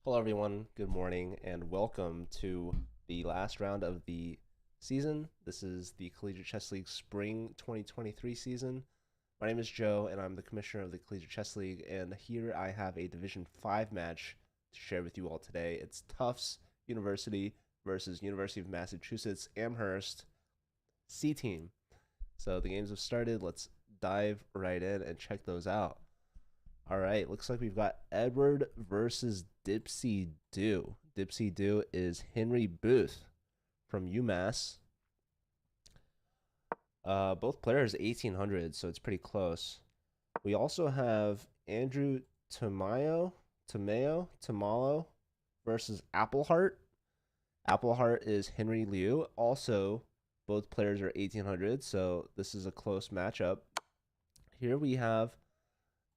Hello, everyone. Good morning, and welcome to the last round of the season. This is the Collegiate Chess League Spring 2023 season. My name is Joe, and I'm the commissioner of the Collegiate Chess League. And here I have a Division 5 match to share with you all today. It's Tufts University versus University of Massachusetts Amherst C team. So the games have started. Let's dive right in and check those out. All right, looks like we've got Edward versus Dipsy Do. Dipsy Do is Henry Booth from UMass. Both players 1800, so it's pretty close. We also have Andrew Tamalo versus Appleheart. Appleheart is Henry Liu. Also, both players are 1800, so this is a close matchup. Here we have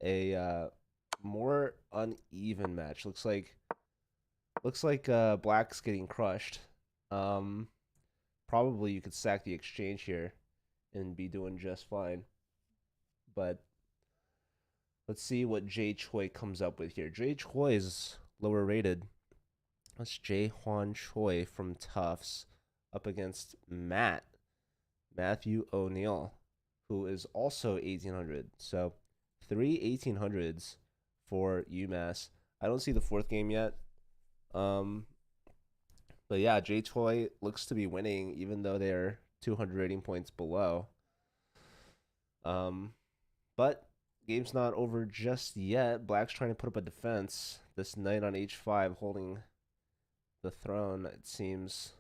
a more uneven match. Looks like Black's getting crushed. Probably you could sack the exchange here and be doing just fine. But let's see what Jay Choi comes up with here. Jay Choi is lower rated. That's Jay Hwan Choi from Tufts up against Matthew O'Neill, who is also 1800. So three 1800s for UMass. I don't see the fourth game yet. But yeah, Jay Choi looks to be winning, even though they're 200 rating points below. Um, but game's not over just yet. Black's trying to put up a defense. This knight on h5 holding the throne, it seems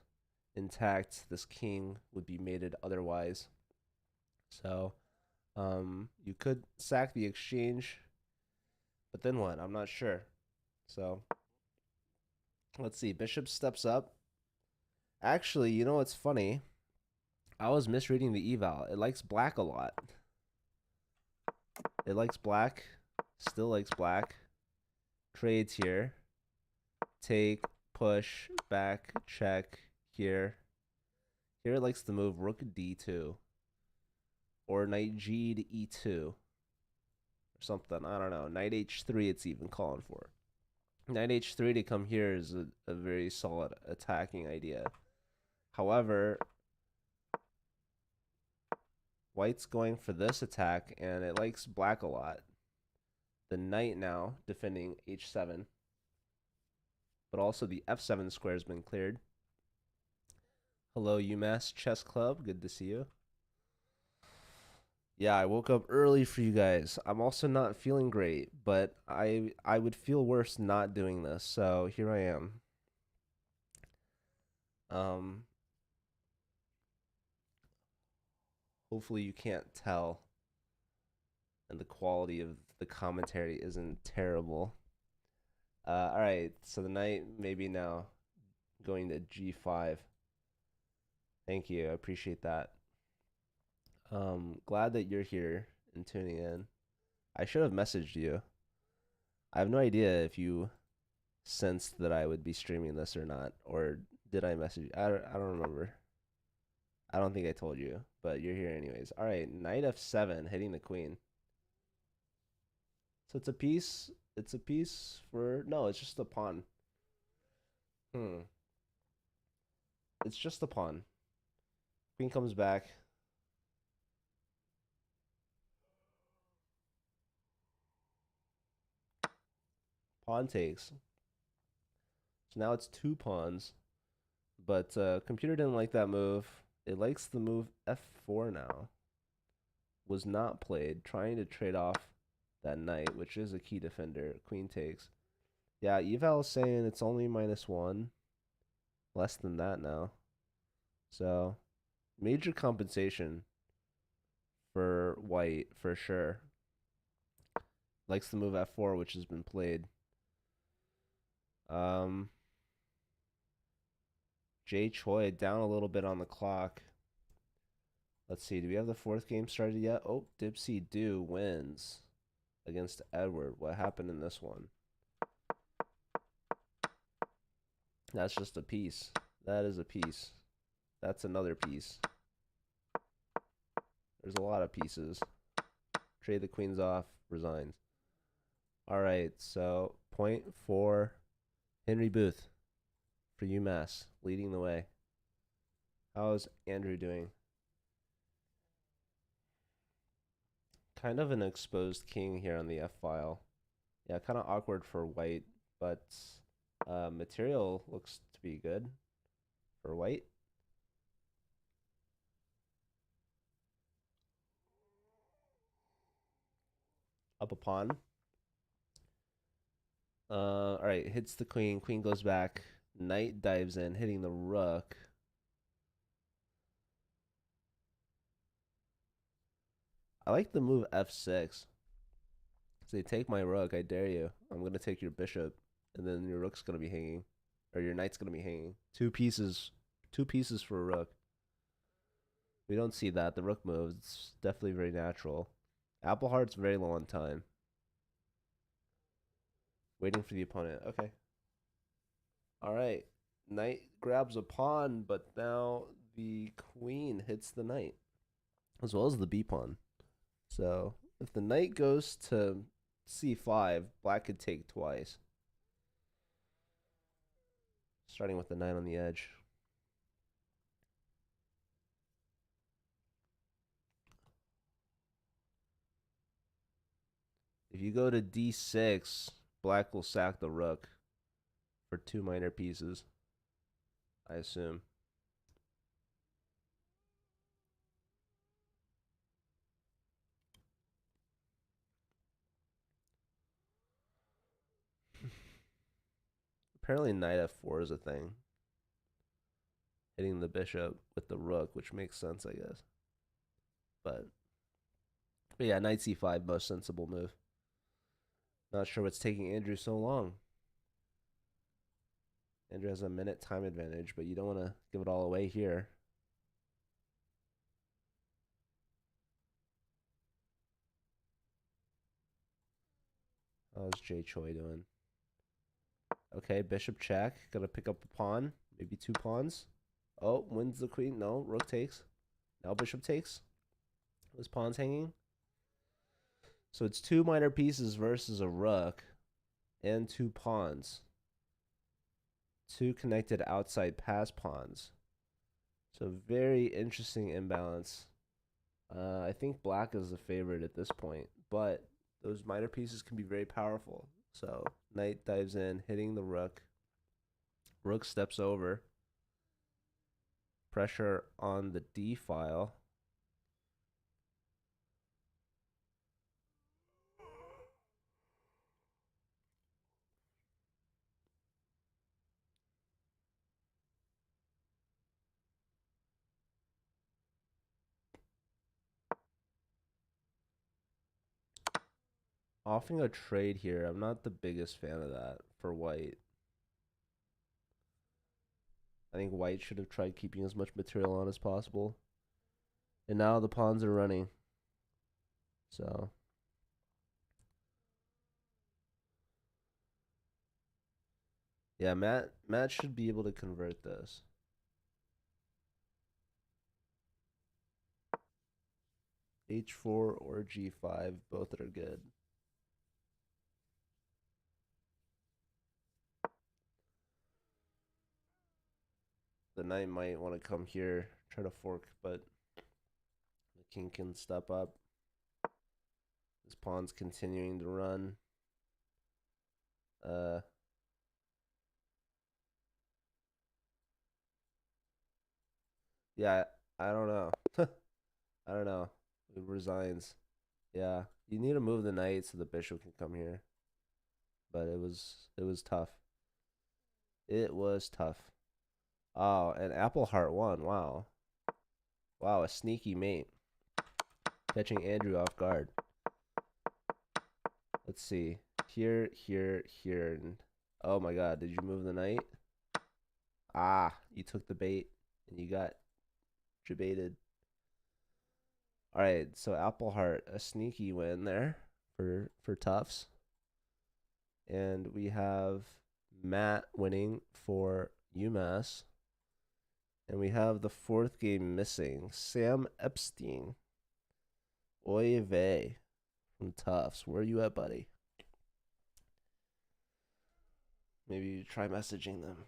intact. This king would be mated otherwise. So, you could sack the exchange, but then what? I'm not sure. So, let's see. Bishop steps up. Actually, you know what's funny? I was misreading the eval. It likes black a lot. It likes black. Still likes black. Trades here. Take, push, back, check, here. Here it likes to move rook d2. Or knight g to e2. Or something. I don't know. Knight h3 it's even calling for. Knight h3 to come here is a very solid attacking idea. However, White's going for this attack, and it likes black a lot. The knight now defending h7. But also the f7 square has been cleared. Hello, UMass Chess Club. Good to see you. Yeah, I woke up early for you guys. I'm also not feeling great, but I would feel worse not doing this. So here I am. Um, Hopefully you can't tell, and the quality of the commentary isn't terrible. All right, so the knight maybe now going to g5. Thank you, I appreciate that. Glad that you're here and tuning in. I should have messaged you. I have no idea if you sensed that I would be streaming this or not, or did I message you? I don't remember. I don't think I told you, but you're here anyways. All right, knight f7, hitting the queen. So it's a piece. It's a piece for no. It's just a pawn. It's just a pawn. Queen comes back. Pawn takes. So now it's two pawns. But computer didn't like that move. It likes the move f4 now. Was not played. Trying to trade off that knight, which is a key defender. Queen takes. Yeah, eval is saying it's only -1. Less than that now. So, major compensation for white for sure. Likes the move f4, which has been played. Jay Choi down a little bit on the clock. Let's see. Do we have the fourth game started yet? Oh, Dipsy Do wins against Edward. What happened in this one? That's just a piece. That is a piece. That's another piece. There's a lot of pieces. Trade the queens off. Resigns. All right. So point for Henry Booth for UMass, leading the way. How's Andrew doing? Kind of an exposed king here on the F file. Yeah, kind of awkward for white, but material looks to be good for white. Up a pawn. All right, hits the queen. Queen goes back. Knight dives in, hitting the rook. I like the move f6. Say, take my rook. I dare you. I'm gonna take your bishop, and then your rook's gonna be hanging, or your knight's gonna be hanging. Two pieces for a rook. We don't see that. The rook moves. It's definitely very natural. Apple heart's very low on time. Waiting for the opponent. Okay. All right. Knight grabs a pawn, but now the queen hits the knight, as well as the b pawn. So if the knight goes to c5, black could take twice. Starting with the knight on the edge. If you go to d6, black will sack the rook for two minor pieces, I assume. Apparently knight f4 is a thing. Hitting the bishop with the rook, which makes sense, I guess. But yeah, knight c5, most sensible move. Not sure what's taking Andrew so long. Andrew has a minute time advantage, but you don't want to give it all away here. How's Jay Choi doing? Okay, bishop check. Gotta pick up a pawn. Maybe two pawns. Oh, wins the queen. No, rook takes. Now bishop takes. Those pawns hanging. So it's two minor pieces versus a rook and two pawns. Two connected outside pass pawns. So very interesting imbalance. I think black is the favorite at this point, but those minor pieces can be very powerful. So knight dives in, hitting the rook. Rook steps over. Pressure on the d file. Offering a trade here, I'm not the biggest fan of that for white. I think white should have tried keeping as much material on as possible. And now the pawns are running. So yeah, Matt should be able to convert this. H4 or G5, both are good. The knight might want to come here, try to fork, but the king can step up. This pawn's continuing to run. Yeah, I don't know. I don't know. It resigns. Yeah, you need to move the knight so the bishop can come here. But it was tough. It was tough. Oh, and Appleheart won. Wow. Wow, a sneaky mate. Catching Andrew off guard. Let's see. Here, here, here. And oh my god, did you move the knight? Ah, you took the bait and you got jebaited. Alright, so Appleheart, a sneaky win there for Tufts. And we have Matt winning for UMass. And we have the fourth game missing. Sam Epstein. Oy vey from Tufts. Where are you at, buddy? Maybe try messaging them.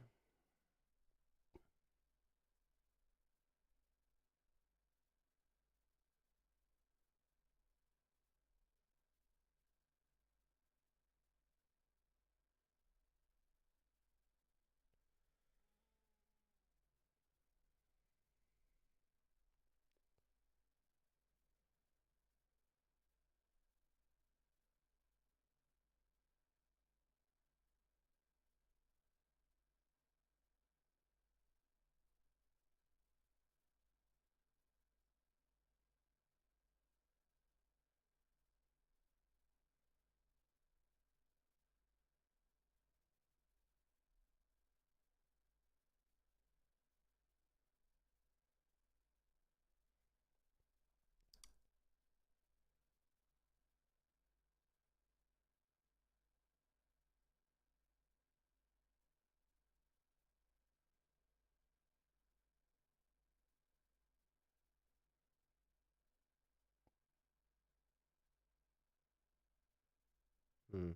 Hmm.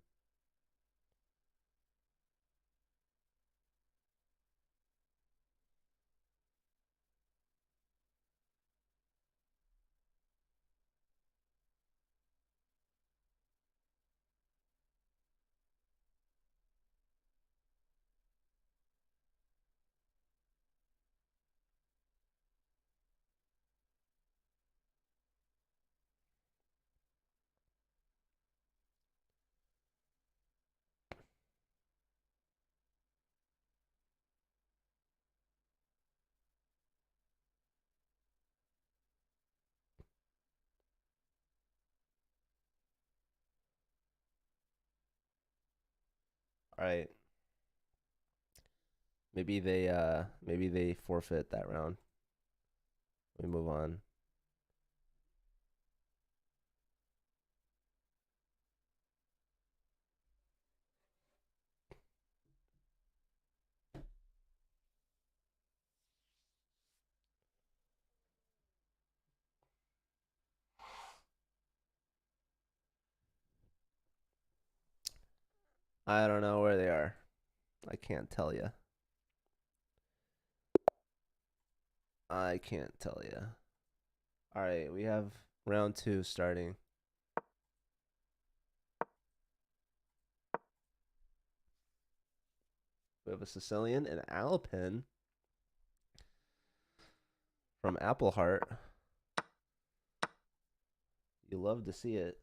All right. Maybe they forfeit that round. We move on. I don't know where they are. I can't tell you. I can't tell you. All right, we have round two starting. We have a Sicilian and Alpin from Appleheart. You love to see it.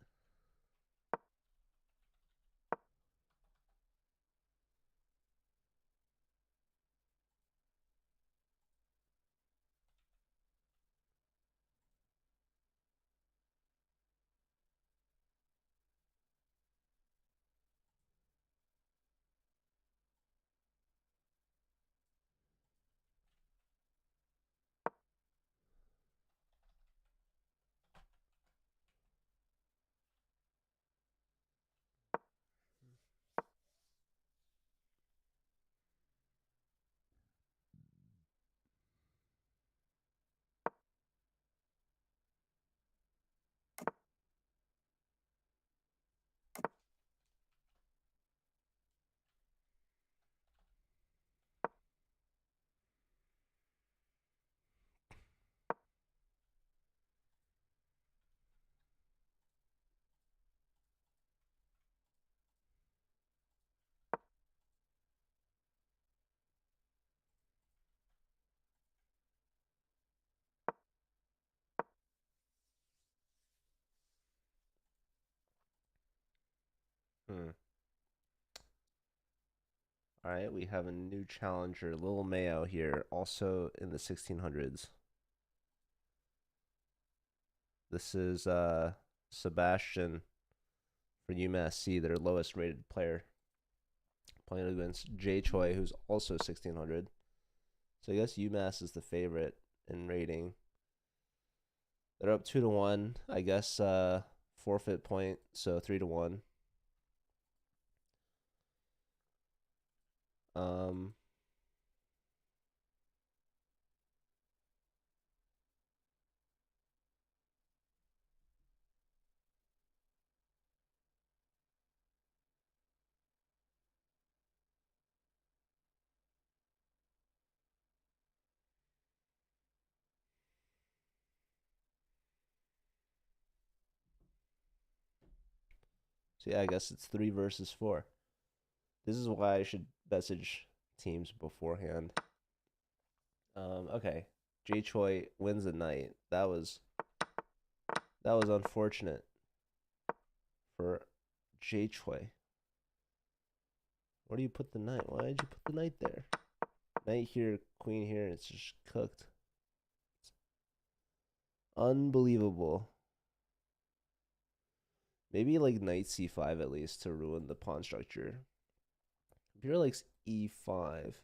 Hmm. All right, we have a new challenger, Lil Mayo here, also in the 1600s. This is Sebastian for UMass C, their lowest rated player, playing against Jay Choi, who's also 1600. So I guess UMass is the favorite in rating. They're up 2-1. I guess forfeit point, so 3-1. Um, So yeah, I guess it's 3 versus 4. This is why I should message teams beforehand. Okay. Jay Choi wins the knight. That was unfortunate for Jay Choi. Where do you put the knight? Why did you put the knight there? Knight here, queen here, and it's just cooked. It's unbelievable. Maybe like knight c5 at least to ruin the pawn structure. If you're like e5,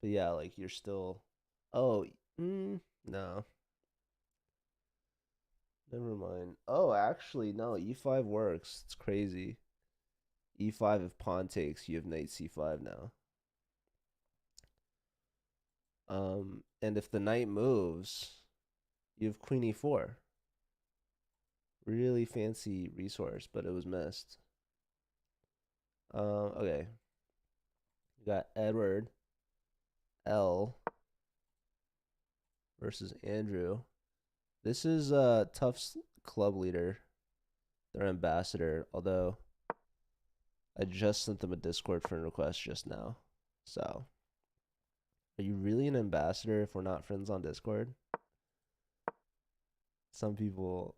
but yeah, like you're still. Oh, no. Never mind. Oh, actually, no. E5 works. It's crazy. E5 if pawn takes, you have knight c5 now. And if the knight moves, you have queen e4. Really fancy resource, but it was missed. Okay. You got Edward L versus Andrew. This is Tufts club leader, their ambassador, although I just sent them a Discord friend request just now. So, are you really an ambassador if we're not friends on Discord? Some people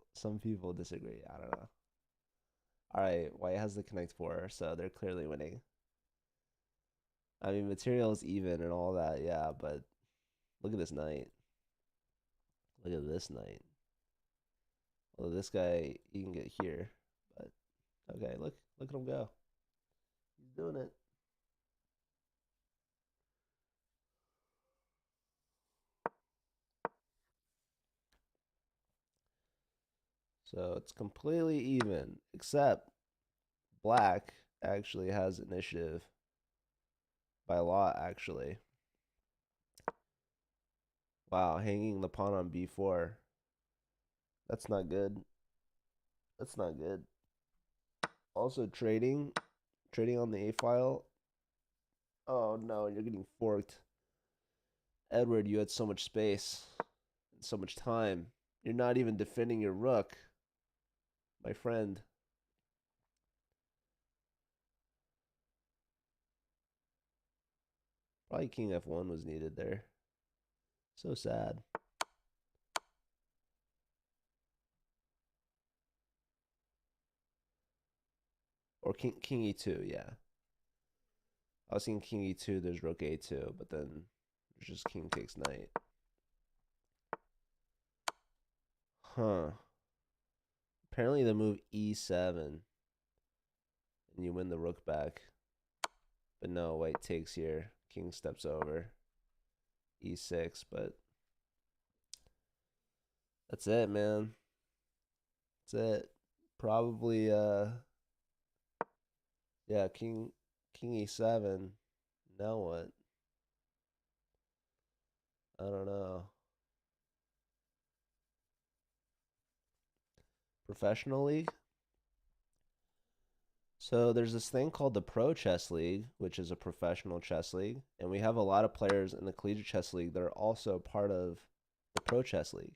disagree. I don't know. All right, White has the connect 4, so they're clearly winning. I mean, material is even and all that, yeah, but look at this knight. Look at this knight. Well, this guy you can get here, but okay, look at him go. He's doing it. So it's completely even, except black actually has initiative by a lot, actually. Wow, hanging the pawn on b4. That's not good. That's not good. Also trading on the a file. Oh no, you're getting forked. Edward, you had so much space and so much time. You're not even defending your rook, my friend. Probably king f1 was needed there. So sad. Or king e2, yeah. I was thinking king e2, there's rook a2, but then there's just king takes knight. Huh. Apparently the move e7 and you win the rook back. But no, white takes here. King steps over. E6, but that's it, man. That's it. Probably yeah, king e7. Now what? I don't know. Professional league? So there's this thing called the Pro Chess League, which is a professional chess league, and we have a lot of players in the Collegiate Chess League that are also part of the Pro Chess League.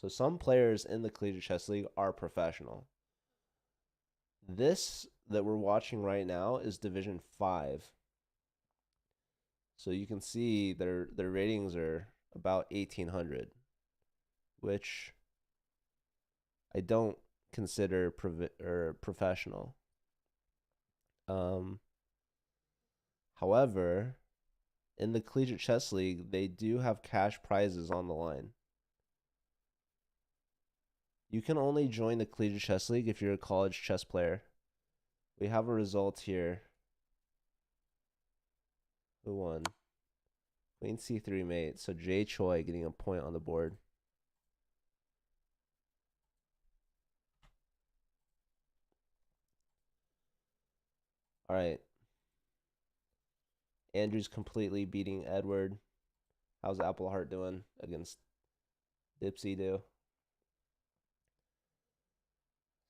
So some players in the Collegiate Chess League are professional. This that we're watching right now is Division 5. So you can see their ratings are about 1800, which I don't consider professional. However, in the Collegiate Chess League, they do have cash prizes on the line. You can only join the Collegiate Chess League if you're a college chess player. We have a result here. Who won? Queen c3 mate. So Jay Choi getting a point on the board. All right. Andrew's completely beating Edward. How's Appleheart doing against Dipsy do?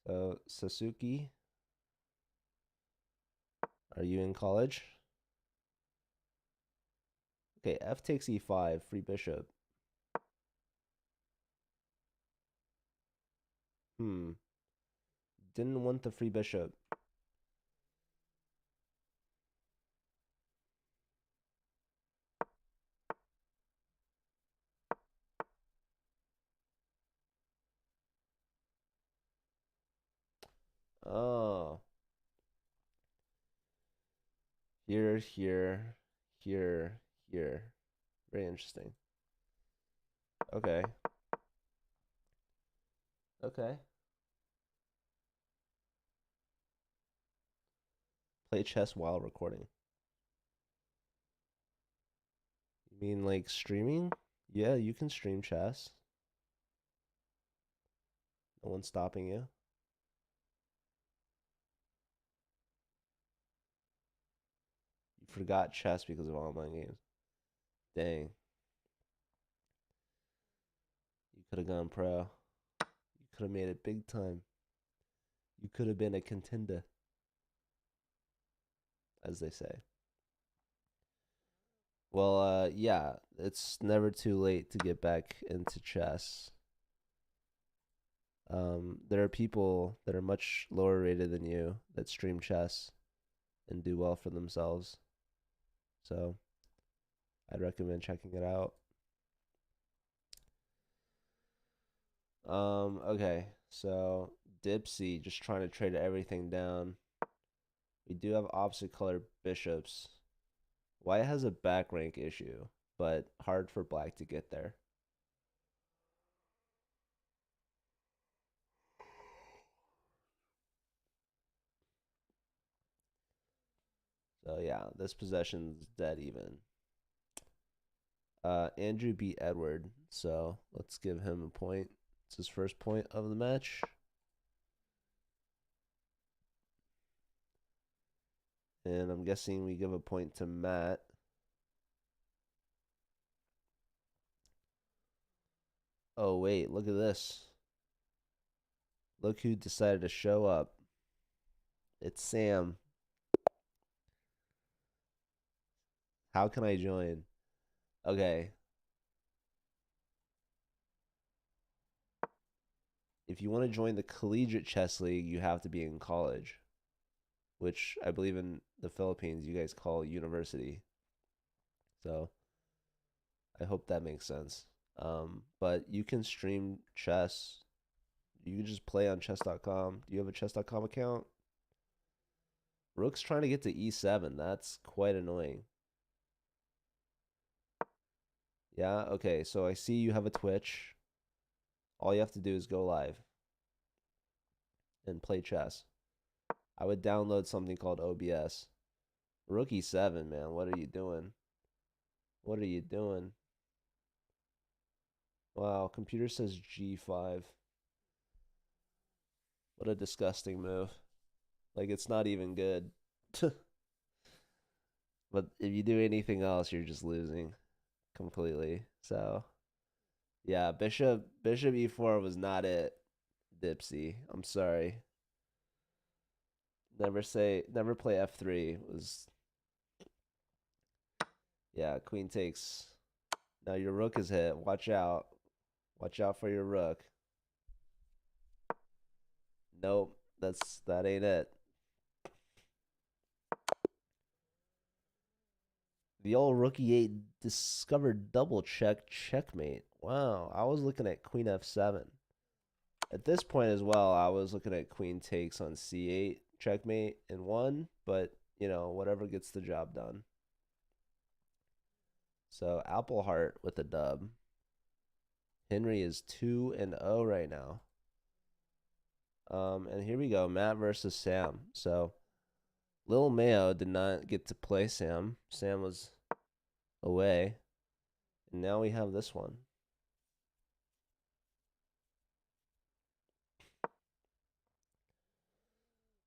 So Sasuke, are you in college? Okay, F takes E5, free bishop. Didn't want the free bishop. Oh. Here, here, here, here. Very interesting. Okay. Okay. Play chess while recording. You mean like streaming? Yeah, you can stream chess. No one's stopping you. You forgot chess because of online games. Dang. You could have gone pro. You could have made it big time. You could have been a contender, as they say. Well, yeah, it's never too late to get back into chess. There are people that are much lower rated than you that stream chess and do well for themselves. So I'd recommend checking it out. Okay, so Dipsy just trying to trade everything down. We do have opposite color bishops. White has a back rank issue, but hard for black to get there. So yeah, this possession's dead even. Andrew beat Edward, so let's give him a point. It's his first point of the match. And I'm guessing we give a point to Matt. Oh, wait, look at this. Look who decided to show up. It's Sam. How can I join? Okay. If you want to join the Collegiate Chess League, you have to be in college, which I believe in the Philippines you guys call university. So I hope that makes sense. But you can stream chess. You can just play on chess.com. Do you have a chess.com account? Rook's trying to get to e7. That's quite annoying. Yeah, okay. So I see you have a Twitch. All you have to do is go live and play chess. I would download something called OBS. Rook e7, man. What are you doing? What are you doing? Wow, computer says g5. What a disgusting move. Like, it's not even good. But if you do anything else, you're just losing completely. So, yeah, bishop e4 was not it, Dipsy. I'm sorry. Never play f3 was, yeah, queen takes. Now your rook is hit. Watch out. Watch out for your rook. Nope, that ain't it. The old rook e8 discovered double checkmate. Wow, I was looking at queen f7. At this point as well, I was looking at queen takes on c8 checkmate and won, but you know, whatever gets the job done. So Appleheart with a dub. Henry is 2-0 right now. And here we go, Matt versus Sam. So Lil Mayo did not get to play Sam. Sam was away. And now we have this one.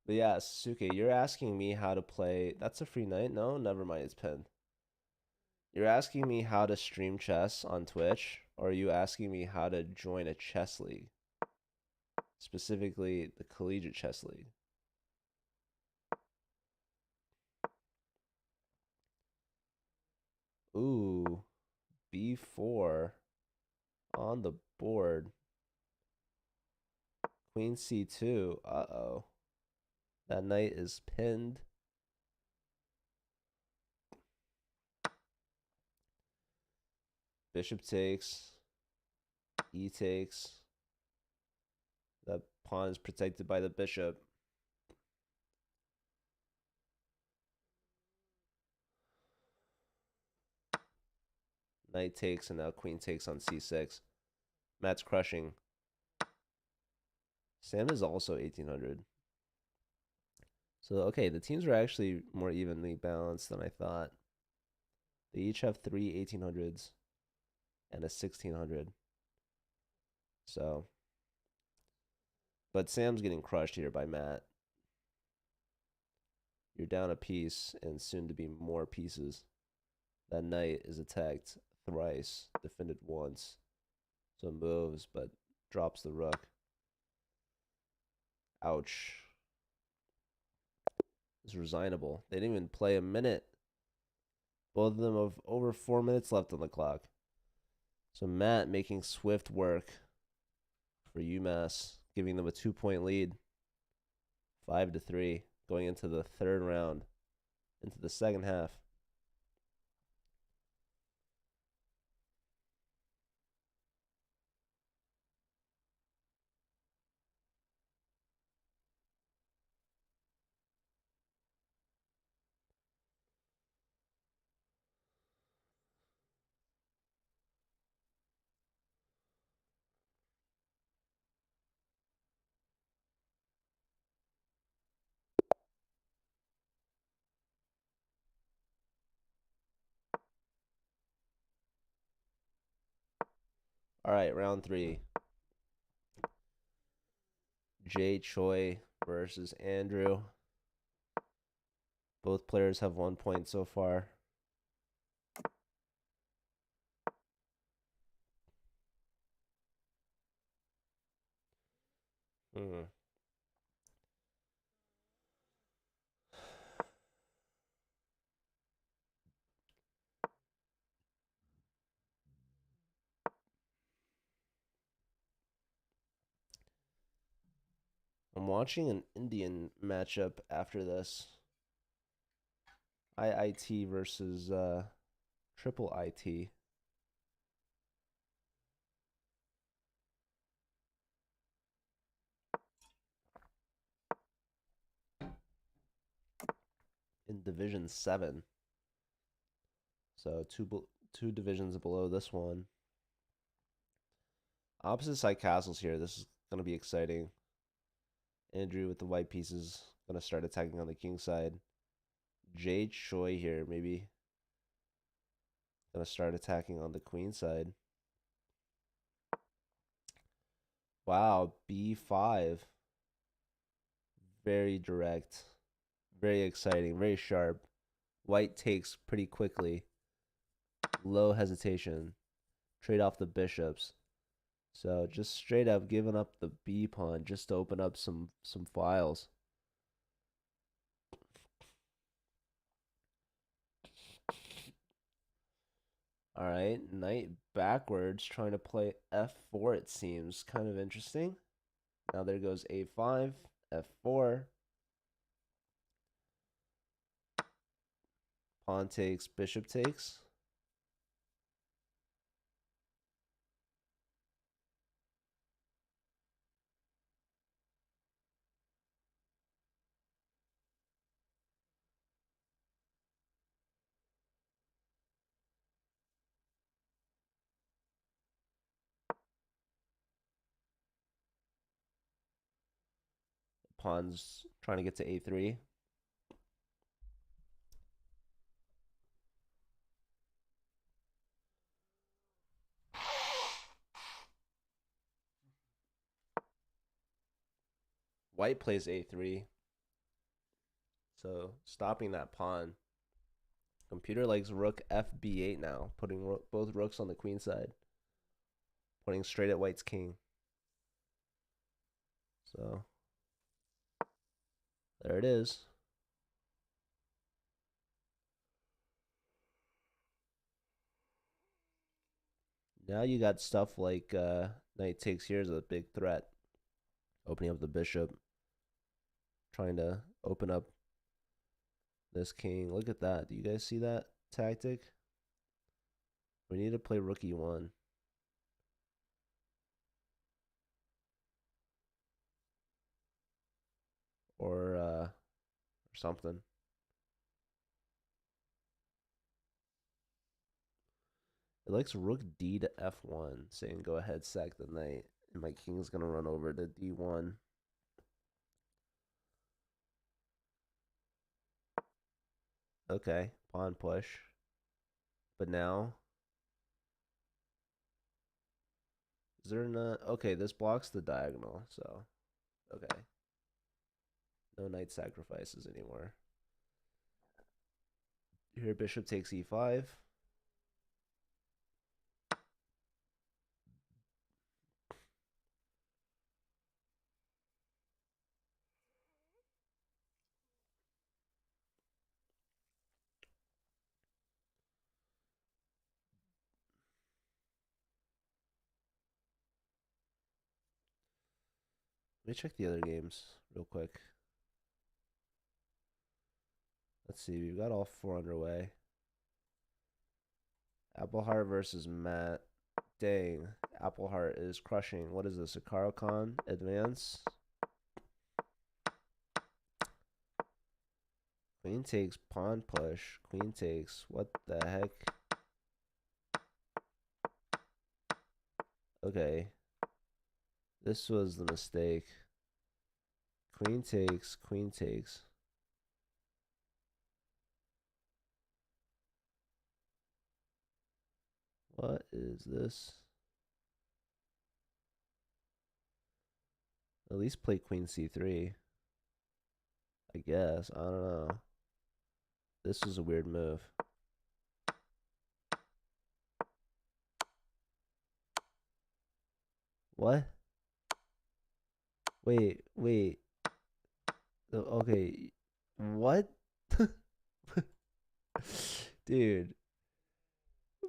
But yeah, Sasuke, you're asking me how to play. That's a free knight? No, never mind, it's pinned. You're asking me how to stream chess on Twitch, or are you asking me how to join a chess league? Specifically, the Collegiate Chess League. Ooh, b4 on the board. Queen c2. Uh-oh. That knight is pinned. Bishop takes. E takes. The pawn is protected by the bishop. Knight takes, and now queen takes on c6. Matt's crushing. Sam is also 1800. So, okay, the teams are actually more evenly balanced than I thought. They each have three 1800s and a 1600. So, but Sam's getting crushed here by Matt. You're down a piece and soon to be more pieces. That knight is attacked thrice, defended once. So moves, but drops the rook. Ouch. It's resignable. They didn't even play a minute. Both of them have over 4 minutes left on the clock. So Matt making swift work for UMass, giving them a 2-point lead. 5-3, going into the third round, into the second half. All right, round 3. Jay Choi versus Andrew. Both players have 1 point so far. I'm watching an Indian matchup after this. IIT versus Triple IT. In Division 7. So two divisions below this one. Opposite side castles here. This is going to be exciting. Andrew with the white pieces going to start attacking on the king side. Jay Choi here maybe going to start attacking on the queen side. Wow, B5. Very direct. Very exciting. Very sharp. White takes pretty quickly. Low hesitation. Trade off the bishops. So just straight up giving up the B pawn just to open up some files. All right, knight backwards, trying to play F4, it seems. Kind of interesting. Now there goes A5, F4. Pawn takes, bishop takes. Pawn's trying to get to A3. White plays A3. So stopping that pawn. Computer likes rook FB8 now, putting both rooks on the queen side. Pointing straight at white's king. So there it is. Now you got stuff like knight takes here is a big threat. Opening up the bishop, trying to open up this king. Look at that. Do you guys see that tactic? We need to play rook e1. Or something. It likes rook d to f1, saying go ahead, sack the knight, and my king's gonna run over to d1. Okay, pawn push. But now, is there not? Okay, this blocks the diagonal, so okay. No knight sacrifices anymore. Here, bishop takes e5. Let me check the other games real quick. Let's see, we've got all four underway. Appleheart versus Matt. Dang, Appleheart is crushing. What is this, a Caro-Kann advance? Queen takes, pawn push. Queen takes, what the heck? Okay. This was the mistake. Queen takes, queen takes. What is this? At least play queen c3. I guess. I don't know. This was a weird move. What? Wait. Okay. What? Dude.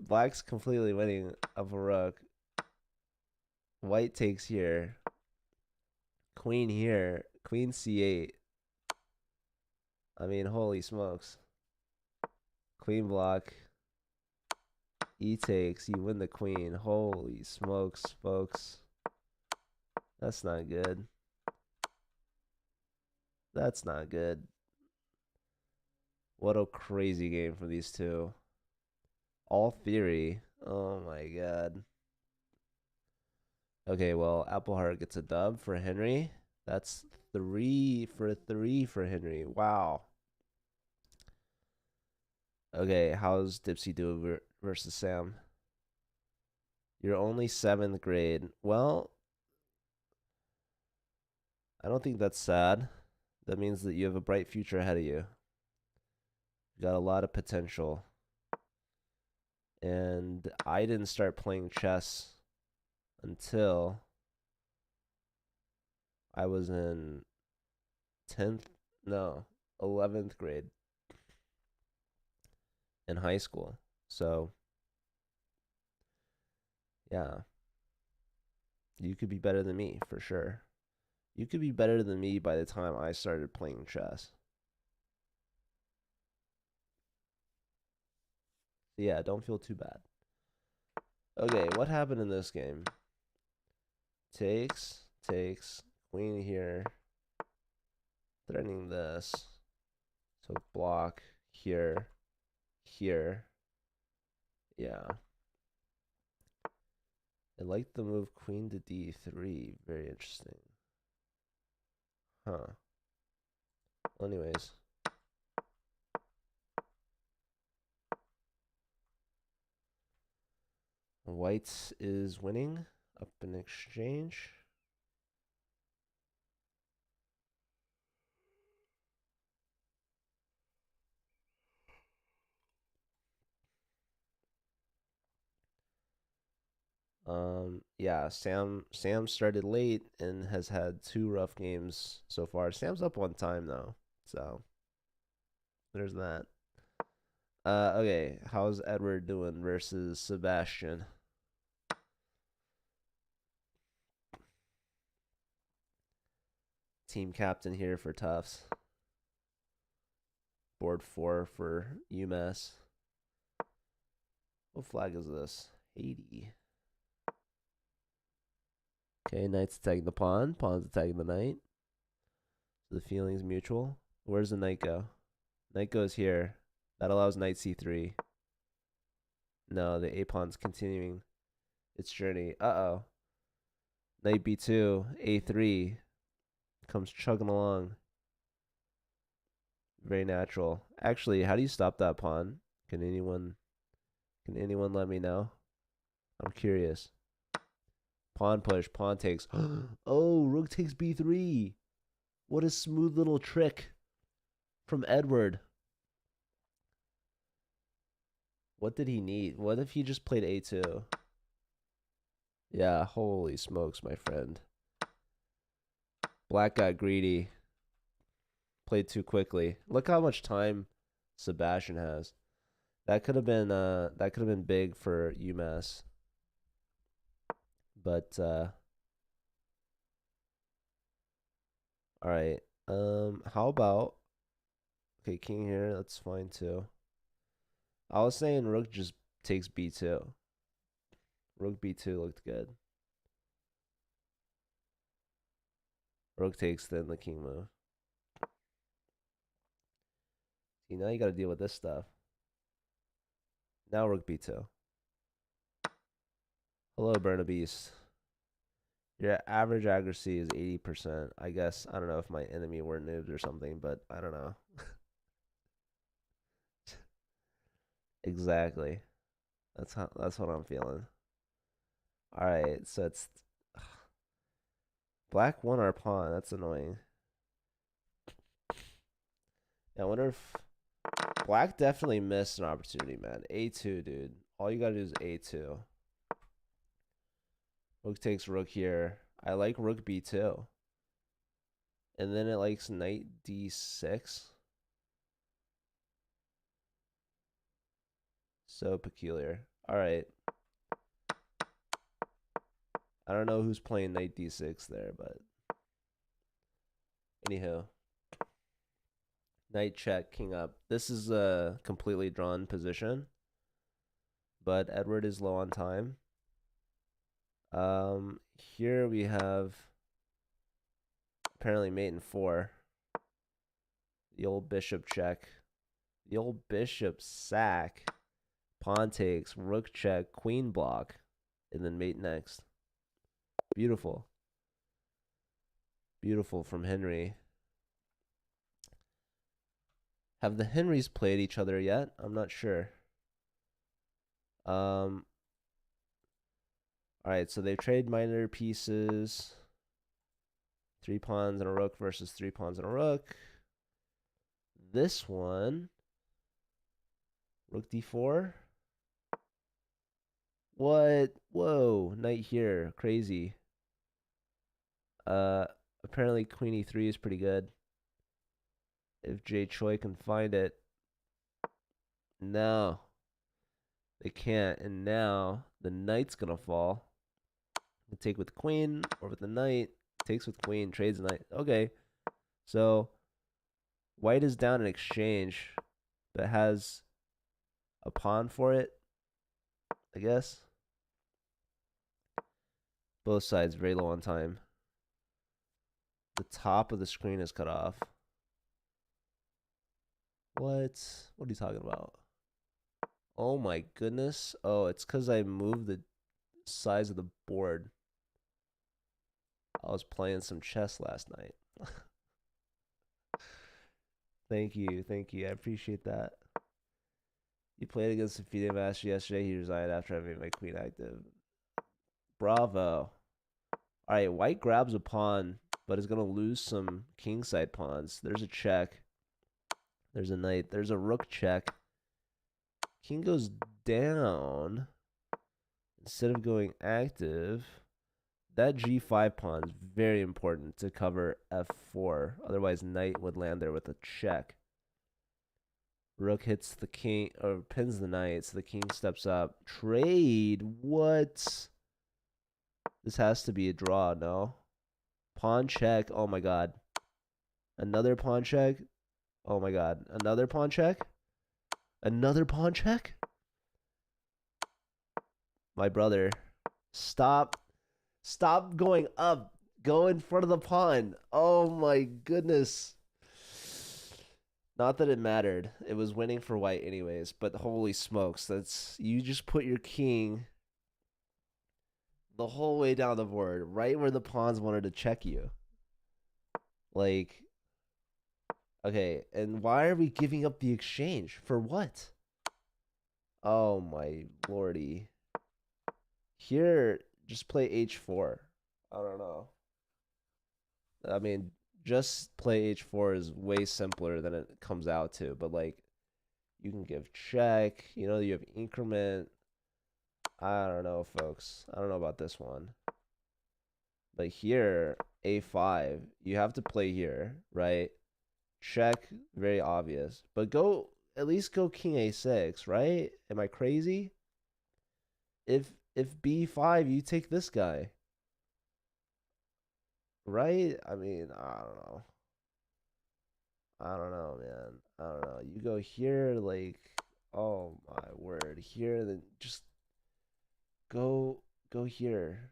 Black's completely winning of a rook. White takes here. Queen here. Queen c8. I mean, holy smokes. Queen block. E takes. You win the queen. Holy smokes, folks. That's not good. That's not good. What a crazy game for these two. All theory. Oh my god. Okay, well, Appleheart gets a dub for Henry. That's 3 for Henry. Wow. Okay, how's Dipsy do versus Sam? You're only 7th grade. Well, I don't think that's sad. That means that you have a bright future ahead of you. You got a lot of potential. And I didn't start playing chess until I was in 11th grade in high school. So, yeah. You could be better than me, for sure. You could be better than me by the time I started playing chess. So yeah, don't feel too bad. Okay, what happened in this game? Takes, queen here. Threatening this. So block here, here. Yeah. I like the move queen to d3. Very interesting. Huh. Well, anyways. White is winning up in exchange. Yeah, Sam started late and has had 2 rough games so far. Sam's up 1 time though. So there's that. Okay, how's Edward doing versus Sebastian? team captain here for Tufts. Board 4 for UMass. What flag is this? Haiti. Okay, knight's attacking the pawn. Pawn's attacking the knight. So the feeling's mutual. Where's the knight go? Knight goes here. That allows knight c3. No, the a-pawn's continuing its journey. Uh-oh. Knight b2, a3. Comes chugging along. Very natural. Actually, how do you stop that pawn? Can anyone let me know? I'm curious. Pawn push, pawn takes. Oh, rook takes b3. What a smooth little trick from Edward. What did he need? What if he just played a2? Yeah, holy smokes, my friend. Black got greedy. Played too quickly. Look how much time Sebastian has. That could have been big for UMass. But all right. How about, okay, king here, that's fine too. I was saying rook just takes b2. Rook b2 looked good. Rook takes, then the king move. See, now you gotta deal with this stuff. Now rook b2. Hello, Bernabeast. Your average accuracy is 80%. I guess, I don't know if my enemy were noobs or something, but I don't know. Exactly. That's what I'm feeling. All right, so it's black won our pawn. That's annoying. Yeah, I wonder if black definitely missed an opportunity, man. A2, dude. All you gotta do is A2. Rook takes rook here. I like rook b2. And then it likes knight d6. So peculiar. All right. I don't know who's playing knight d6 there, but anywho. Knight check, king up. This is a completely drawn position, but Edward is low on time. Here we have apparently mate in 4. The old bishop check. The old bishop sack. Pawn takes, rook check, queen block, and then mate next. Beautiful. Beautiful from Henry. Have the Henrys played each other yet? I'm not sure. All right, so they've traded minor pieces. 3 pawns and a rook versus 3 pawns and a rook. This one, rook d4. What? Whoa, knight here, crazy. Apparently queen e3 is pretty good. If Jay Choi can find it. No, they can't. And now the knight's gonna fall. You take with the queen or with the knight. Takes with queen, trades the knight. Okay, so white is down in exchange, but has a pawn for it, I guess. Both sides very low on time. The top of the screen is cut off. What? What are you talking about? Oh my goodness. Oh, it's because I moved the size of the board. I was playing some chess last night. Thank you. Thank you. I appreciate that. You played against the FIDE master yesterday. He resigned after I made my queen active. Bravo. All right, white grabs a pawn, but is going to lose some kingside pawns. There's a check. There's a knight. There's a rook check. King goes down. Instead of going active, that g5 pawn is very important to cover f4. Otherwise, knight would land there with a check. Rook hits the king, or pins the knight, so the king steps up. Trade? What? This has to be a draw, no? Pawn check. Oh my god. Another pawn check. Oh my god. Another pawn check. Another pawn check. My brother. Stop. Stop going up. Go in front of the pawn. Oh my goodness. Not that it mattered. It was winning for white anyways, but holy smokes, that's you just put your king the whole way down the board, right where the pawns wanted to check you. Like, okay, and why are we giving up the exchange? For what? Oh my lordy. Here, just play h4. I don't know. I mean, just play h4 is way simpler than it comes out to, but like, you can give check, you have increment. I don't know, folks. I don't know about this one. But here, a5, you have to play here, right? Check, very obvious. But at least go king a6, right? Am I crazy? If b5, you take this guy. Right? I mean, I don't know. I don't know, man. I don't know. You go here, like, oh my word. Here, then just go here.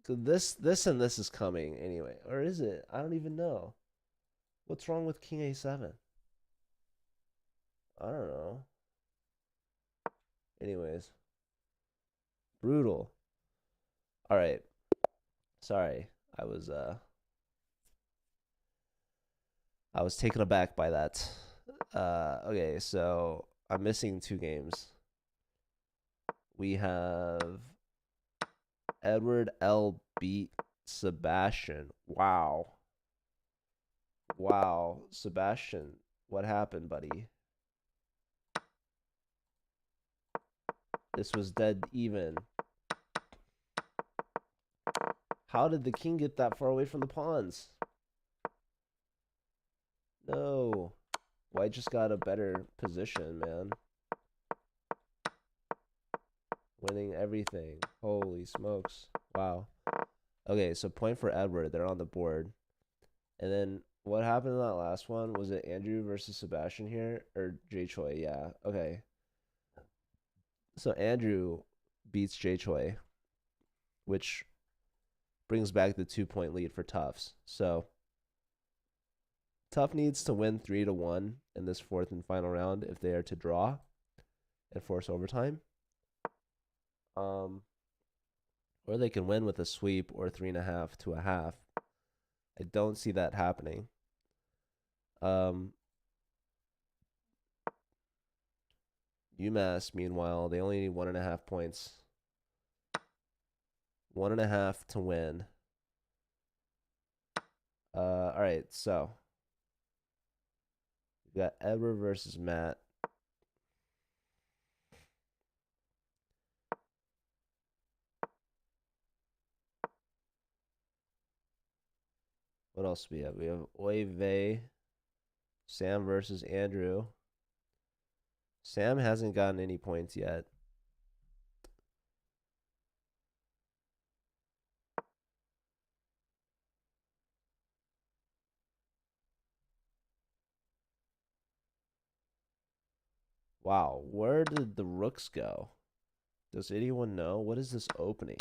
So this and this is coming anyway. Or is it? I don't even know. What's wrong with king a7? I don't know. Anyways, brutal. All right. Sorry. I was taken aback by that. Okay, so I'm missing two games. We have Edward L beat Sebastian. Wow. Wow. Sebastian, what happened, buddy? This was dead even. How did the king get that far away from the pawns? No. White just got a better position, man. Winning everything. Holy smokes. Wow. Okay, so point for Edward. They're on the board. And then what happened in that last one? Was it Andrew versus Sebastian here? Or Jay Choi? Yeah. Okay. So Andrew beats Jay Choi, which brings back the 2-point lead for Tufts. So Tuft needs to win 3-1 in this fourth and final round if they are to draw and force overtime. Or they can win with a sweep or 3.5 to a half. I don't see that happening. UMass, meanwhile, they only need 1.5 points. 1.5 to win. All right, so we got Edward versus Matt. What else do we have? We have Oive, Sam versus Andrew. Sam hasn't gotten any points yet. Wow, where did the rooks go? Does anyone know? What is this opening?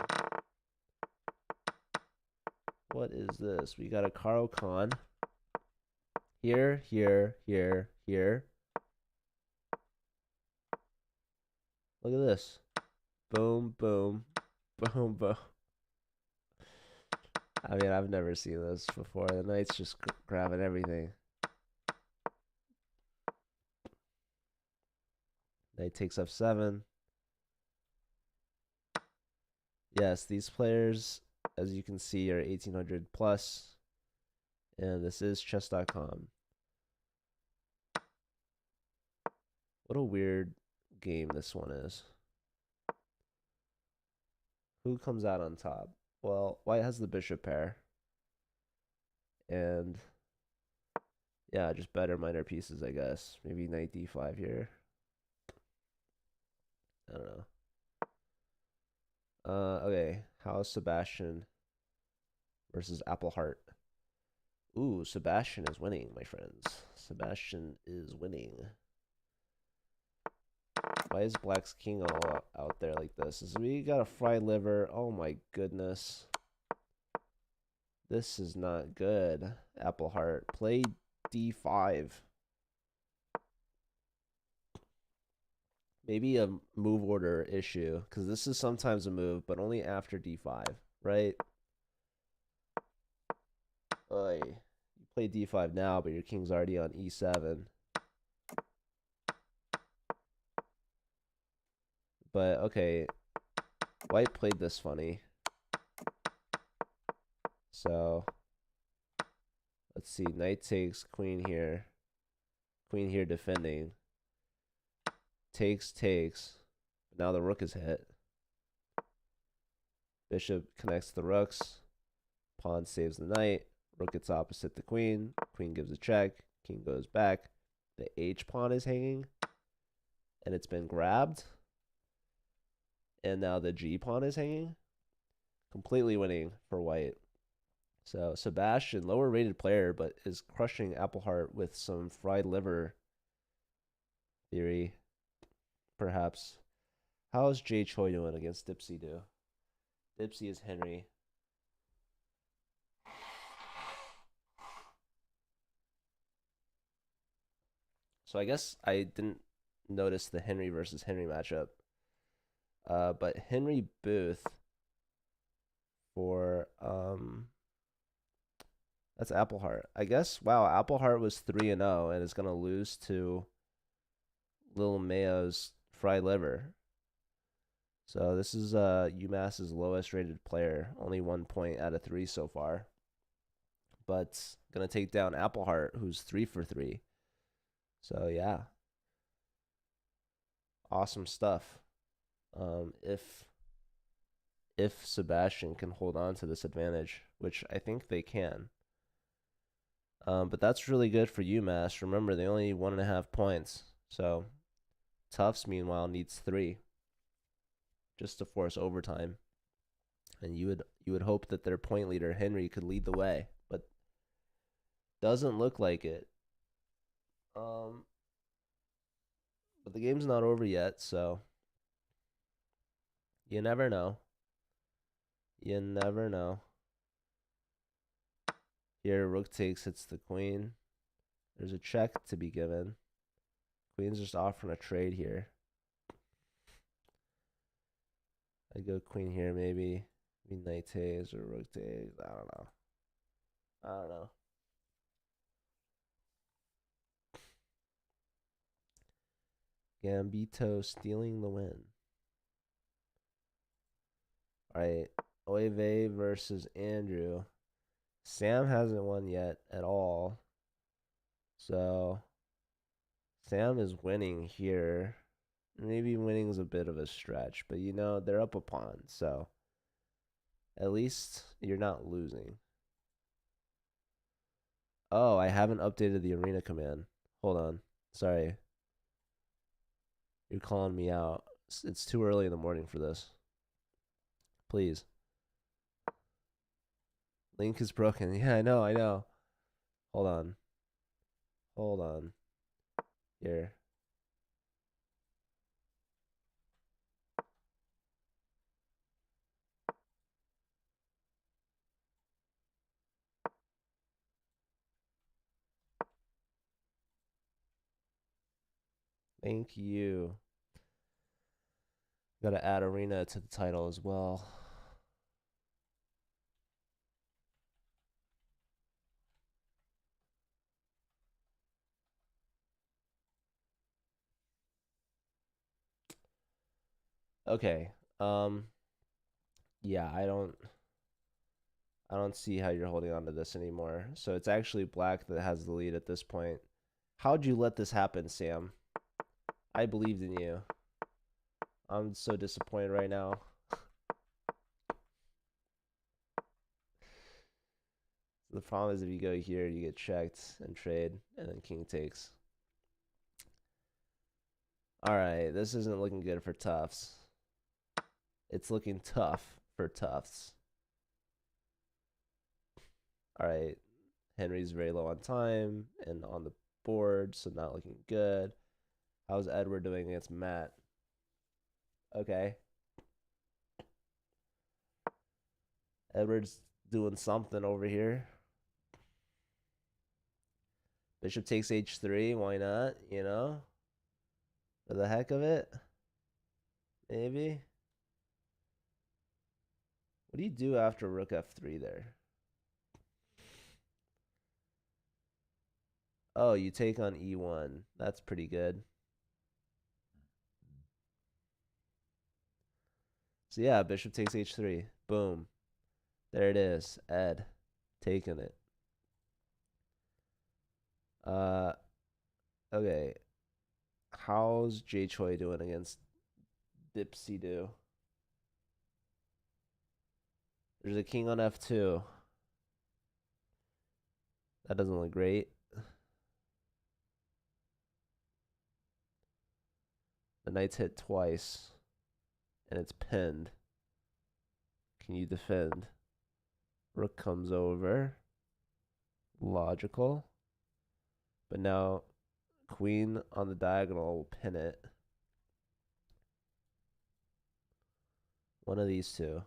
What is this? We got a Caro-Kann. Here, here, here, here. Look at this. Boom, boom, boom, boom. I mean, I've never seen this before. The knight's just grabbing everything. Knight takes f7. Yes, these players, as you can see, are 1800 plus. And this is chess.com. What a weird game this one is. Who comes out on top? Well, white has the bishop pair. And yeah, just better minor pieces, I guess. Maybe knight d5 here. I don't know. Okay, how's Sebastian versus Appleheart? Ooh, Sebastian is winning, my friends. Sebastian is winning. Why is Black's King all out there like this? Is we got a fried liver. Oh my goodness. This is not good. Appleheart. Play D5. Maybe a move order issue, because this is sometimes a move, but only after D5, right? Oy. You play D5 now, but your king's already on E7. But, okay. White played this funny. So, let's see. Knight takes, queen here. Queen here defending. Takes. Now the rook is hit. Bishop connects the rooks. Pawn saves the knight. Rook gets opposite the queen. Queen gives a check. King goes back. The H pawn is hanging. And it's been grabbed. And now the G pawn is hanging. Completely winning for white. So Sebastian, lower rated player, but is crushing Appleheart with some fried liver theory, perhaps. How's Jay Choi doing against Dipsy do? Dipsy is Henry. So I guess I didn't notice the Henry versus Henry matchup. But Henry Booth for that's Appleheart. I guess wow, Appleheart was 3-0 and is gonna lose to Lil Mayo's fried liver. So this is UMass's lowest rated player, only 1 point out of 3 so far. But gonna take down Appleheart, who's 3 for 3. So yeah, awesome stuff. If Sebastian can hold on to this advantage, which I think they can. But that's really good for UMass. Remember, they only need 1.5 points. So Tufts, meanwhile, needs 3 just to force overtime. And you would hope that their point leader Henry could lead the way, but doesn't look like it. But the game's not over yet, so you never know. You never know. Here, rook takes, hits the queen. There's a check to be given. Queen's just offering a trade here. I go queen here, maybe. Maybe knight takes or rook takes. I don't know. Gambito stealing the win. All right, Oive versus Andrew. Sam hasn't won yet at all. So Sam is winning here. Maybe winning is a bit of a stretch, but they're up a pawn, so at least you're not losing. Oh, I haven't updated the arena command. Hold on. Sorry. You're calling me out. It's too early in the morning for this. Please. Link is broken. Yeah, I know. Hold on. Here. Thank you. Gotta add arena to the title as well. Okay. Yeah, I don't see how you're holding on to this anymore. So it's actually black that has the lead at this point. How'd you let this happen, Sam? I believed in you. I'm so disappointed right now. The problem is if you go here, you get checked and trade, and then king takes. Alright, this isn't looking good for Tufts. It's looking tough for Tufts. Alright, Henry's very low on time and on the board, so not looking good. How's Edward doing against Matt? Okay. Edward's doing something over here. Bishop takes h3. Why not? You know? For the heck of it? Maybe. What do you do after rook f3 there? Oh, you take on e1. That's pretty good. So yeah, bishop takes h3. Boom. There it is. Ed. Taking it. Okay. How's Jay Choi doing against Dipsy Do? There's a king on f2. That doesn't look great. The knight's hit twice. And it's pinned. Can you defend? Rook comes over. Logical. But now queen on the diagonal will pin it. One of these two.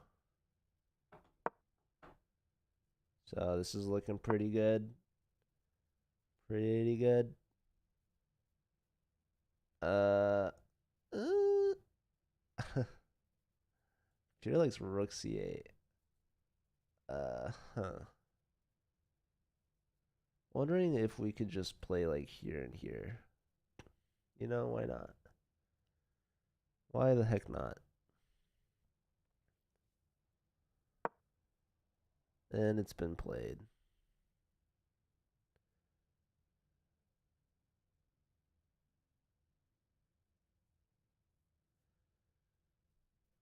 So this is looking pretty good. Pretty good. Peter likes rook c8. Wondering if we could just play like here and here. You know, why not? Why the heck not? And it's been played.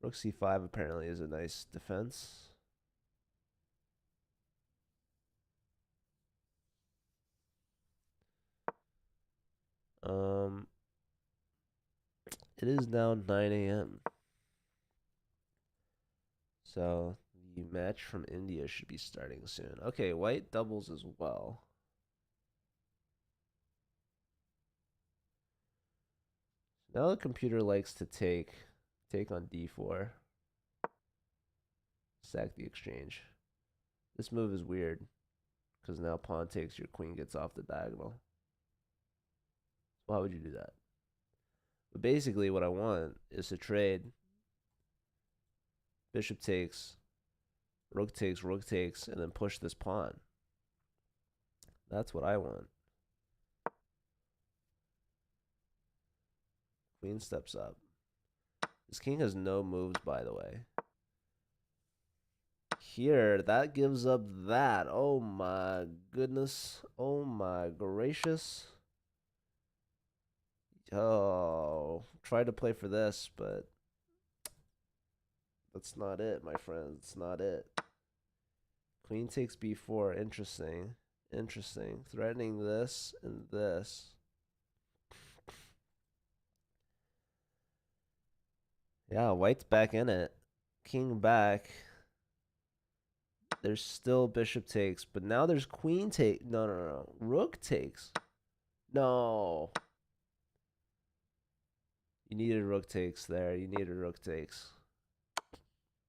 Rook c5 apparently is a nice defense. It is now 9 a.m. So the match from India should be starting soon. Okay, white doubles as well. Now the computer likes to take on d4. Sack the exchange. This move is weird because now pawn takes, your queen gets off the diagonal. Why would you do that? But basically what I want is to trade bishop takes, rook takes, and then push this pawn. That's what I want. Queen steps up. This king has no moves, by the way. Here, that gives up that. Oh my goodness. Oh my gracious. Oh, tried to play for this, but that's not it, my friends. It's not it. Queen takes b4. Interesting. Interesting. Threatening this and this. Yeah, white's back in it. King back. There's still bishop takes, but now there's queen take. No. Rook takes. No. You needed rook takes there. You needed rook takes.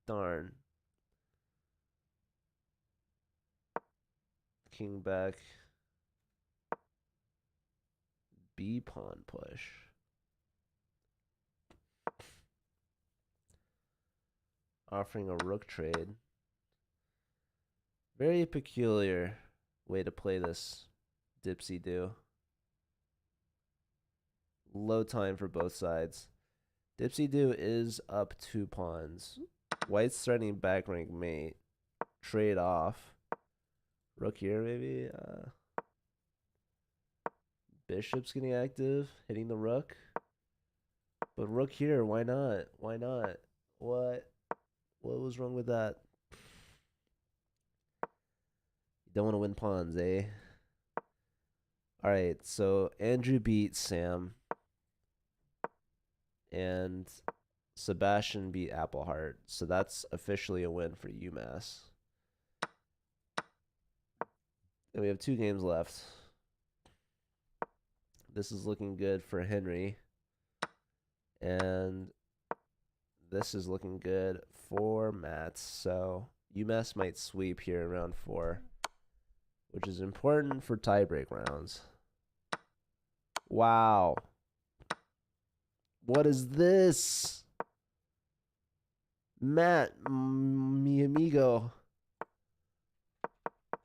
Darn. King back. B pawn push. Offering a rook trade. Very peculiar way to play this, Dipsy Do. Low time for both sides. Dipsy Do is up 2 pawns. White's threatening back rank mate. Trade off. Rook here, maybe. Bishop's getting active, hitting the rook. But rook here, why not? Why not? What was wrong with that? You don't want to win pawns, eh? Alright, so Andrew beat Sam. And Sebastian beat Appleheart. So that's officially a win for UMass. And we have 2 games left. This is looking good for Henry. And this is looking good for Matt. So UMass might sweep here in round 4, which is important for tiebreak rounds. Wow. What is this? Matt, mi amigo.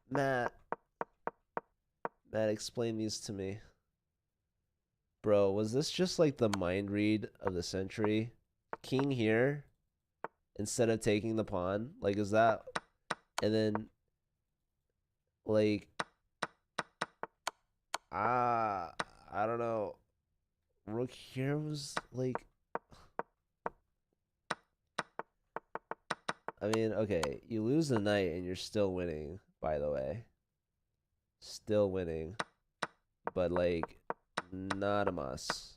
Matt, explain these to me. Bro, was this just like the mind read of the century? King here instead of taking the pawn? Like, is that... And then, like... I don't know. Rook here was, like... I mean, okay, you lose the knight and you're still winning, by the way. Still winning. But, like, not a mas.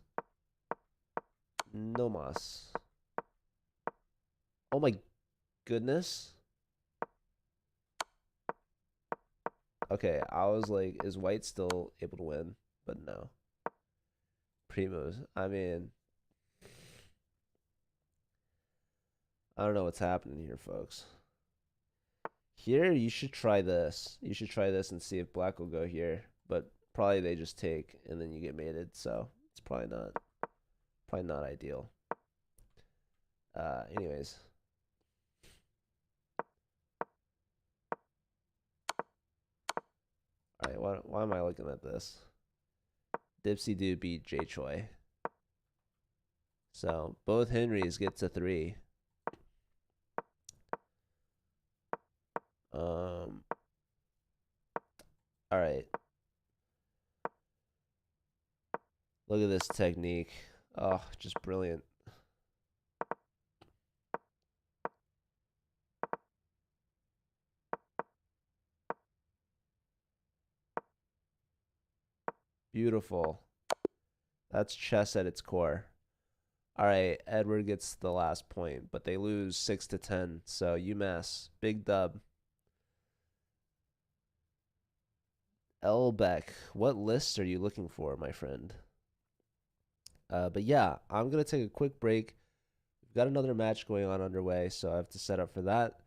No mas. Oh my goodness. Okay, I was like, is white still able to win? But no. Primos. I mean, I don't know what's happening here, folks. Here, you should try this. You should try this and see if black will go here. But probably they just take, and then you get mated. So it's probably not ideal. Anyways. All right, why am I looking at this? Dipsy Do beat Jay Choi. So both Henrys get to 3. All right. Look at this technique. Oh, just brilliant. Beautiful. That's chess at its core. All right, Edward gets the last point, but they lose 6-10. So UMass, big dub. Elbeck, what lists are you looking for, my friend? But yeah, I'm going to take a quick break. We've got another match going on underway, so I have to set up for that.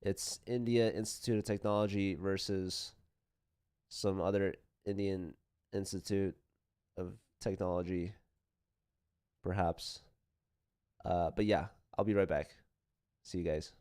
It's India Institute of Technology versus some other Indian Institute of Technology, perhaps. But yeah, I'll be right back. See you guys.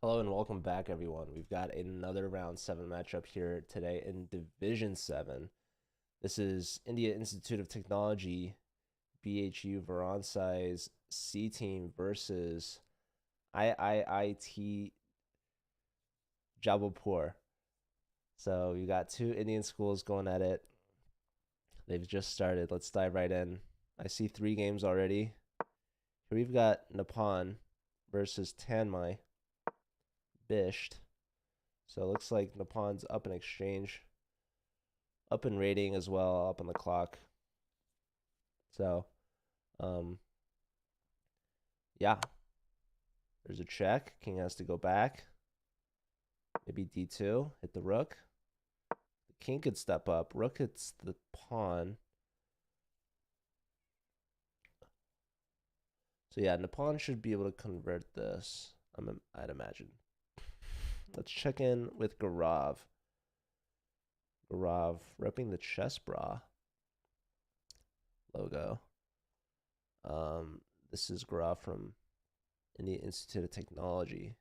Hello and welcome back, everyone. We've got another round 7 matchup here today in Division 7. This is India Institute of Technology, BHU Varansai's C team versus IIIT Jabalpur. So you got two Indian schools going at it. They've just started. Let's dive right in. I see 3 games already. Here we've got Nippon versus Tanmai. Bisht. So it looks like Nippon's up in exchange, up in rating as well, up on the clock. So, yeah, there's a check. King has to go back. Maybe D2, hit the rook. The king could step up. Rook hits the pawn. So yeah, Nippon should be able to convert this, I'd imagine. Let's check in with Gaurav. Gaurav repping the chess bra logo. This is Gaurav from India Institute of Technology.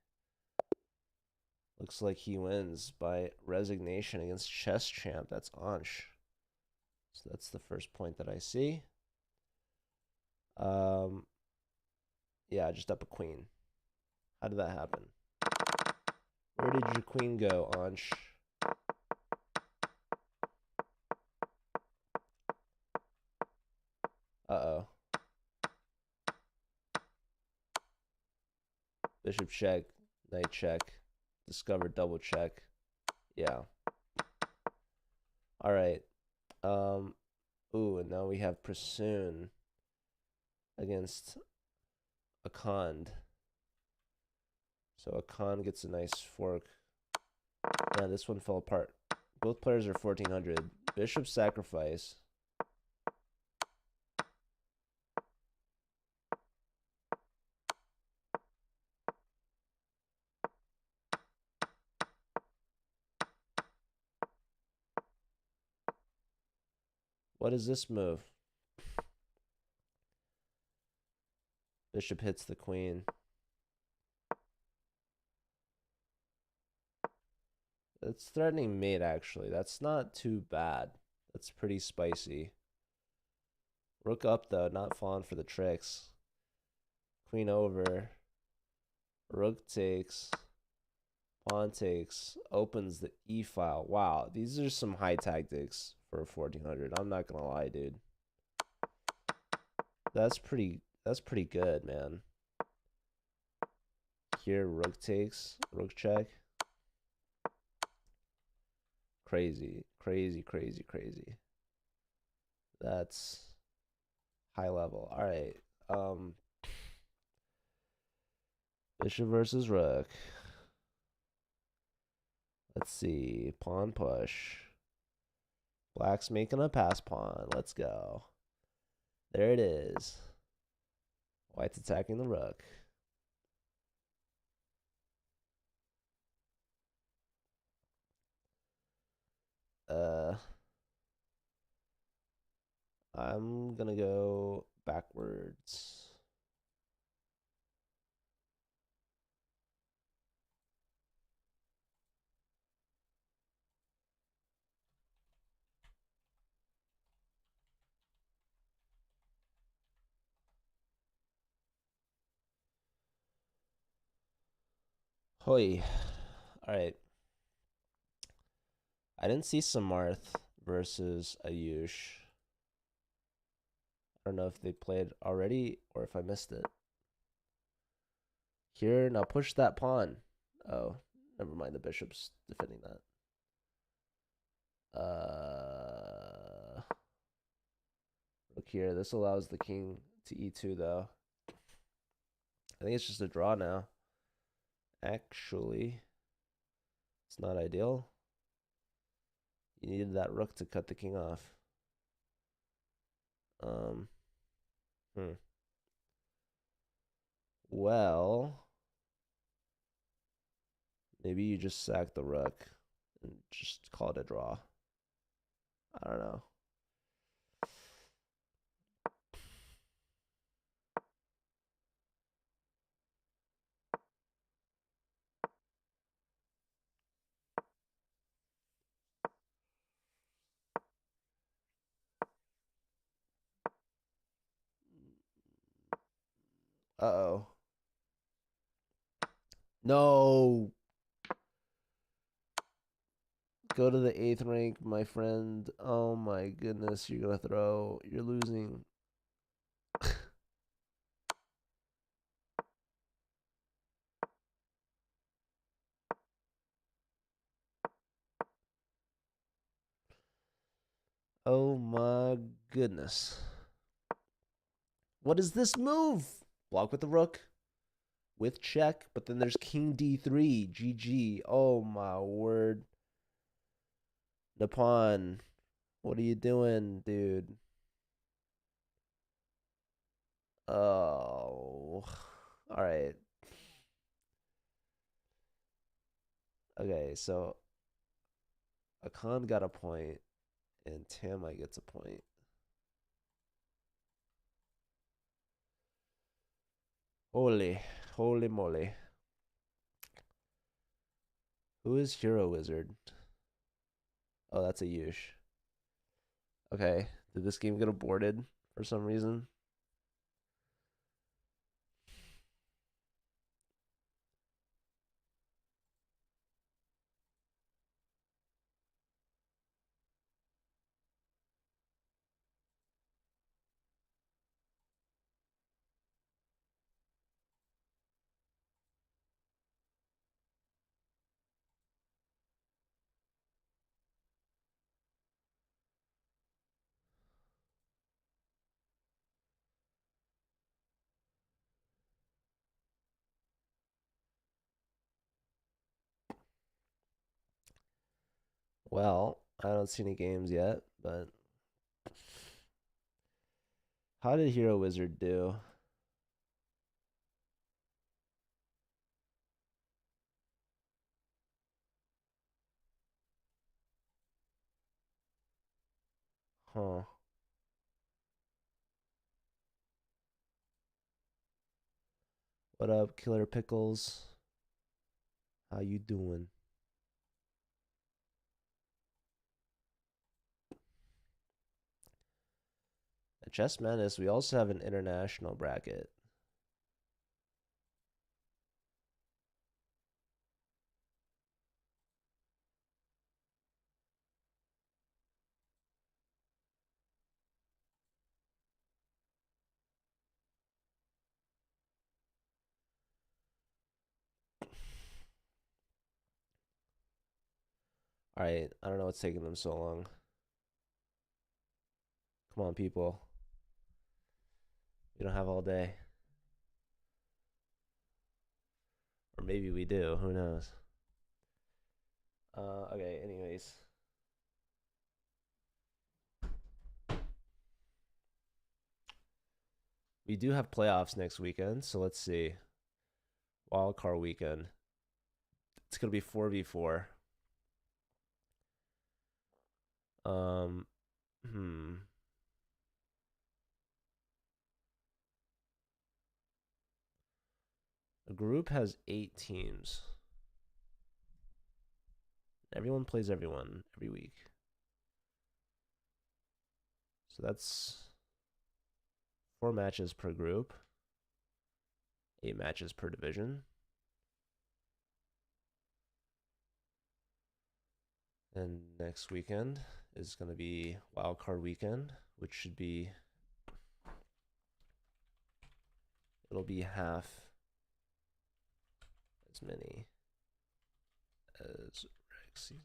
Looks like he wins by resignation against chess champ. That's Ansh. So that's the first point that I see. Yeah, just up a queen. How did that happen? Where did your queen go, Ansh? Uh-oh. Bishop check, knight check, discovered double check. Yeah. All right. Ooh, and now we have Prasoon against Akand. So Akand gets a nice fork. Yeah, this one fell apart. Both players are 1400. Bishop sacrifice. What is this move? Bishop hits the queen. It's threatening mate, actually. That's not too bad. That's pretty spicy. Rook up, though, not falling for the tricks. Queen over. Rook takes. Pawn takes. Opens the e-file. Wow, these are some high tactics for a 1400. I'm not gonna lie, dude. That's pretty good, man. Here, rook takes. Rook check. Crazy, crazy, crazy, crazy. That's high level. All right. Bishop versus rook. Let's see. Pawn push. Black's making a pass pawn. Let's go. There it is. White's attacking the rook. I'm gonna go backwards. Hoi. All right. I didn't see Samarth versus Ayush. I don't know if they played already or if I missed it. Here, now push that pawn. Oh, never mind. The bishop's defending that. Look here. This allows the king to e2, though. I think it's just a draw now. Actually, it's not ideal. You needed that rook to cut the king off. Well, maybe you just sack the rook and just call it a draw. I don't know. Uh-oh. No. Go to the 8th rank, my friend. Oh my goodness, you're gonna throw. You're losing. Oh my goodness. What is this move? Block with the rook. With check, but then there's king d3. GG. Oh my word. Nippon. What are you doing, dude? Oh. Alright. Okay, so Akan got a point, and Tamai gets a point. Holy, holy moly. Who is Hero Wizard? Oh, that's a Yush. Okay, did this game get aborted for some reason? Well, I don't see any games yet, but how did Hero Wizard do? Huh. What up, Killer Pickles? How you doing? At Chess Madness, we also have an international bracket. All right, I don't know what's taking them so long. Come on, people. We don't have all day. Or maybe we do. Who knows? Okay, anyways. We do have playoffs next weekend, so let's see. Wild card weekend. It's gonna be 4v4. Um, hmm. The group has 8 teams. Everyone plays everyone every week. So that's 4 matches per group, 8 matches per division. And next weekend is going to be wild card weekend, which should be, it'll be half as many as reg season.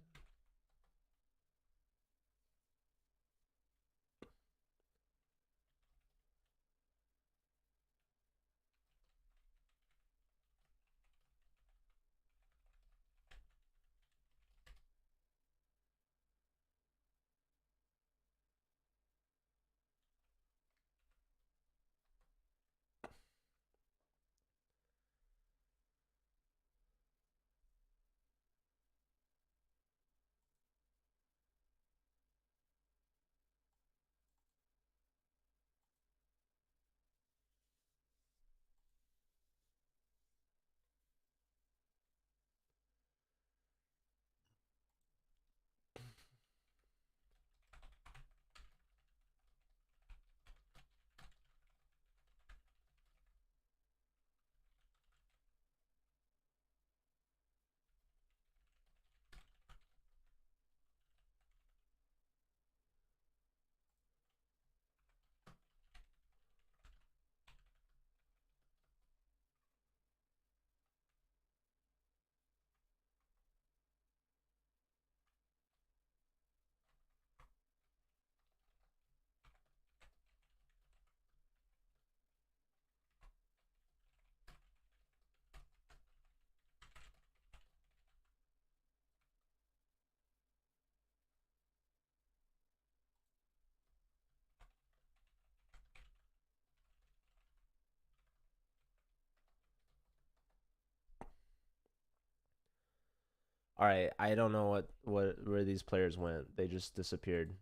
All right, I don't know where these players went. They just disappeared.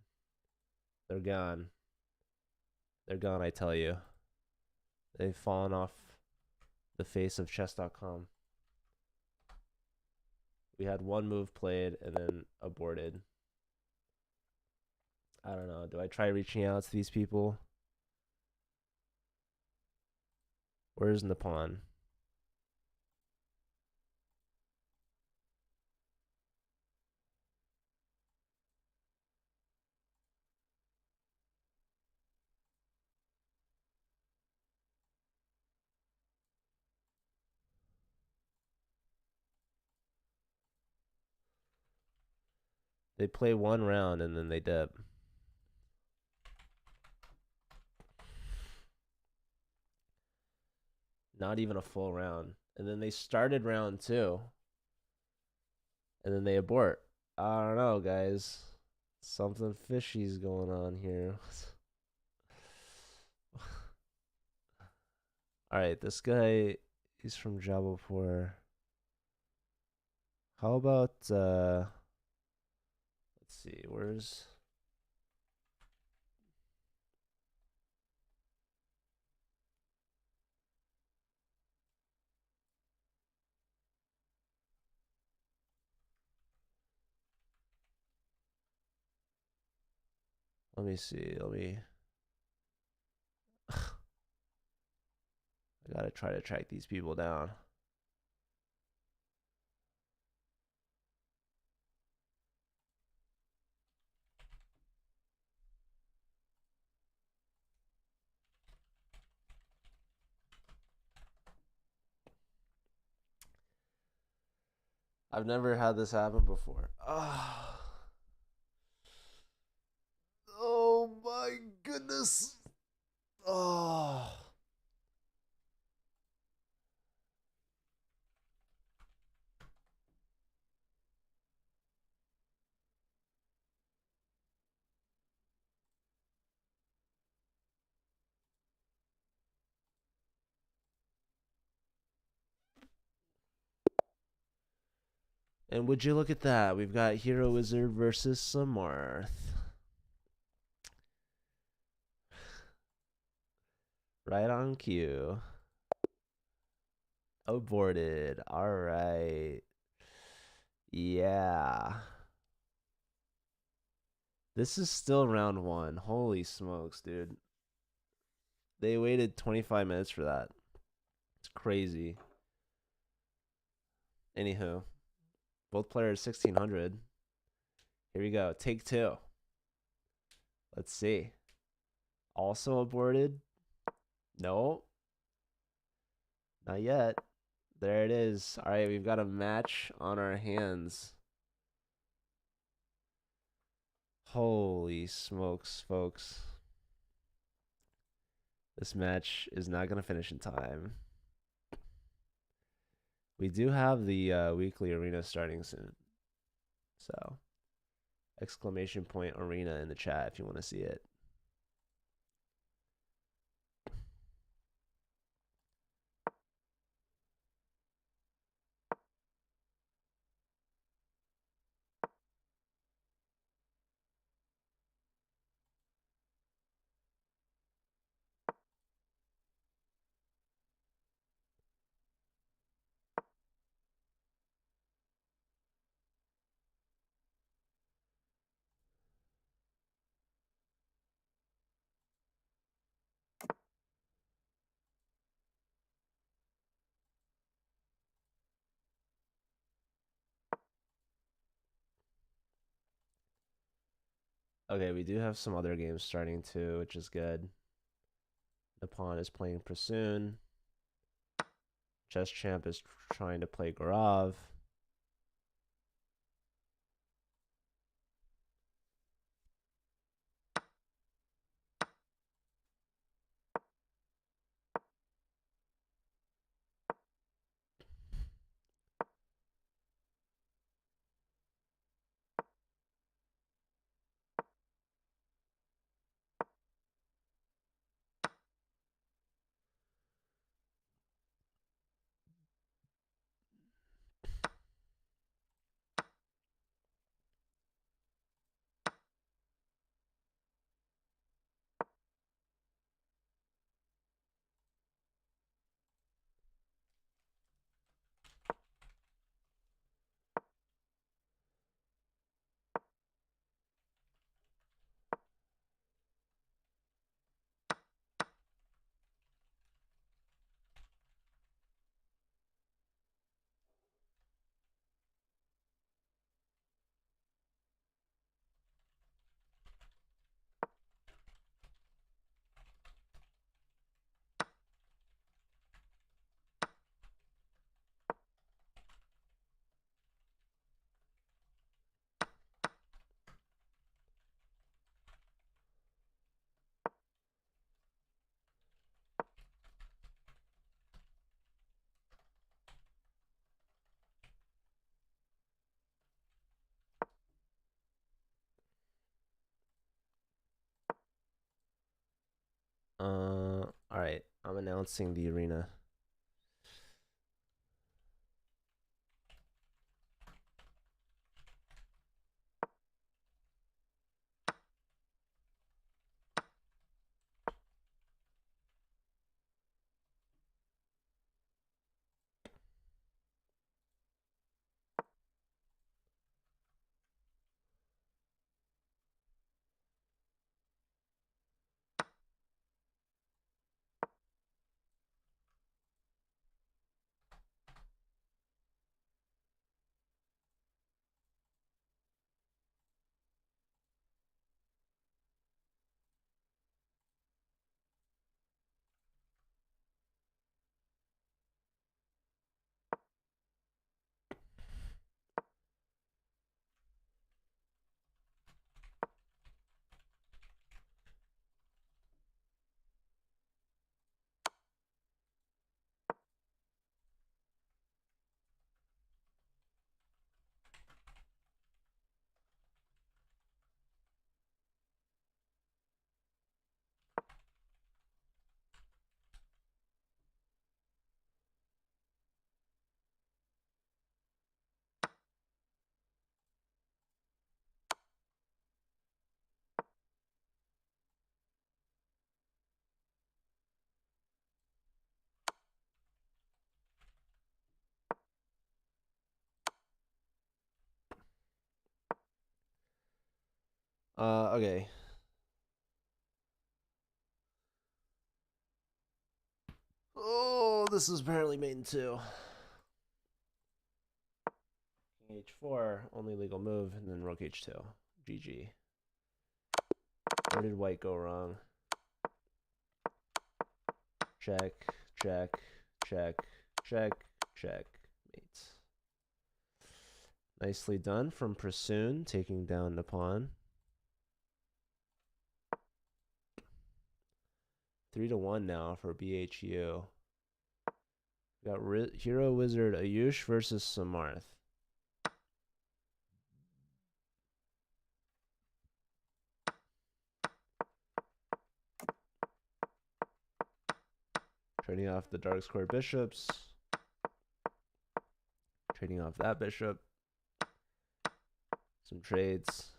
They're gone. They're gone, I tell you. They've fallen off the face of chess.com. We had one move played and then aborted. I don't know. Do I try reaching out to these people? Where's Nippon? They play one round and then they dip. Not even a full round. And then they started round 2. And then they abort. I don't know, guys. Something fishy's going on here. All right, this guy, he's from Jabalpur. How about let's see, where's let me see. I gotta try to track these people down. I've never had this happen before. Oh my goodness. Oh. And would you look at that? We've got Hero Wizard versus Samarth. Right on cue. Aborted. All right. Yeah. This is still round 1. Holy smokes, dude. They waited 25 minutes for that. It's crazy. Anywho, both players 1600. Here we go. Take 2. Let's see. Also aborted. No. Not yet. There it is. All right, we've got a match on our hands. Holy smokes, folks. This match is not going to finish in time. We do have the weekly arena starting soon. So, exclamation point arena in the chat if you want to see it. Okay, we do have some other games starting too, which is good. Nippon is playing Prasoon. Chess Champ is trying to play Garav. All right, I'm announcing the arena. Okay. Oh, this is apparently main 2. King h4, only legal move, and then rook h2. GG. Where did white go wrong? Check, check, check, check, check. Mate. Nicely done from Prasoon, taking down the pawn. 3-1 now for BHU. We got Hero Wizard Ayush versus Samarth. Trading off the dark square bishops. Trading off that bishop. Some trades.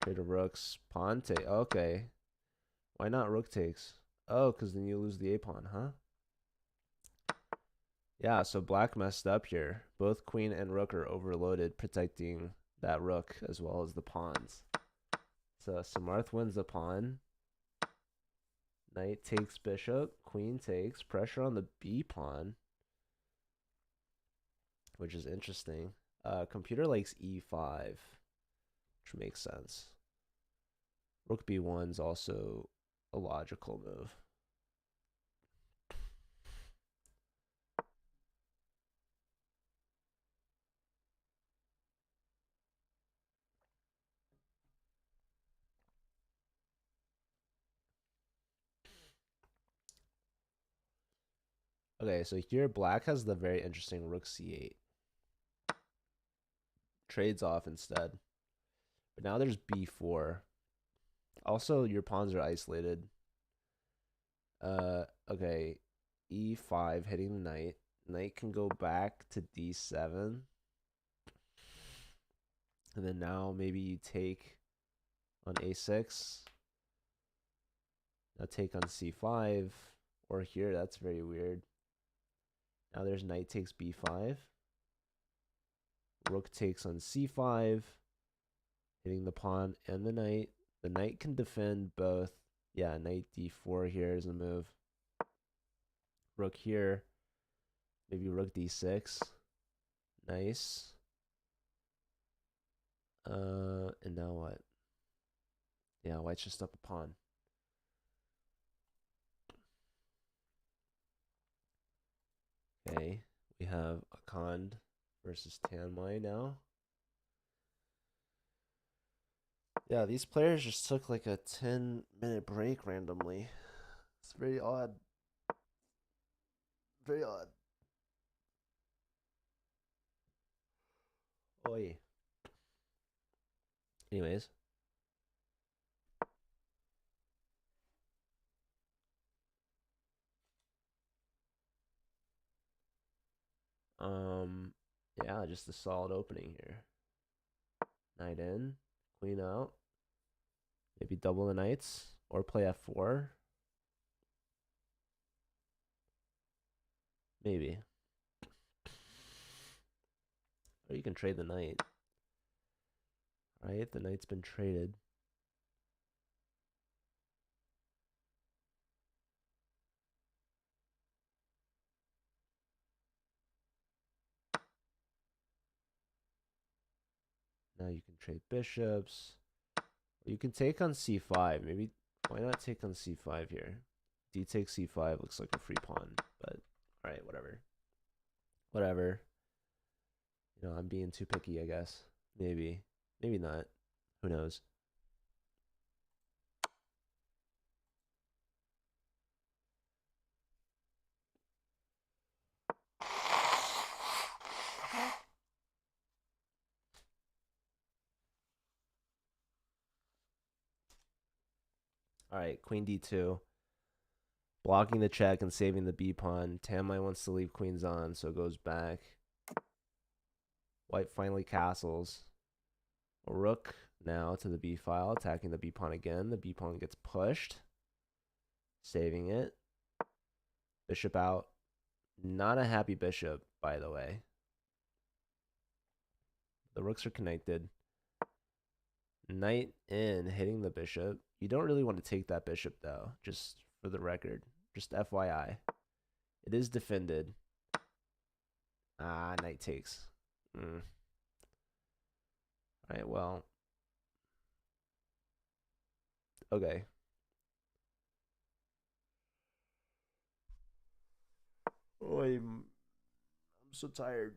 Trade of rooks. Pawn take. Okay. Why not rook takes? Oh, because then you lose the a-pawn, huh? Yeah, so black messed up here. Both queen and rook are overloaded, protecting that rook as well as the pawns. So Samarth wins the pawn. Knight takes bishop. Queen takes. Pressure on the b pawn, which is interesting. Computer likes e5, which makes sense. Rook b1 is also a logical move. Okay, so here black has the very interesting rook c8. Trades off instead. But now there's b4. Also, your pawns are isolated. Okay, e5 hitting the knight. Knight can go back to d7. And then now maybe you take on a6. Now take on c5. Or here, that's very weird. Now there's knight takes b5. Rook takes on c5. Hitting the pawn and the knight. The knight can defend both. Yeah, knight d4 here is a move. Rook here. Maybe rook d6. Nice. And now what? Yeah, white's just up a pawn. Okay, we have Akand versus Tanmai now. Yeah, these players just took like a 10-minute break randomly. It's very odd. Very odd. Oi. Anyways. Yeah, just a solid opening here. Knight in, queen out. Maybe double the knights or play f4. Maybe. Or you can trade the knight. Right? The knight's been traded. Now you can trade bishops. You can take on c5. Maybe, why not take on c5 here? D takes c5 looks like a free pawn, but alright, whatever. Whatever. You know, I'm being too picky, I guess. Maybe. Maybe not. Who knows? Alright, queen d2. Blocking the check and saving the b pawn. Tamai wants to leave queens on, so it goes back. White finally castles. Rook now to the b file, attacking the b pawn again. The b pawn gets pushed. Saving it. Bishop out. Not a happy bishop, by the way. The rooks are connected. Knight in, hitting the bishop. You don't really want to take that bishop, though, just for the record. Just FYI. It is defended. Ah, knight takes. Alright, well. Okay. Oh, I'm so tired.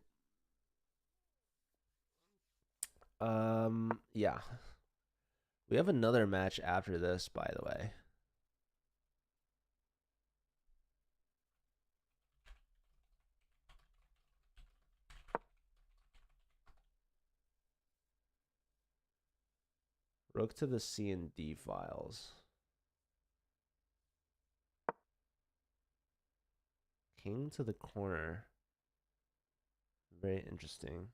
Yeah. We have another match after this, by the way. Rook to the C and D files. King to the corner. Very interesting.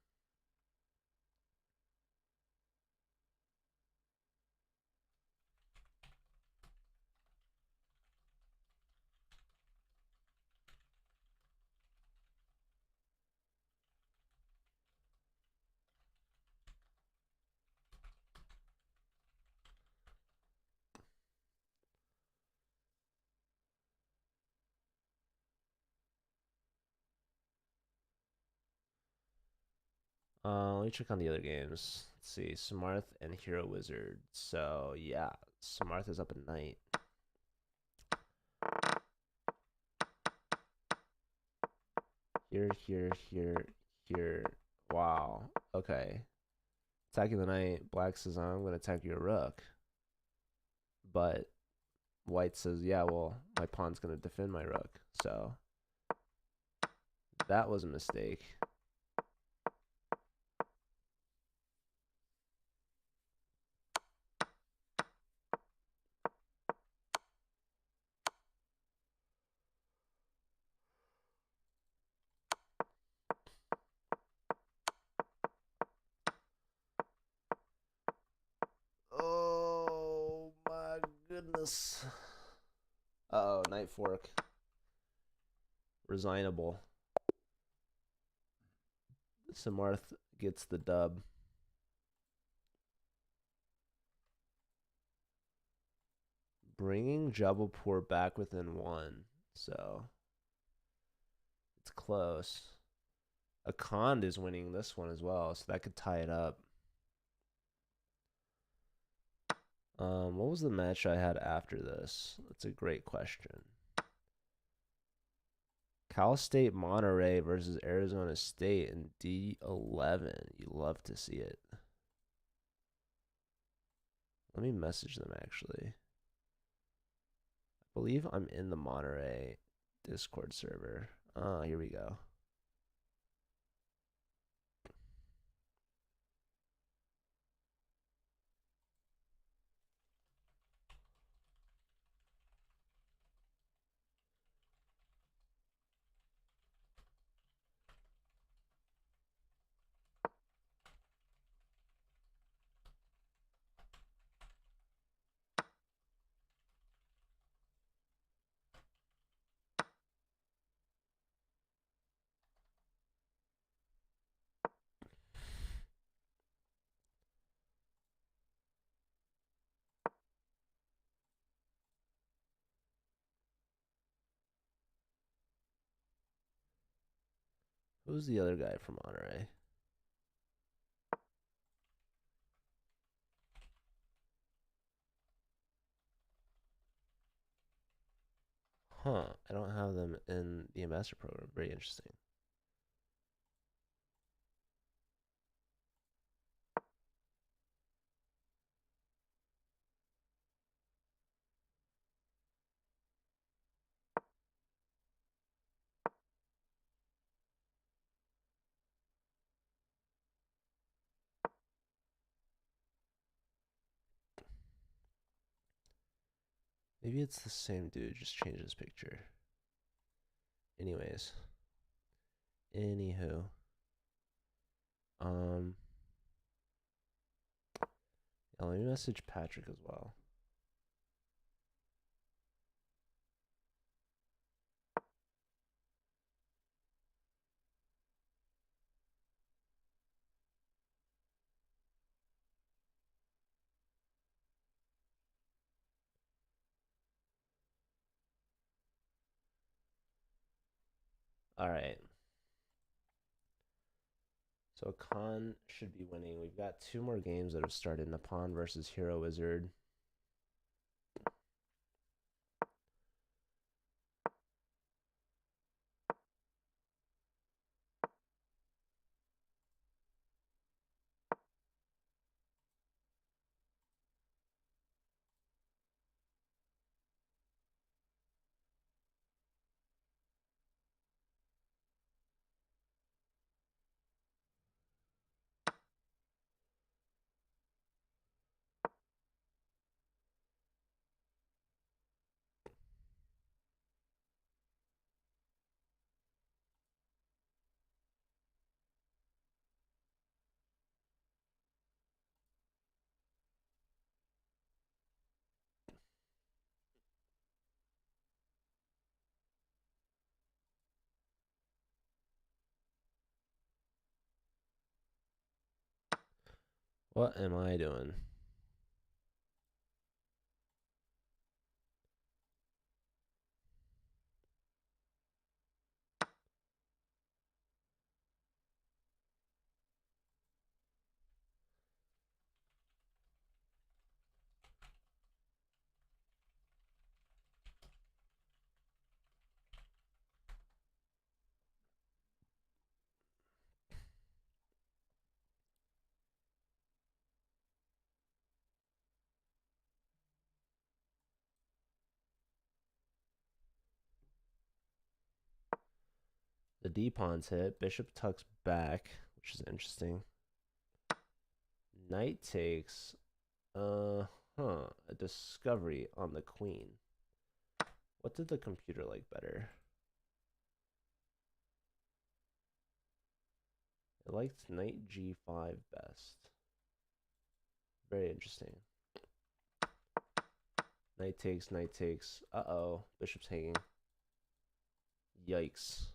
Let me check on the other games. Let's see. Samarth and Hero Wizard. So, yeah. Samarth is up at night. Here, here, here, here. Wow. Okay. Attacking the knight. Black says, I'm going to attack your rook. But White says, yeah, well, my pawn's going to defend my rook. So, that was a mistake. Oh my goodness. Uh-oh, knight fork. Resignable. Samarth gets the dub. Bringing Jabalpur back within one. So, it's close. Akhand is winning this one as well, so that could tie it up. What was the match I had after this? That's a great question. Cal State Monterey versus Arizona State in D11. You love to see it. Let me message them actually. I believe I'm in the Monterey Discord server. Here we go. Who's the other guy from Monterey? Huh. I don't have them in the ambassador program. Very interesting. Maybe it's the same dude, just change his picture. Anyways. Anywho. Um yeah, let me message Patrick as well. Alright. So Khan should be winning. We've got 2 more games that have started. Nippon versus Hero Wizard. What am I doing? The D pawn's hit. Bishop tucks back, which is interesting. Knight takes. A discovery on the queen. What did the computer like better? It liked knight g5 best. Very interesting. Knight takes, knight takes. Uh-oh. Bishop's hanging. Yikes.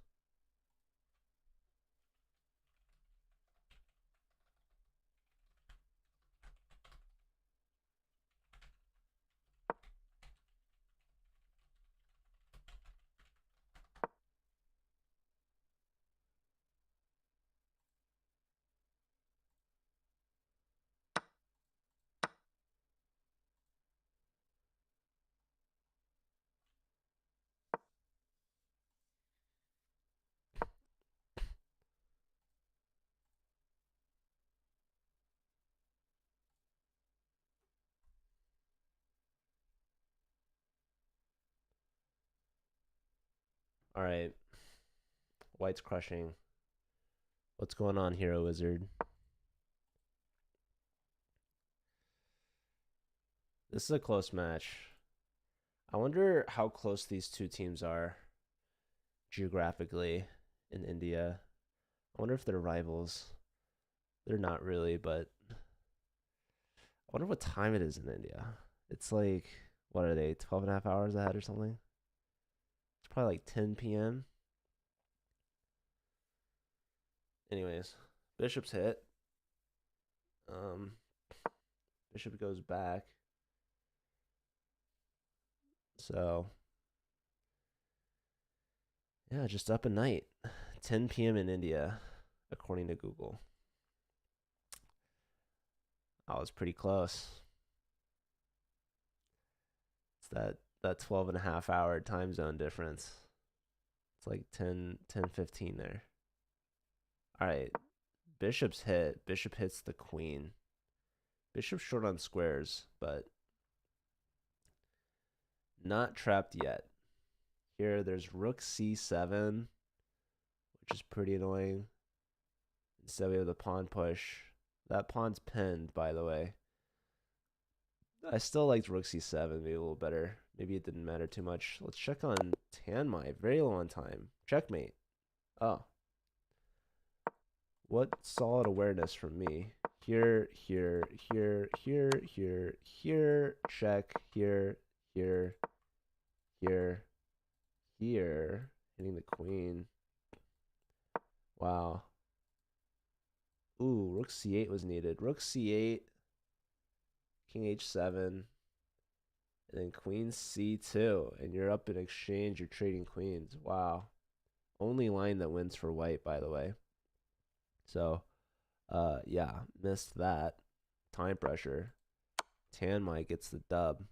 All right. White's crushing. What's going on, Hero Wizard? This is a close match. I wonder how close these two teams are geographically in India. I wonder if they're rivals. They're not really, but I wonder what time it is in India. It's like, what are they, 12 and a half hours ahead or something? It's probably like 10 p.m. Anyways, Bishop's hit. Bishop goes back. So, yeah, just up a knight. 10 p.m. in India, according to Google. I was pretty close. It's that 12 and a half hour time zone difference. It's like 10:15 there. All right. Bishop's hit. Bishop hits the queen. Bishop's short on squares, but not trapped yet. Here, there's rook c7, which is pretty annoying. Instead, we have the pawn push. That pawn's pinned, by the way. I still liked rook c7, maybe a little better. Maybe it didn't matter too much. Let's check on Tanmai. Very low on time. Checkmate. Oh. What solid awareness from me. Here, here, here, here, here, here. Check. Here, here, here, here. Hitting the queen. Wow. Ooh, rook c8 was needed. Rook c8. King h7. And then queen c2. And you're up in exchange. You're trading queens. Wow. Only line that wins for white, by the way. So, yeah, missed that. Time pressure. Tanmai gets the dub.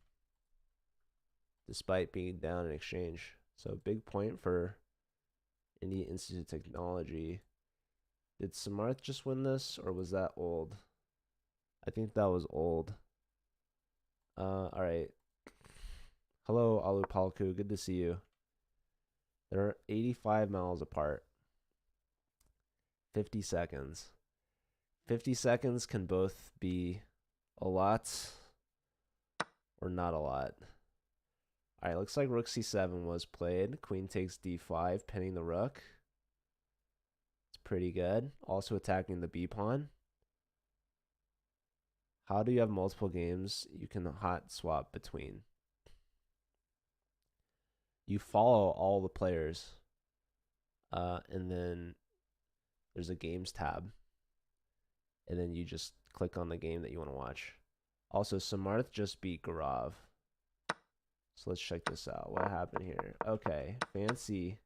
Despite being down in exchange. So, big point for Indian Institute of Technology. Did Samarth just win this, or was that old? I think that was old. Alright. Hello, Alupalku. Good to see you. They're 85 miles apart. 50 seconds. 50 seconds can both be a lot or not a lot. Alright, looks like rook c7 was played. Queen takes d5, pinning the rook. It's pretty good. Also attacking the b pawn. How do you have multiple games you can hot swap between? You follow all the players. And then there's a games tab. And then you just click on the game that you want to watch. Also, Samarth just beat Gaurav. So let's check this out. What happened here? Okay, Fancy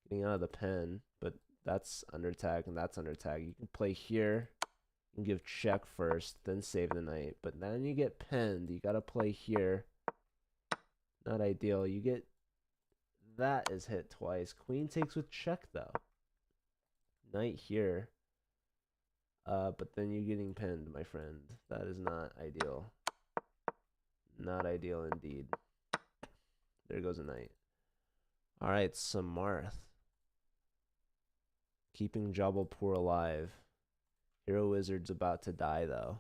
getting out of the pen, but that's under attack and that's under attack. You can play here and give check first, then save the knight. But then you get pinned. You got to play here. Not ideal. You get that is hit twice. Queen takes with check, though. Knight here. But then you're getting pinned, my friend. That is not ideal. Not ideal indeed. There goes a knight. All right, Samarth. Keeping Jabalpur alive. Hero Wizard's about to die, though.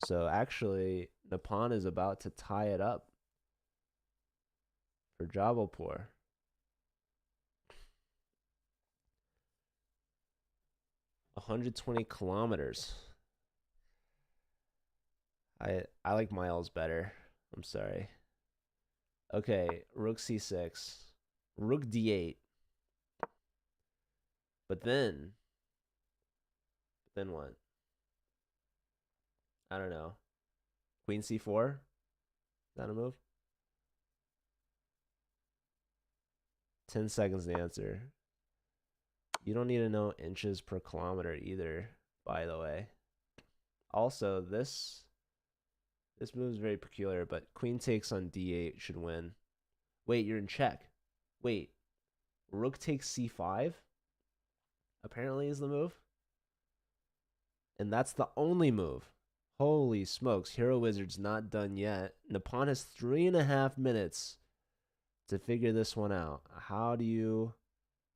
So actually, Napan is about to tie it up for Jabalpur. $120 kilometers. I like miles better. I'm sorry. Okay, rook c6. Rook d8. But then what? I don't know. Queen c4? Is that a move? 10 seconds to answer. You don't need to know inches per kilometer either, by the way. Also, this move is very peculiar, but queen takes on d8 should win. Wait, you're in check. Wait. Rook takes c5? Apparently is the move. And that's the only move. Holy smokes. Hero Wizard's not done yet. Napan has 3.5 minutes to figure this one out. How do you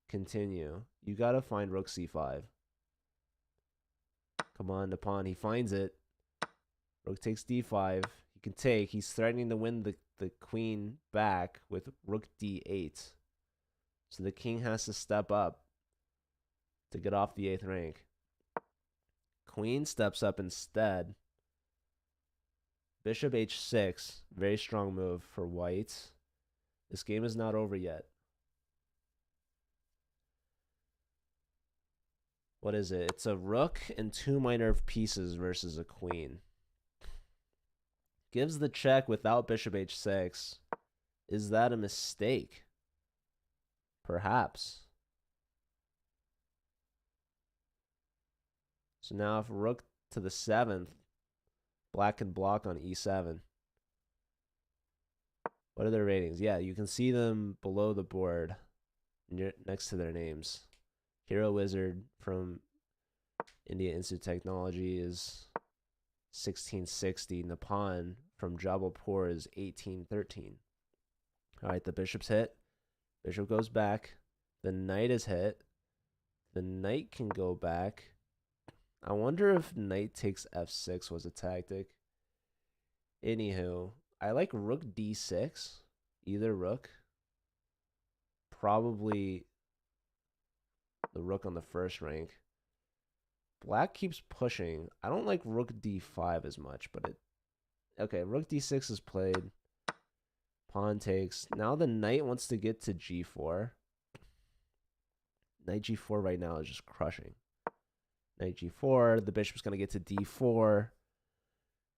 continue? You got to find rook c5. Come on, Napan. He finds it. Rook takes d5. He can take. He's threatening to win the queen back with rook d8. So the king has to step up to get off the 8th rank. Queen steps up instead. Bishop h6. Very strong move for white. This game is not over yet. What is it? It's a rook and 2 minor pieces versus a queen. Gives the check without bishop h6. Is that a mistake? Perhaps. So now if rook to the 7th, black can block on e7. What are their ratings? Yeah, you can see them below the board next to their names. Hero Wizard from India Institute of Technology is 1660. Napan from Jabalpur is 1813. All right, the bishop's hit. Bishop goes back. The knight is hit. The knight can go back. I wonder if knight takes f6 was a tactic. Anywho, I like rook d6. Either rook. Probably the rook on the first rank. Black keeps pushing. I don't like rook d5 as much, but it... Okay, rook d6 is played. Pawn takes. Now the knight wants to get to g4. Knight g4 right now is just crushing. Knight g4. The bishop's going to get to d4.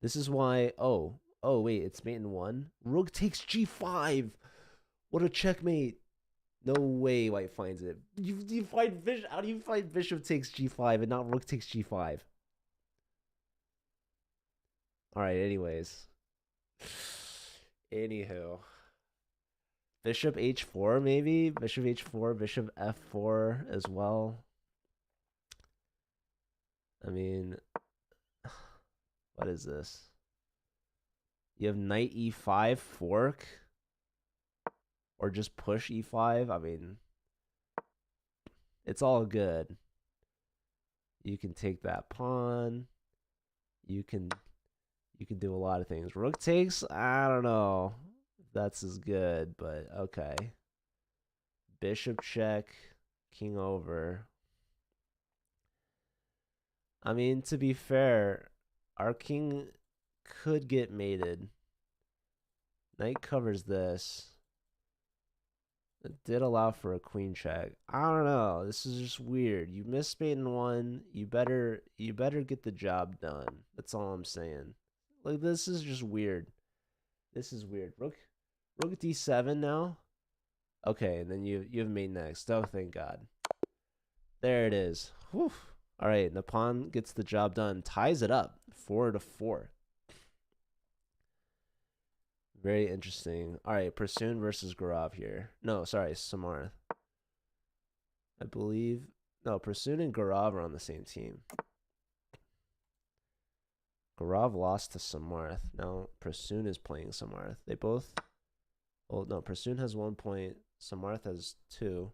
This is why... Oh, wait. It's mate in 1. Rook takes g5. What a checkmate. No way white finds it. You find bishop. How do you find bishop takes g5 and not rook takes g5? All right, anyways. Anywho. Bishop h4 maybe? Bishop h4, bishop f4 as well. I mean, what is this? You have knight e5 fork? Or just push e5? I mean, it's all good. You can take that pawn. You can do a lot of things. Rook takes, I don't know if that's as good, but okay. Bishop check, king over. I mean, to be fair, our king could get mated. Knight covers this. It did allow for a queen check. I don't know. This is just weird. You missed mate in 1. You better get the job done. That's all I'm saying. Like, this is just weird. This is weird. Rook d7 now. Okay, and then you have mate next. Oh, thank God. There it is. Whew. All right, the pawn gets the job done. Ties it up 4-4. Very interesting. All right, Prasoon versus Gaurav here. No, sorry, Samarth. I believe... No, Prasoon and Gaurav are on the same team. Gaurav lost to Samarth. Now Prasoon is playing Samarth. They both... Well, no, Prasoon has 1 point. Samarth has 2.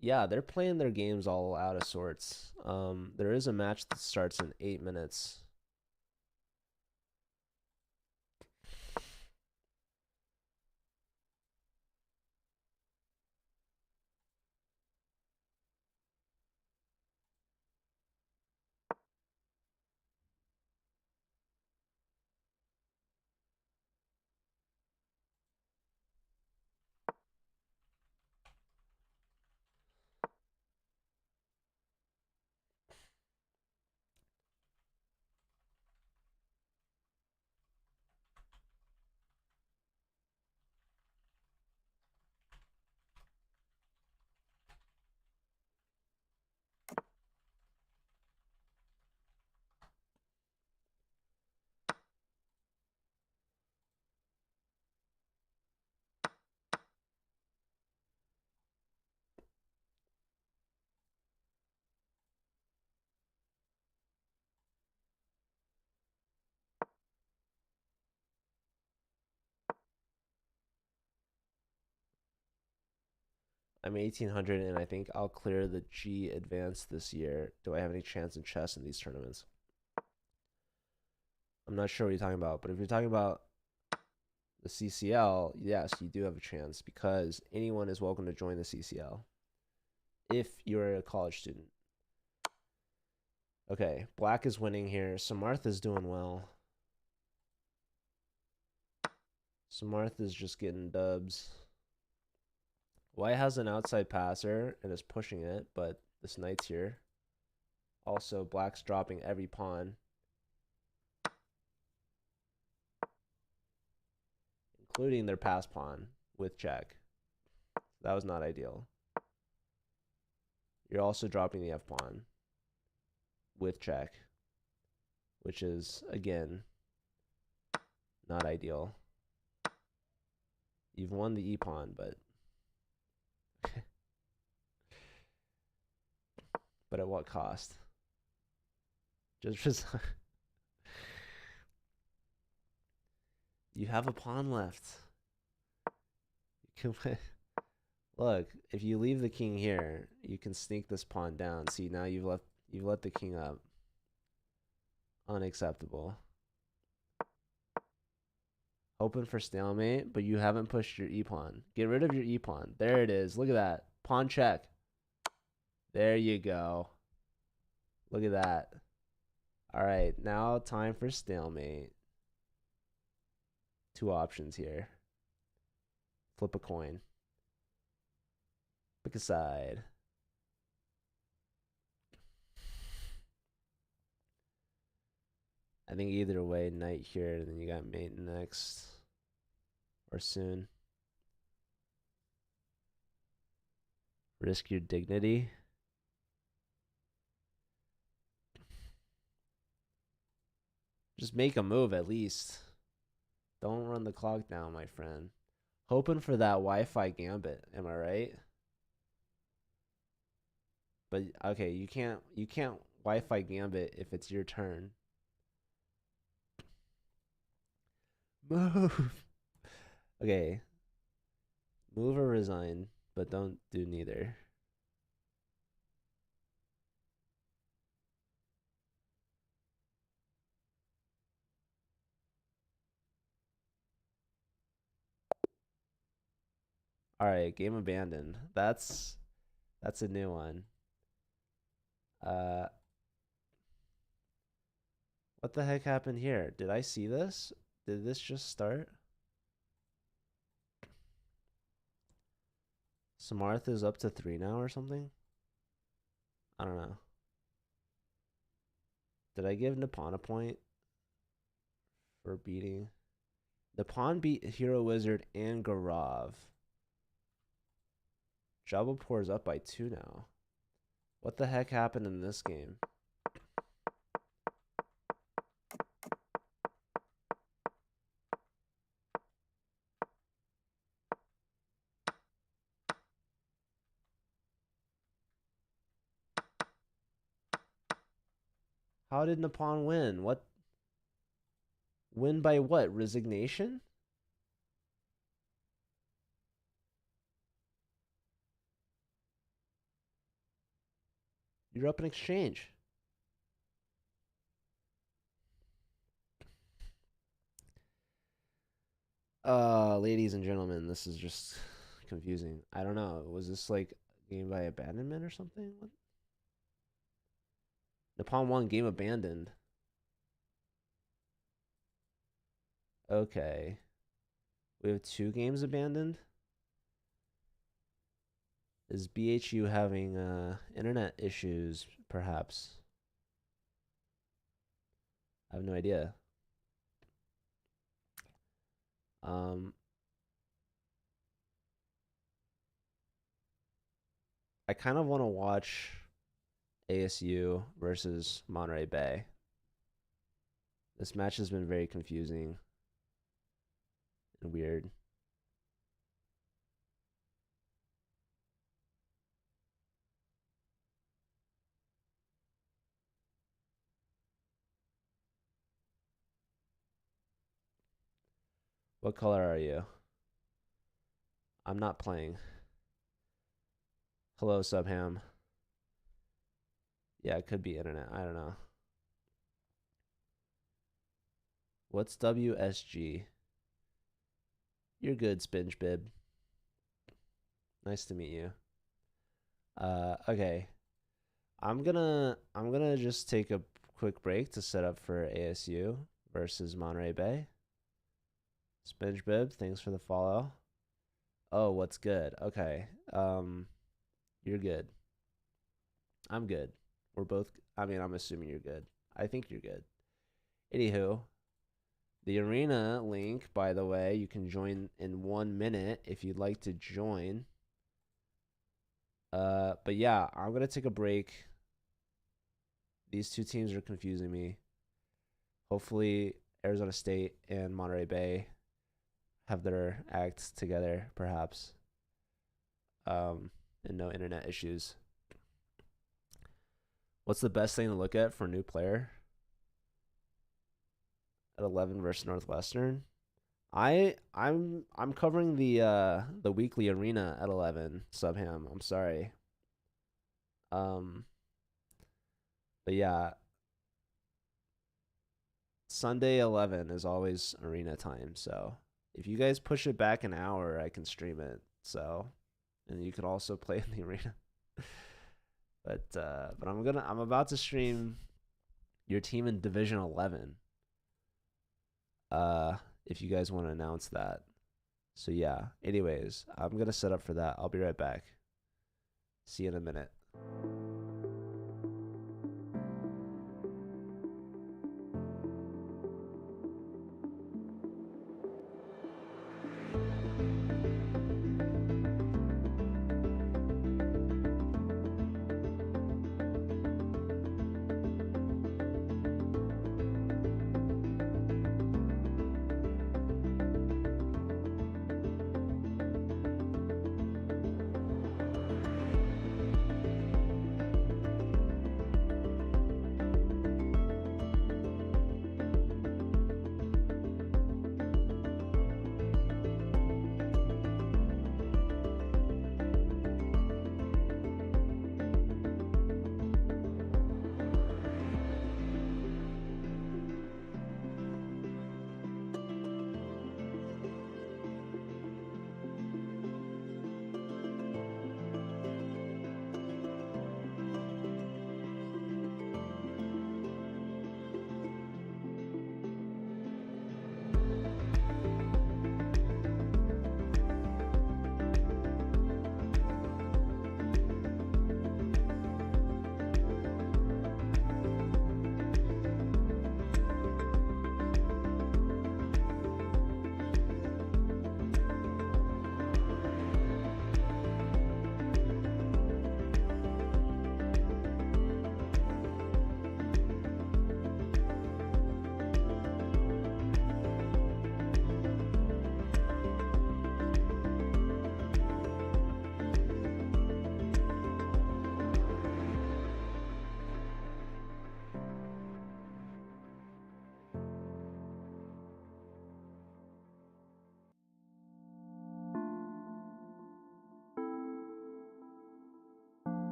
Yeah, they're playing their games all out of sorts. There is a match that starts in 8 minutes. I'm 1800 and I think I'll clear the G advanced this year. Do I have any chance in chess in these tournaments? I'm not sure what you're talking about, but if you're talking about the CCL, yes, you do have a chance because anyone is welcome to join the CCL if you're a college student. Okay, black is winning here. Samarth is doing well. Samarth is just getting dubs. White has an outside passer and is pushing it, but this knight's here. Also, black's dropping every pawn, including their pass pawn with check. That was not ideal. You're also dropping the f-pawn with check, which is, again, not ideal. You've won the e-pawn, but but at what cost? Just you have a pawn left. You can look, if you leave the king here, you can sneak this pawn down. See, now you've let the king up. Unacceptable. Hoping for stalemate, but you haven't pushed your e-pawn. Get rid of your e-pawn. There it is. Look at that. Pawn check. There you go. Look at that. All right, now time for stalemate. Two options here. Flip a coin. Pick a side. I think either way, knight here, and then you got mate next. Or soon. Risk your dignity. Just make a move at least. Don't run the clock down, my friend. Hoping for that Wi-Fi gambit, am I right? But okay, you can't Wi-Fi gambit if it's your turn. Move. Okay. Move or resign, but don't do neither. All right, game abandoned. That's a new one. What the heck happened here? Did I see this? Did this just start? Samartha's up to 3 now or something? I don't know. Did I give Nippon a point for beating? Nippon beat Hero Wizard and Garav. Jabalpur's up by 2 now. What the heck happened in this game? How did Nippon win? What? Win by what? Resignation? You're up in exchange. Ladies and gentlemen, this is just confusing. I don't know. Was this like game by abandonment or something? What? Nippon won game abandoned. Okay. We have 2 games abandoned. Is BHU having internet issues, perhaps? I have no idea. I kind of want to watch ASU versus Monterey Bay. This match has been very confusing and weird. What color are you? I'm not playing. Hello, Subham. Yeah, it could be internet. I don't know. What's WSG? You're good, Spinge Bib. Nice to meet you. Okay. I'm gonna just take a quick break to set up for ASU versus Monterey Bay. Spinge Bib, thanks for the follow. Oh, what's good? Okay. You're good. I'm good. We're both, I mean, I'm assuming you're good. I think you're good. Anywho, the arena link, by the way, you can join in 1 minute if you'd like to join. But yeah, I'm gonna take a break. These two teams are confusing me. Hopefully, Arizona State and Monterey Bay have their acts together, perhaps. And no internet issues. What's the best thing to look at for a new player at 11 versus Northwestern? I'm covering the weekly arena at 11 Subham. I'm sorry. Um, but yeah, Sunday 11 is always arena time. So if you guys push it back an hour, I can stream it. So, and you can also play in the arena. But I'm about to stream your team in Division 11. If you guys want to announce that. So yeah. Anyways, I'm gonna set up for that. I'll be right back. See you in a minute.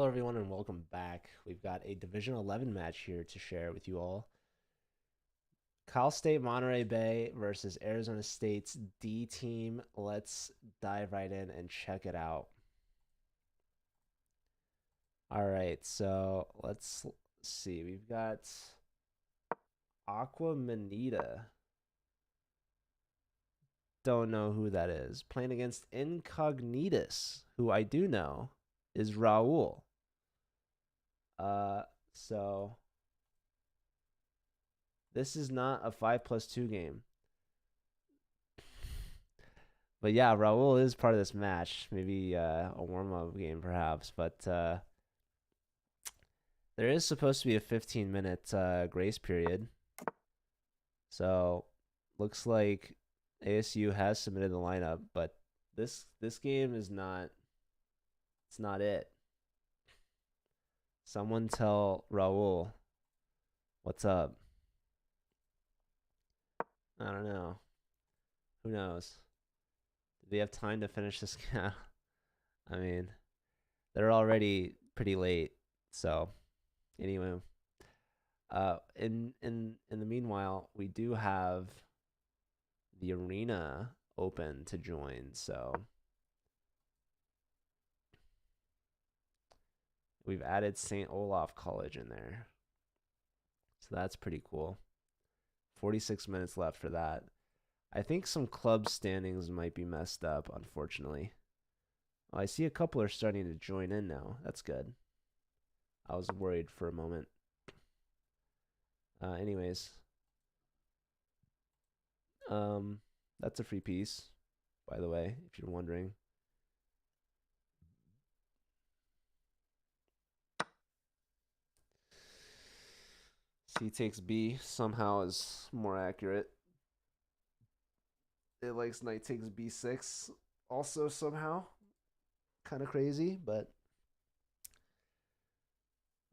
Hello, everyone, and welcome back. We've got a Division 11 match here to share with you all. Cal State Monterey Bay versus Arizona State's D team. Let's dive right in and check it out. All right, so let's see. We've got Aqua Manita. Don't know who that is. Playing against Incognitus, who I do know is Raul. So this is not a 5+2 game. But yeah, Raul is part of this match. Maybe a warm-up game, perhaps. But there is supposed to be a 15-minute grace period. So looks like ASU has submitted the lineup, but this game is not. It's not it. Someone tell Raul what's up. I don't know. Who knows? Do they have time to finish this game? I mean, they're already pretty late. So, anyway, in the meanwhile, we do have the arena open to join. So, we've added St. Olaf College in there. So that's pretty cool. 46 minutes left for that. I think some club standings might be messed up, unfortunately. Oh, I see a couple are starting to join in now. That's good. I was worried for a moment. Anyways. That's a free piece, by the way, if you're wondering. C takes B somehow is more accurate. It likes knight takes B6 also somehow. Kind of crazy, but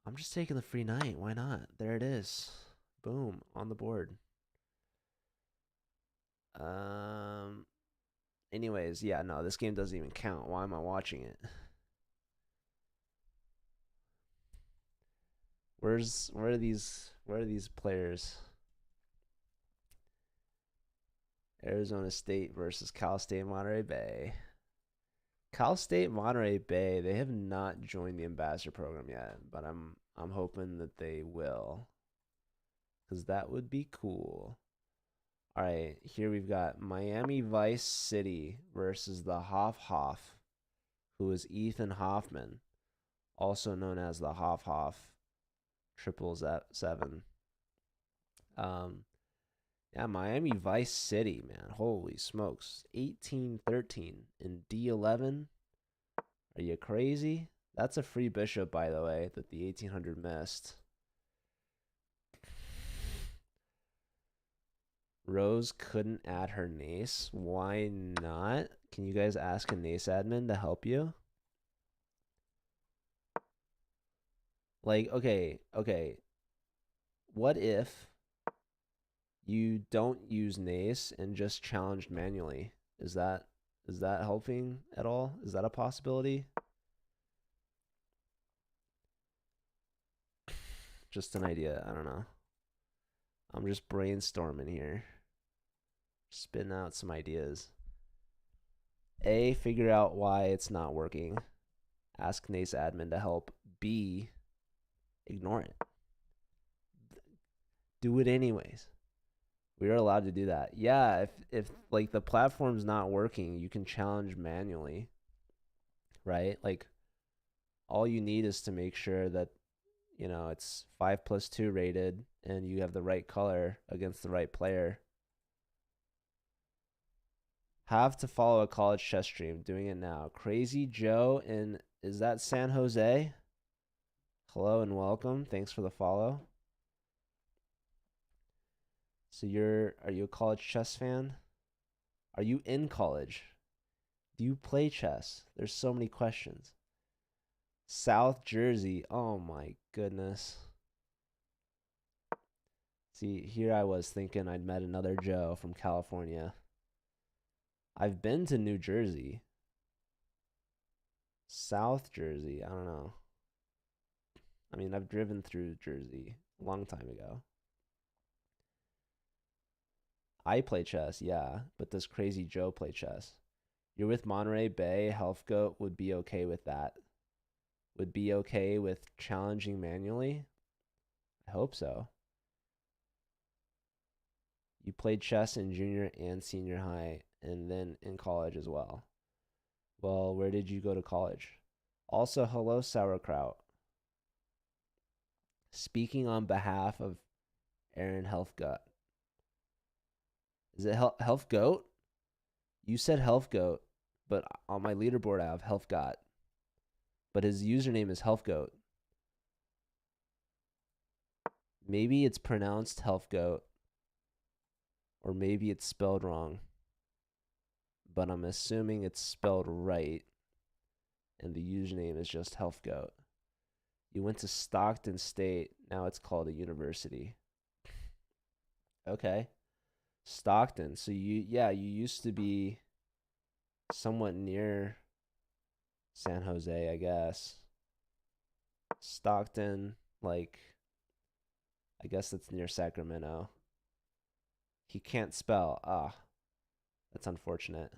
I'm just taking the free knight. Why not? There it is. Boom, on the board. Anyways, yeah, no, this game doesn't even count. Why am I watching it? Where are these players? Arizona State versus Cal State Monterey Bay. Cal State Monterey Bay, they have not joined the ambassador program yet, but I'm hoping that they will, because that would be cool. All right, here we've got Miami Vice City versus the Hoff, who is Ethan Hoffman, also known as the Hoff 777. Yeah, Miami Vice City, man. Holy smokes. 18-13 in D11. Are you crazy? That's a free bishop, by the way, that the 1800 missed. Rose couldn't add her Nace. Why not? Can you guys ask a Nace admin to help you? Like, okay. What if you don't use Nace and just challenged manually? Is that helping at all? Is that a possibility? Just an idea. I don't know. I'm just brainstorming here. Spitting out some ideas. A, figure out why it's not working. Ask Nace admin to help. B, ignore it. Do it anyways. We are allowed to do that. Yeah, if like the platform's not working, you can challenge manually. Right? Like all you need is to make sure that it's 5+2 rated and you have the right color against the right player. Have to follow a college chess stream. Doing it now. Crazy Joe is that San Jose? Hello and welcome. Thanks for the follow. So are you a college chess fan? Are you in college? Do you play chess? There's so many questions. South Jersey. Oh my goodness. See, here I was thinking I'd met another Joe from California. I've been to New Jersey. South Jersey, I don't know. I mean, I've driven through Jersey a long time ago. I play chess, yeah, but does Crazy Joe play chess? You're with Monterey Bay. Healthgoat would be okay with that. Would be okay with challenging manually? I hope so. You played chess in junior and senior high, and then in college as well. Well, where did you go to college? Also, hello, sauerkraut. Speaking on behalf of Aaron Healthgut. Is it Health Goat? You said Health Goat, but on my leaderboard I have Health Got. But his username is Health Goat. Maybe it's pronounced Health Goat, or maybe it's spelled wrong. But I'm assuming it's spelled right, and the username is just Health Goat. You went to Stockton State. Now it's called a university. Okay. Stockton. So you used to be somewhat near San Jose, I guess. Stockton, like I guess it's near Sacramento. He can't spell. Ah, that's unfortunate.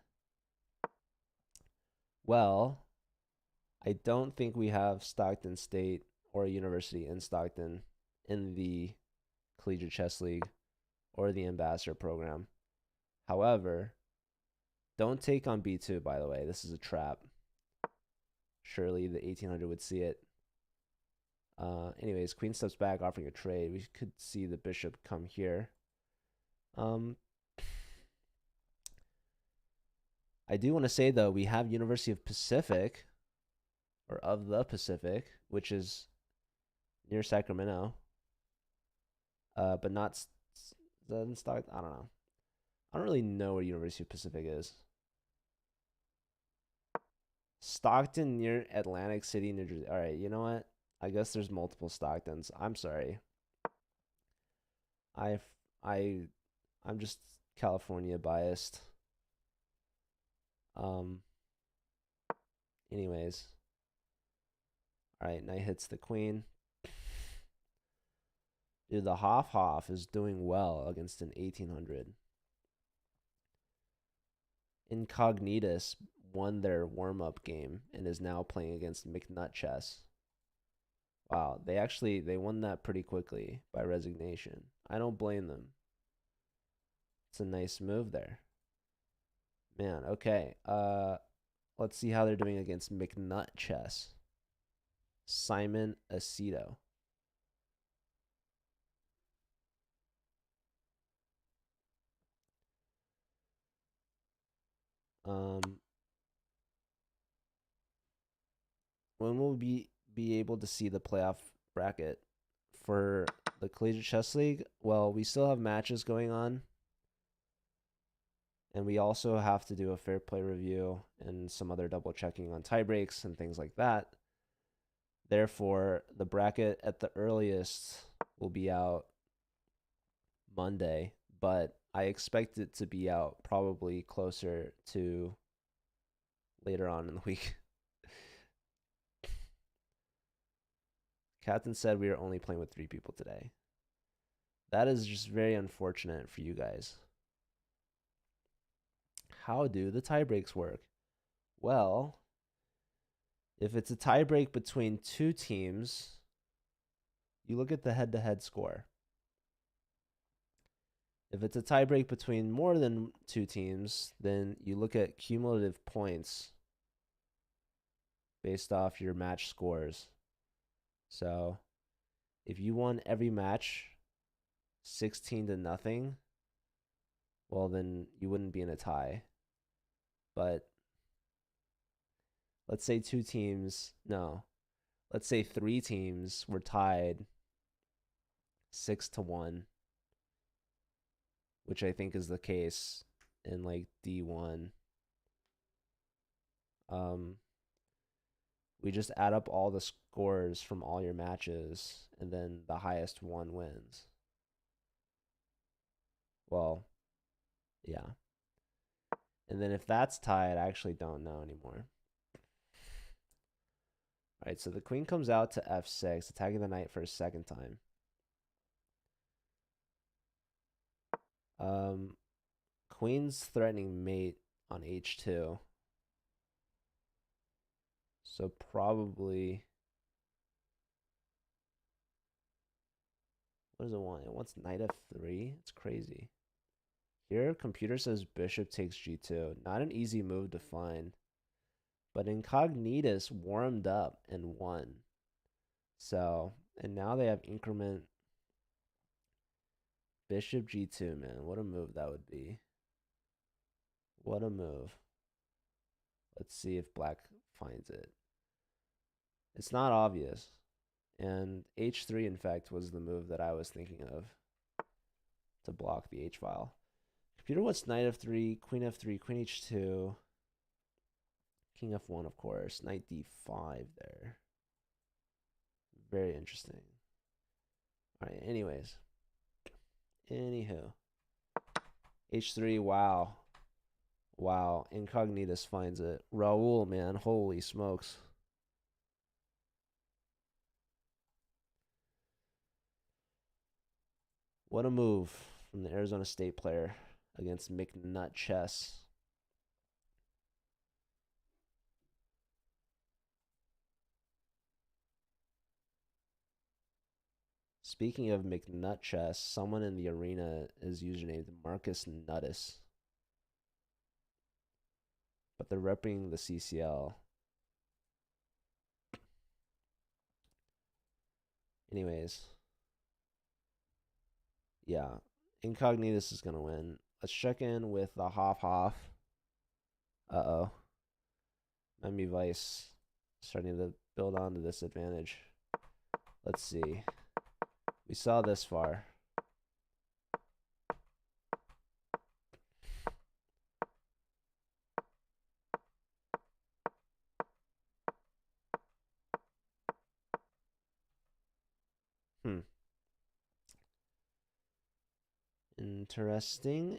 Well, I don't think we have Stockton State or a university in Stockton in the Collegiate Chess League or the Ambassador program. However, don't take on B2, by the way. This is a trap. Surely the 1800 would see it. Anyways, queen steps back, offering a trade. We could see the bishop come here. I do want to say, though, we have University of Pacific, or of the Pacific, which is near Sacramento. But not in Stockton. I don't know. I don't really know where University of Pacific is. Stockton near Atlantic City, New Jersey. All right, you know what? I guess there's multiple Stocktons. I'm sorry. I I'm just California biased. Anyways. All right, knight hits the queen. Dude, the Hoff is doing well against an 1800. Incognitus won their warm-up game and is now playing against McNut Chess. Wow, they won that pretty quickly by resignation. I don't blame them. It's a nice move there. Man, okay. Let's see how they're doing against McNut Chess. Simon Aceto. When will we be able to see the playoff bracket for the Collegiate Chess League? Well, we still have matches going on. And we also have to do a fair play review and some other double checking on tie breaks and things like that. Therefore, the bracket at the earliest will be out Monday, but I expect it to be out probably closer to later on in the week. Captain said we are only playing with 3 people today. That is just very unfortunate for you guys. How do the tie breaks work? Well, if it's a tie break between 2 teams, you look at the head-to-head score. If it's a tie break between more than 2 teams, then you look at cumulative points based off your match scores. So, if you won every match 16-0, well, then you wouldn't be in a tie. But let's say 3 teams were tied 6-1, which I think is the case in like D1. We just add up all the scores from all your matches, and then the highest one wins. Well, yeah. And then if that's tied, I actually don't know anymore. Alright, so the queen comes out to f6, attacking the knight for a second time. Queen's threatening mate on h2. So probably... What does it want? It wants knight f3? It's crazy. Here, computer says bishop takes g2. Not an easy move to find. But Incognitus warmed up and won. So, and now they have increment bishop g2, man. What a move that would be. What a move. Let's see if black finds it. It's not obvious. And h3, in fact, was the move that I was thinking of to block the h-file. Computer wants knight f3, queen f3, queen h2, king f1, of course, knight d5 there. Very interesting. All right, anyways. Anywho. h3, wow. Wow, Incognitus finds it. Raul, man, holy smokes. What a move from the Arizona State player against McNut Chess. Speaking of McNut Chess, someone in the arena is usernamed Marcus Nuttis. But they're repping the CCL. Anyways. Yeah. Incognitus is going to win. Let's check in with the Hoff. Uh-oh. Memby Vice starting to build on to this advantage. Let's see. We saw this far.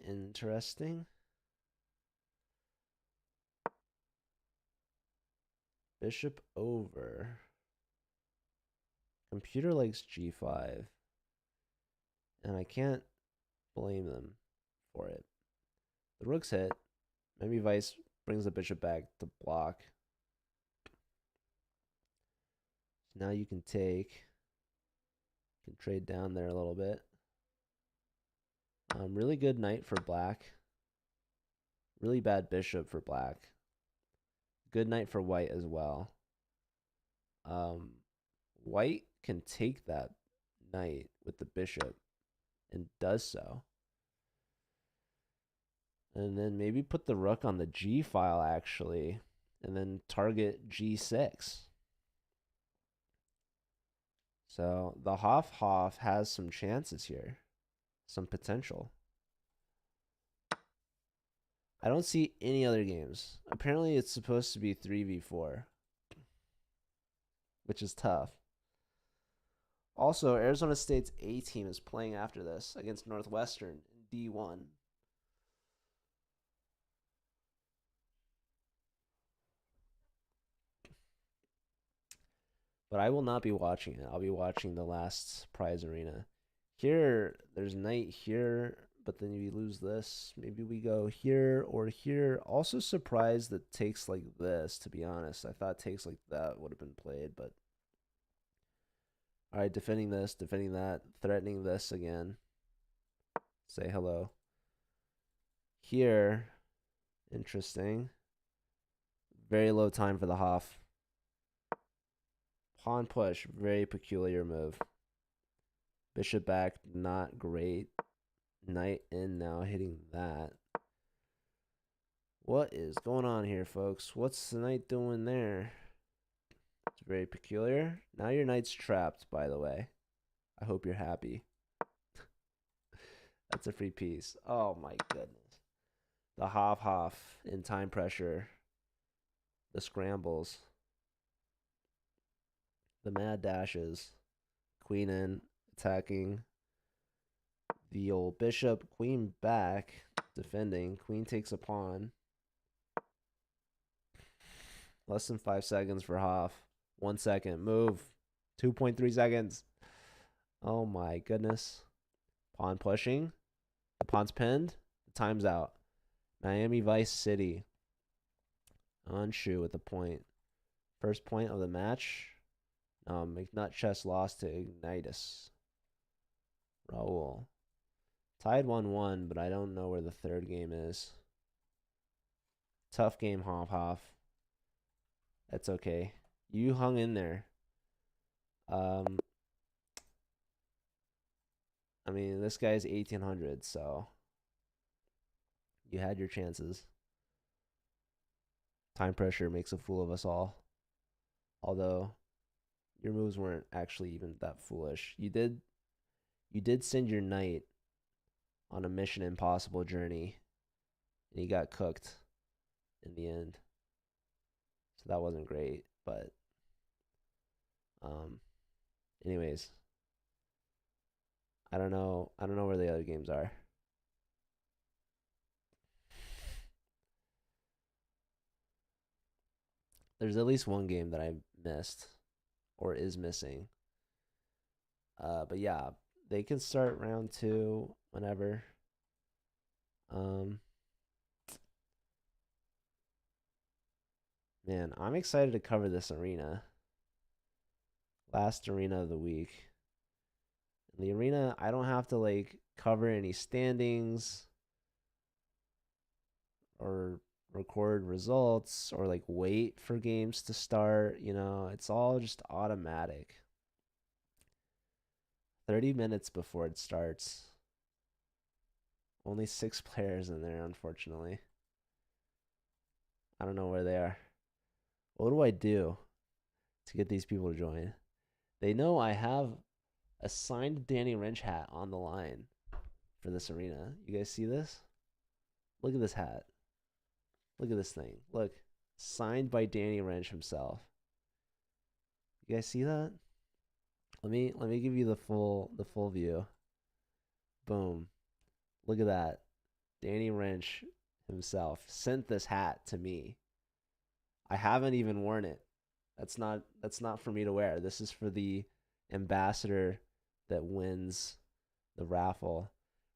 Interesting. Bishop over. Computer likes g5. And I can't blame them for it. The rook's hit. Memby Vice brings the bishop back to block. So now you can take. You can trade down there a little bit. Really good knight for black. Really bad bishop for black. Good knight for white as well. White can take that knight with the bishop and does so. And then maybe put the rook on the g file actually, and then target g6. So the Hoff has some chances here, some potential. I don't see any other games. Apparently it's supposed to be 3v4, which is tough. Also, Arizona State's A team is playing after this against Northwestern in D1. But I will not be watching it. I'll be watching the last prize arena. Here, there's knight here, but then you lose this. Maybe we go here or here. Also surprised that takes like this, to be honest. I thought takes like that would have been played, but... All right, defending this, defending that, threatening this again. Say hello. Here, interesting. Very low time for the Hoff. Pawn push, very peculiar move. Bishop back, not great. Knight in now, hitting that. What is going on here, folks? What's the knight doing there? It's very peculiar. Now your knight's trapped, by the way. I hope you're happy. That's a free piece. Oh my goodness. The Hoff in time pressure. The scrambles. The mad dashes. Queen in, attacking. The old bishop. Queen back, defending. Queen takes a pawn. Less than 5 seconds for Hoff. 1 second. Move. 2.3 seconds. Oh my goodness. Pawn pushing. The pawn's pinned. The time's out. Miami Vice City. Anshu with the point. First point of the match. McNutt Chess lost to Ignitus. Raul. Tied 1-1, but I don't know where the third game is. Tough game, Hoff. That's okay. You hung in there. I mean, this guy's 1800, so you had your chances. Time pressure makes a fool of us all. Although your moves weren't actually even that foolish. You did send your knight on a Mission Impossible journey, and he got cooked in the end. So that wasn't great, but anyways, I don't know where the other games are. There's at least one game that I missed or is missing. But yeah, they can start round 2 whenever. Man, I'm excited to cover this arena. Last arena of the week. In the arena, I don't have to like cover any standings or record results or like wait for games to start. It's all just automatic. 30 minutes before it starts. Only 6 players in there, unfortunately. I don't know where they are. What do I do to get these people to join? They know I have a signed Danny Rench hat on the line for this arena. You guys see this? Look at this hat. Look at this thing. Look. Signed by Danny Rench himself. You guys see that? Let me give you the full view. Boom. Look at that. Danny Rench himself sent this hat to me. I haven't even worn it. That's not for me to wear. This is for the ambassador that wins the raffle.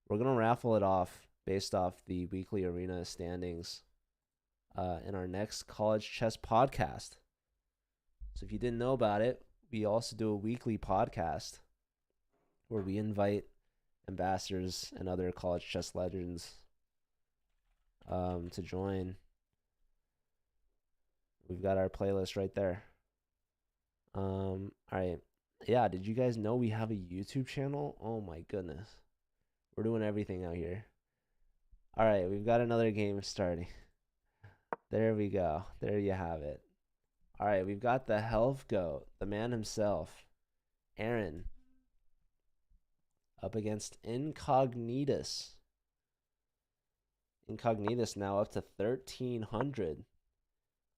We're going to raffle it off based off the weekly arena standings in our next college chess podcast. So if you didn't know about it, we also do a weekly podcast where we invite ambassadors and other college chess legends to join. We've got our playlist right there. All right. Yeah, did you guys know we have a YouTube channel? Oh my goodness. We're doing everything out here. All right, we've got another game starting. There we go. There you have it. All right, we've got the health goat, the man himself, Aaron, up against Incognitus. Incognitus now up to 1,300.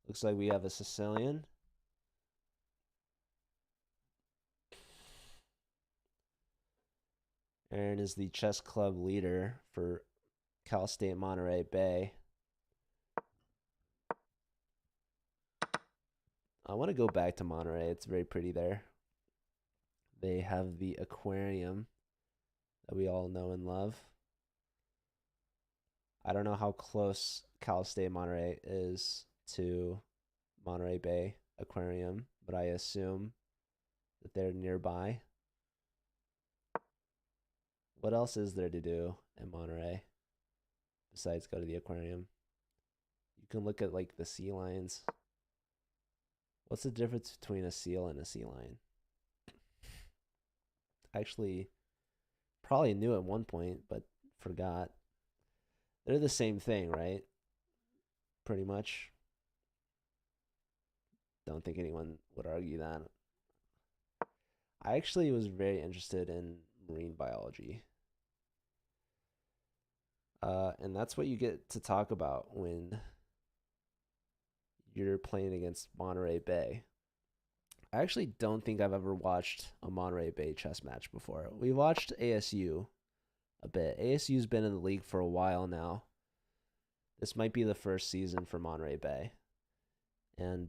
Looks like we have a Sicilian. Aaron is the chess club leader for Cal State Monterey Bay. I want to go back to Monterey. It's very pretty there. They have the aquarium that we all know and love. I don't know how close Cal State Monterey is to Monterey Bay Aquarium, but I assume that they're nearby. What else is there to do in Monterey besides go to the aquarium? You can look at like the sea lions. What's the difference between a seal and a sea lion? Actually, probably knew at one point, but forgot. They're the same thing, right? Pretty much. Don't think anyone would argue that. I actually was very interested in marine biology. And that's what you get to talk about when you're playing against Monterey Bay. I actually don't think I've ever watched a Monterey Bay chess match before. We watched ASU a bit. ASU's been in the league for a while now. This might be the first season for Monterey Bay. And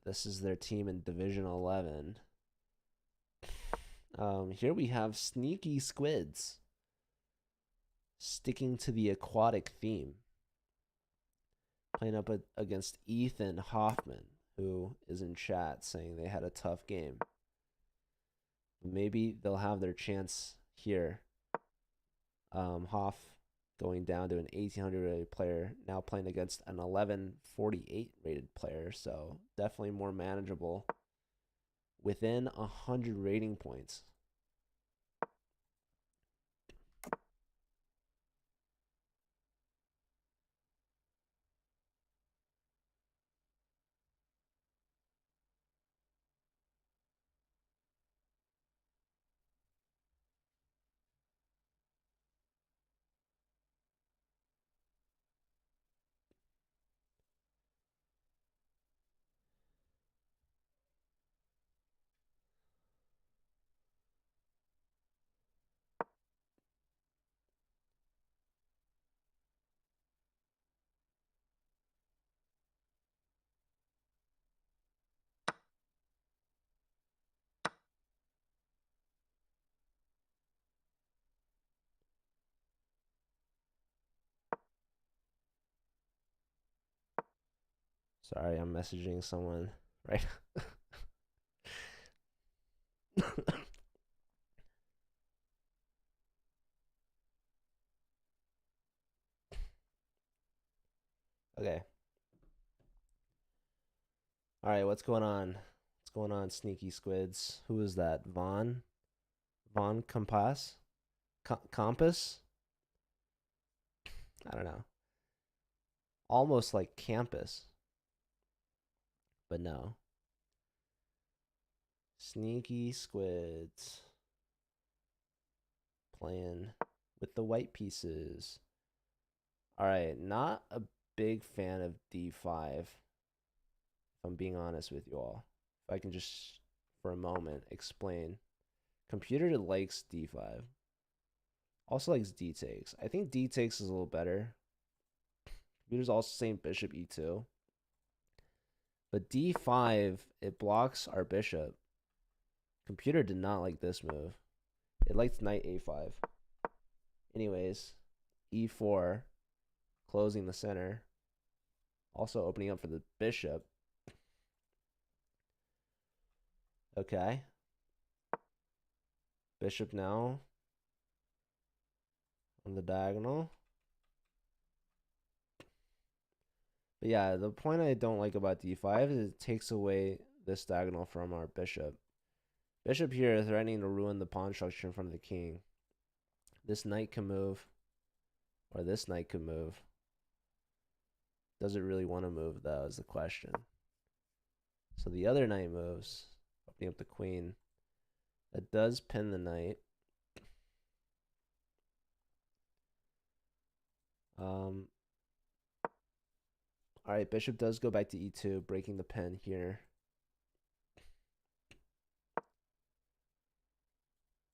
this is their team in Division 11. Here we have Sneaky Squids, sticking to the aquatic theme, playing up against Ethan Hoffman, who is in chat saying they had a tough game. Maybe they'll have their chance here. Hoff going down to an 1800 rated player, now playing against an 1148 rated player, so definitely more manageable. Within 100 rating points. Sorry, I'm messaging someone right. Okay. All right, what's going on? What's going on, Sneaky Squids? Who is that? Von Compass? Compass? I don't know. Almost like campus, but no. Sneaky Squids playing with the white pieces. All right, not a big fan of D5. If I'm being honest with you all, if I can just for a moment explain. Computer likes D5. Also likes D takes. I think D takes is a little better. Computer's also saying bishop E2. But D5, it blocks our bishop. Computer did not like this move. It liked knight A5. Anyways, E4, closing the center. Also opening up for the bishop. Okay. Bishop now on the diagonal. But yeah, the point I don't like about D5 is it takes away this diagonal from our bishop. Bishop here is threatening to ruin the pawn structure in front of the king. This knight can move, or this knight could move. Does it really want to move, though, is the question. So the other knight moves, opening up the queen. That does pin the knight. Alright, bishop does go back to E2, breaking the pin here.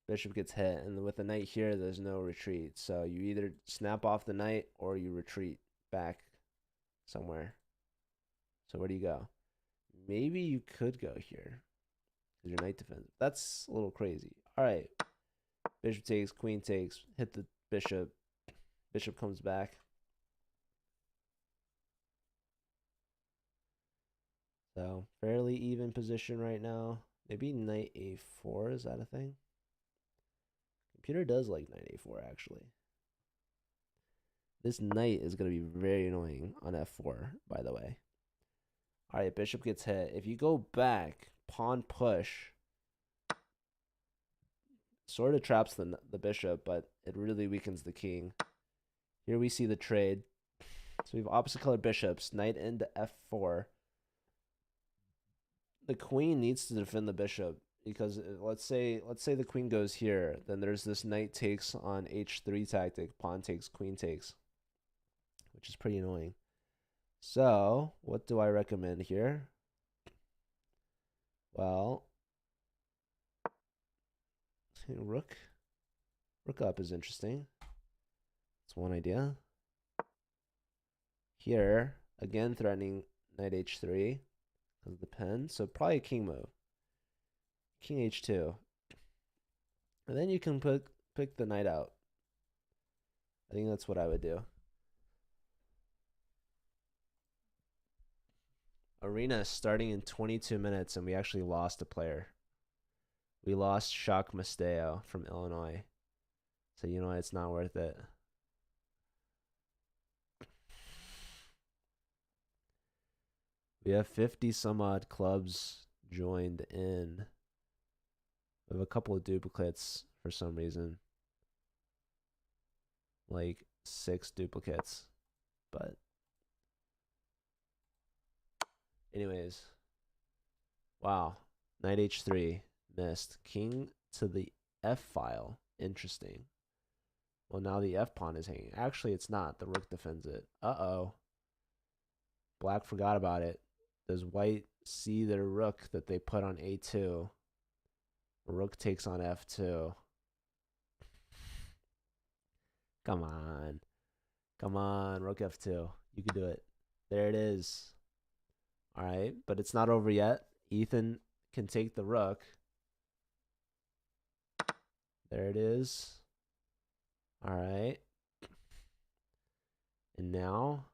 Bishop gets hit, and with the knight here, there's no retreat. So you either snap off the knight or you retreat back somewhere. So where do you go? Maybe you could go here because your knight defends. That's a little crazy. All right. Bishop takes, queen takes, hit the bishop. Bishop comes back. So fairly even position right now. Maybe knight a4, is that a thing? Computer does like knight a4 actually. This knight is going to be very annoying on f4, by the way. All right, bishop gets hit. If you go back, pawn push, sort of traps the bishop, but it really weakens the king. Here we see the trade. So we have opposite colored bishops, knight into f4. The queen needs to defend the bishop because let's say the queen goes here, then there's this knight takes on h3 tactic, pawn takes, queen takes, which is pretty annoying. So what do I recommend here? Well, rook up is interesting. That's one idea. Here, again threatening knight h3. because of the pen. So probably a king move. King h2. And then you can pick the knight out. I think that's what I would do. Arena starting in 22 minutes, and we actually lost a player. We lost Shock Masteo from Illinois. So you know it's not worth it. We have 50 some odd clubs joined in. We have a couple of duplicates for some reason. Like 6 duplicates. But anyways. Wow. Knight h3. Missed. King to the f file. Interesting. Well, now the f pawn is hanging. Actually, it's not. The rook defends it. Uh-oh. Black forgot about it. Does white see their rook that they put on a2? Rook takes on f2. Come on. Come on, rook f2. You can do it. There it is. All right, but it's not over yet. Ethan can take the rook. There it is. All right. And now...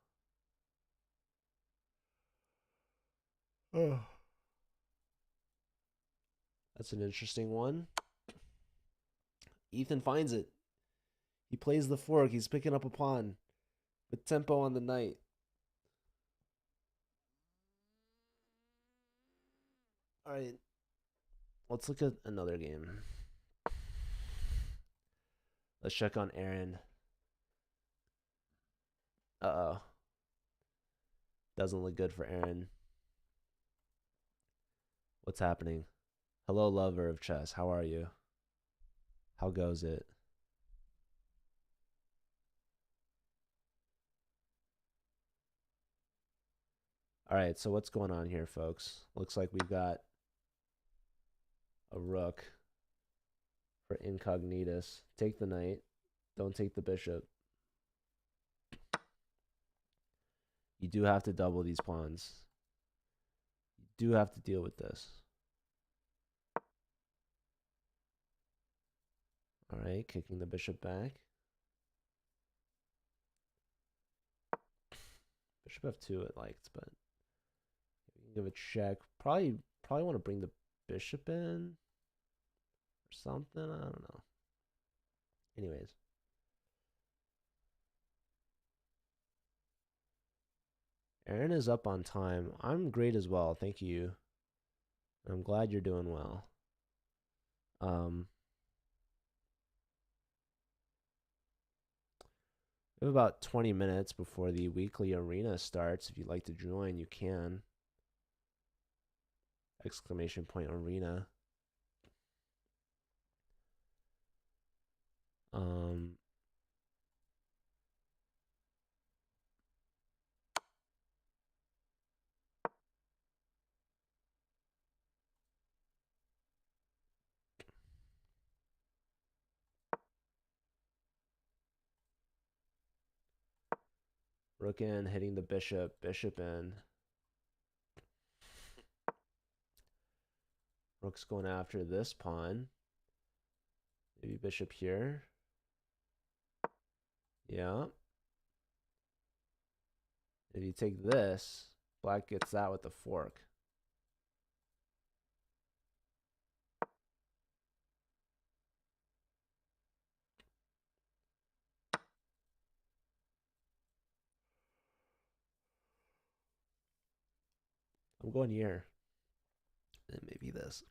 Oh. That's an interesting one. Ethan finds it. He plays the fork. He's picking up a pawn with tempo on the knight. All right. Let's look at another game. Let's check on Aaron. Uh-oh. Doesn't look good for Aaron. What's happening? Hello, lover of chess. How are you? How goes it? All right, so what's going on here, folks? Looks like we've got a rook for Incognitus. Take the knight. Don't take the bishop. You do have to double these pawns. You do have to deal with this. All right, kicking the bishop back. Bishop f2 it liked, but we can give a check. Probably want to bring the bishop in or something. I don't know. Anyways. Aaron is up on time. I'm great as well. Thank you. I'm glad you're doing well. We have about 20 minutes before the weekly arena starts. If you'd like to join, you can. Exclamation point arena. Rook in, hitting the bishop, bishop in. Rook's going after this pawn. Maybe bishop here. Yeah. If you take this, black gets that with the fork. I'm going here. And maybe this.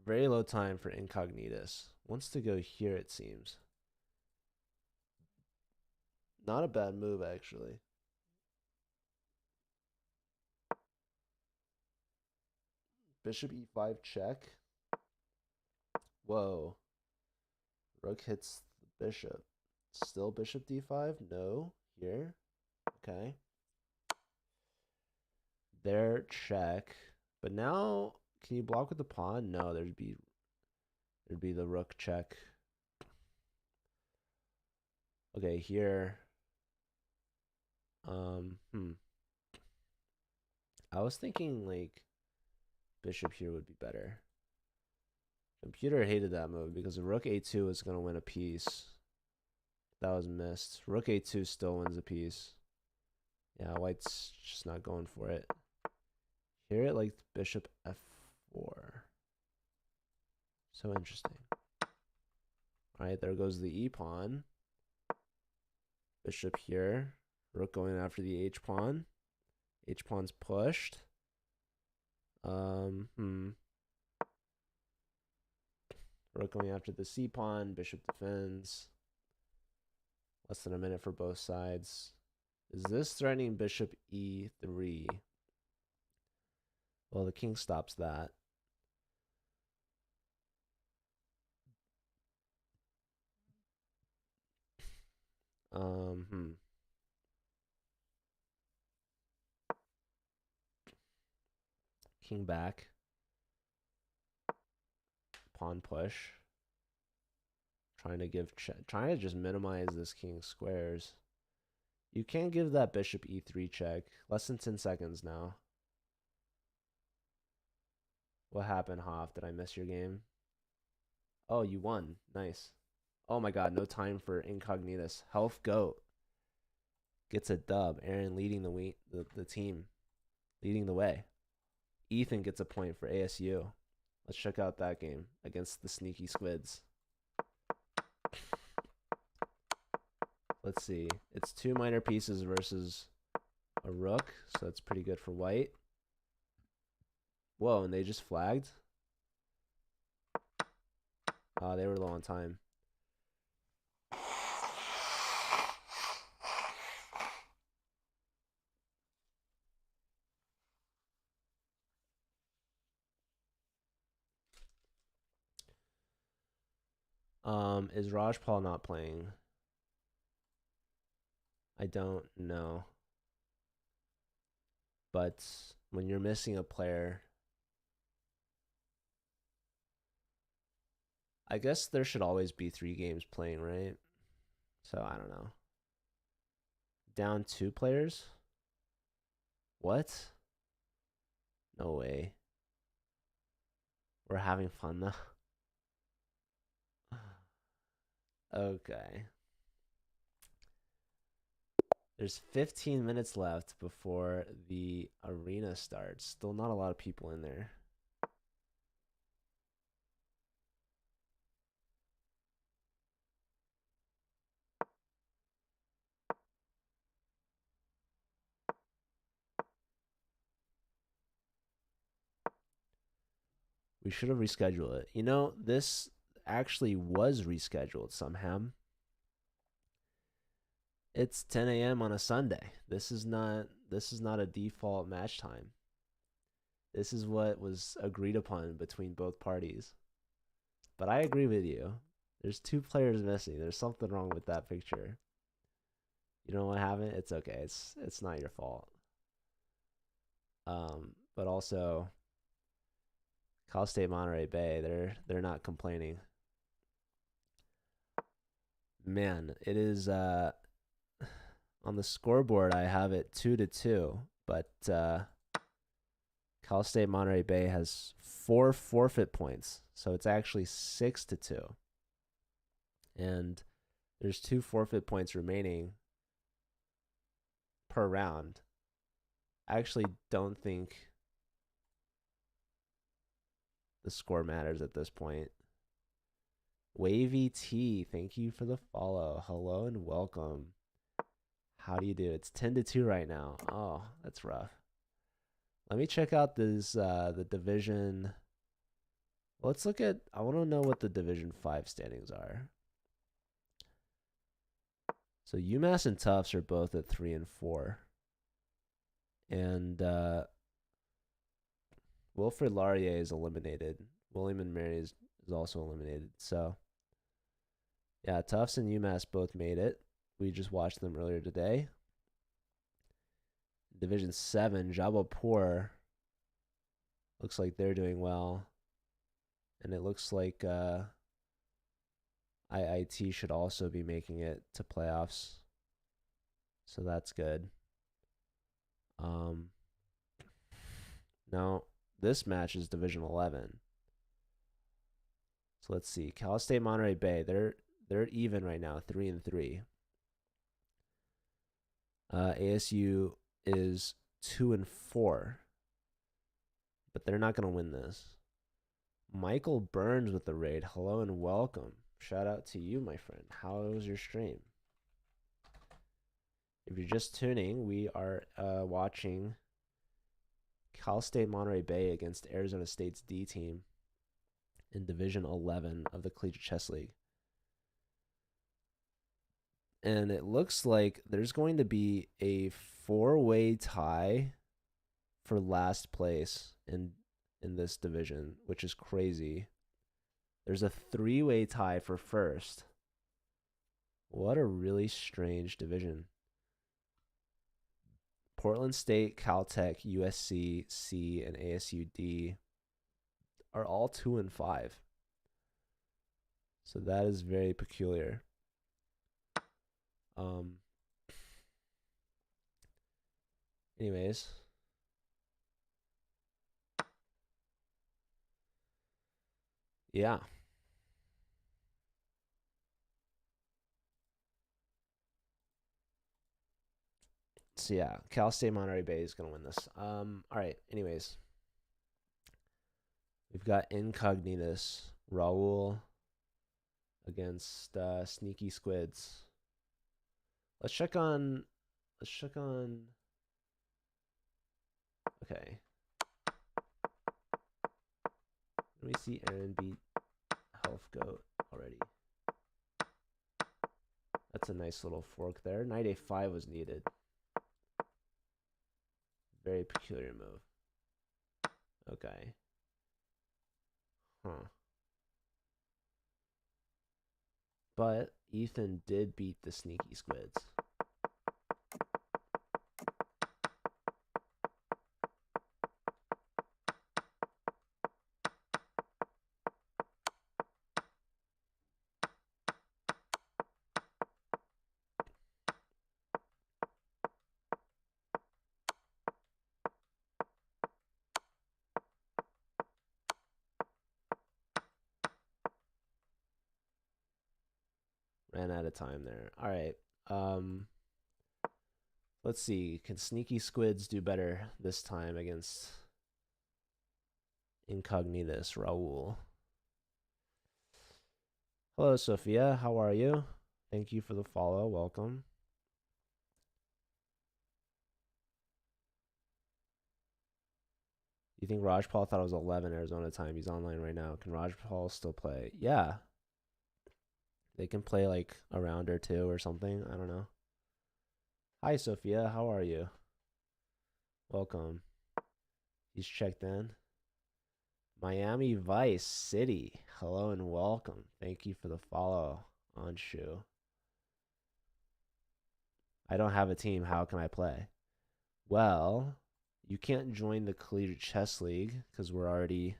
Very low time for Incognitus. Wants to go here, it seems. Not a bad move, actually. Bishop e5 check. Whoa. Rook hits the bishop. Still bishop d5? No. Here. Okay. There, check. But now, can you block with the pawn? No, there'd be the rook check. Okay, here. I was thinking like bishop here would be better. Computer hated that move because rook a2 is going to win a piece. That was missed. Rook a2 still wins a piece. Yeah, white's just not going for it. Here it like bishop f4. So interesting. Alright, there goes the e pawn. Bishop here. Rook going after the h pawn. H pawn's pushed. Rook going after the c pawn. Bishop defends. Less than a minute for both sides. Is this threatening bishop e3? Well, the king stops that. King back. Pawn push. Trying to just minimize this king's squares. You can't give that bishop e3 check. Less than 10 seconds now. What happened, Hoff? Did I miss your game? Oh, you won. Nice. Oh my god, no time for Incognitus. Health Goat gets a dub. Aaron leading the team. Leading the way. Ethan gets a point for ASU. Let's check out that game against the Sneaky Squids. Let's see. It's 2 minor pieces versus a rook, so that's pretty good for white. Whoa, and they just flagged? Oh, they were low on time. Is Rajpal not playing? I don't know. But when you're missing a player, I guess there should always be 3 games playing, right? So I don't know. Down 2 players? What? No way. We're having fun though. Okay. There's 15 minutes left before the arena starts. Still not a lot of people in there. We should have rescheduled it. You know, this actually was rescheduled somehow. It's 10 a.m. on a Sunday. This is not a default match time. This is what was agreed upon between both parties. But I agree with you. There's 2 players missing. There's something wrong with that picture. You know what happened? It's okay. It's not your fault. But also Cal State Monterey Bay, they're not complaining. Man, it is on the scoreboard I have it 2-2, but Cal State Monterey Bay has 4 forfeit points, so it's actually 6-2. And there's 2 forfeit points remaining per round. I actually don't think the score matters at this point. Wavy T, thank you for the follow. Hello and welcome. How do you do? It's 10-2 right now. Oh, that's rough. Let me check out this the division. Let's look at, I want to know what the Division 5 standings are. So UMass and Tufts are both at 3 and 4. And Wilfrid Laurier is eliminated. William and Mary is also eliminated. So yeah, Tufts and UMass both made it. We just watched them earlier today. Division 7, Jabalpur looks like they're doing well. And it looks like IIT should also be making it to playoffs. So that's good. No, this match is Division 11. So let's see. Cal State Monterey Bay. They're even right now, 3-3. ASU is 2-4, but they're not gonna win this. Michael Burns with the raid. Hello and welcome. Shout out to you, my friend. How was your stream? If you're just tuning, we are watching Cal State Monterey Bay against Arizona State's D team in Division 11 of the Collegiate Chess League. And it looks like there's going to be a 4-way tie for last place in this division, which is crazy. There's a 3-way tie for first. What a really strange division. Portland State, Caltech, USC C, and ASU D are all 2-5. So that is very peculiar. Anyways. Yeah. So yeah, Cal State Monterey Bay is gonna win this. All right. Anyways, we've got Incognitus Raul against Sneaky Squids. Let's check on. Okay. Let me see Aaron beat Health Goat already. That's a nice little fork there. Knight A5 was needed. Very peculiar move. Okay. Huh. But Ethan did beat the Sneaky Squids. Ran out of time there. All right. Let's see. Can Sneaky Squids do better this time against Incognitus Raul? Hello, Sophia. How are you? Thank you for the follow. Welcome. You think Raj Paul thought it was 11 Arizona time? He's online right now. Can Raj Paul still play? Yeah. They can play like a round or two or something. I don't know. Hi, Sophia. How are you? Welcome. He's checked in. Miami Vice City. Hello and welcome. Thank you for the follow on Shu. I don't have a team. How can I play? Well, you can't join the Collegiate Chess League because we're already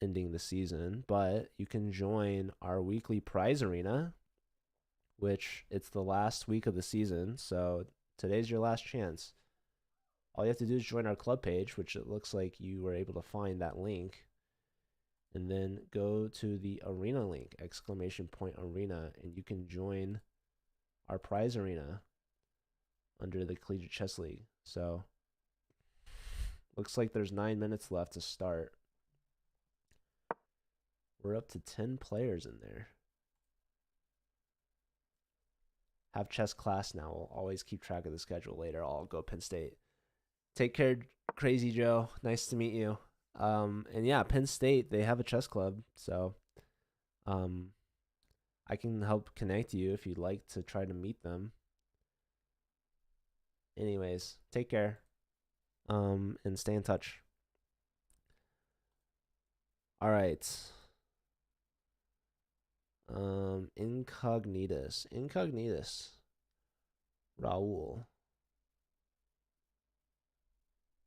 ending the season, but you can join our weekly prize arena, which it's the last week of the season. So today's your last chance. All you have to do is join our club page, which it looks like you were able to find that link, and then go to the arena link, !arena, and you can join our prize arena under the Collegiate Chess League. So looks like there's 9 minutes left to start. We're up to 10 players in there. Have chess class now. We'll always keep track of the schedule later. I'll go Penn State. Take care, Crazy Joe. Nice to meet you. And yeah, Penn State, they have a chess club. So I can help connect you if you'd like to try to meet them. Anyways, take care. And stay in touch. All right. Incognitus Raul.